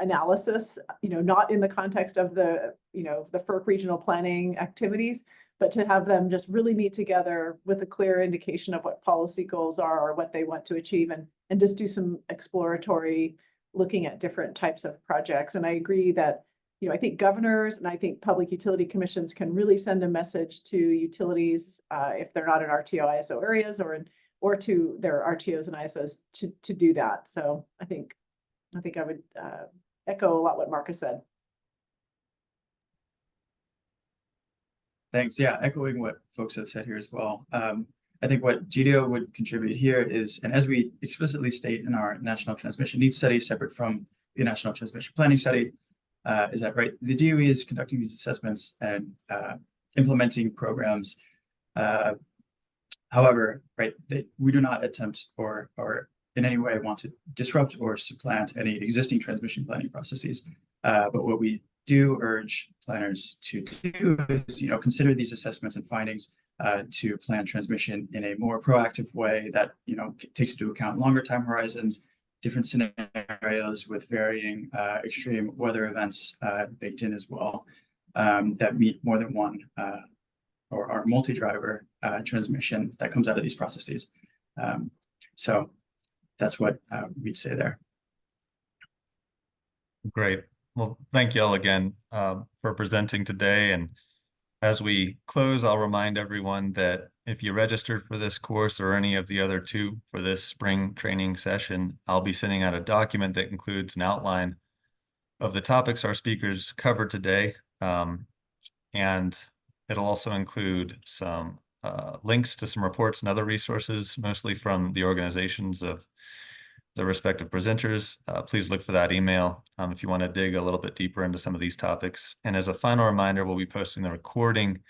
analysis, you know, not in the context of the, you know, the FERC regional planning activities, but to have them just really meet together with a clear indication of what policy goals are or what they want to achieve, and just do some exploratory looking at different types of projects. And I agree that, you know, I think governors and I think public utility commissions can really send a message to utilities if they're not in RTO ISO areas or to their RTOs and ISOs to do that. So I think I would echo a lot what Marcus said. Thanks. Yeah, echoing what folks have said here as well. I think what GDO would contribute here is, and as we explicitly state in our National Transmission Needs Study, separate from the National Transmission Planning Study, is that, right, the DOE is conducting these assessments and implementing programs. However, right, we do not attempt or in any way want to disrupt or supplant any existing transmission planning processes. But what we do urge planners to do is, you know, consider these assessments and findings to plan transmission in a more proactive way that, you know, takes into account longer time horizons, different scenarios with varying extreme weather events baked in as well, that meet more than one or our multi-driver transmission that comes out of these processes. So that's what we'd say there. Great. Well, thank you all again for presenting today. And as we close, I'll remind everyone that if you registered for this course or any of the other two for this spring training session, I'll be sending out a document that includes an outline of the topics our speakers covered today, And it'll also include some links to some reports and other resources, mostly from the organizations of the respective presenters. Please look for that email if you want to dig a little bit deeper into some of these topics. And as a final reminder, we'll be posting the recording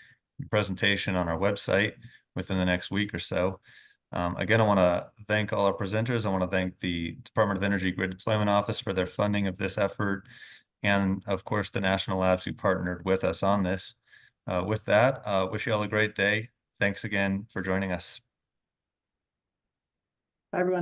presentation on our website within the next week or so. Again, I want to thank all our presenters. I want to thank the Department of Energy Grid Deployment Office for their funding of this effort, and of course, the national labs who partnered with us on this. With that, wish you all a great day. Thanks again for joining us. Bye, everyone.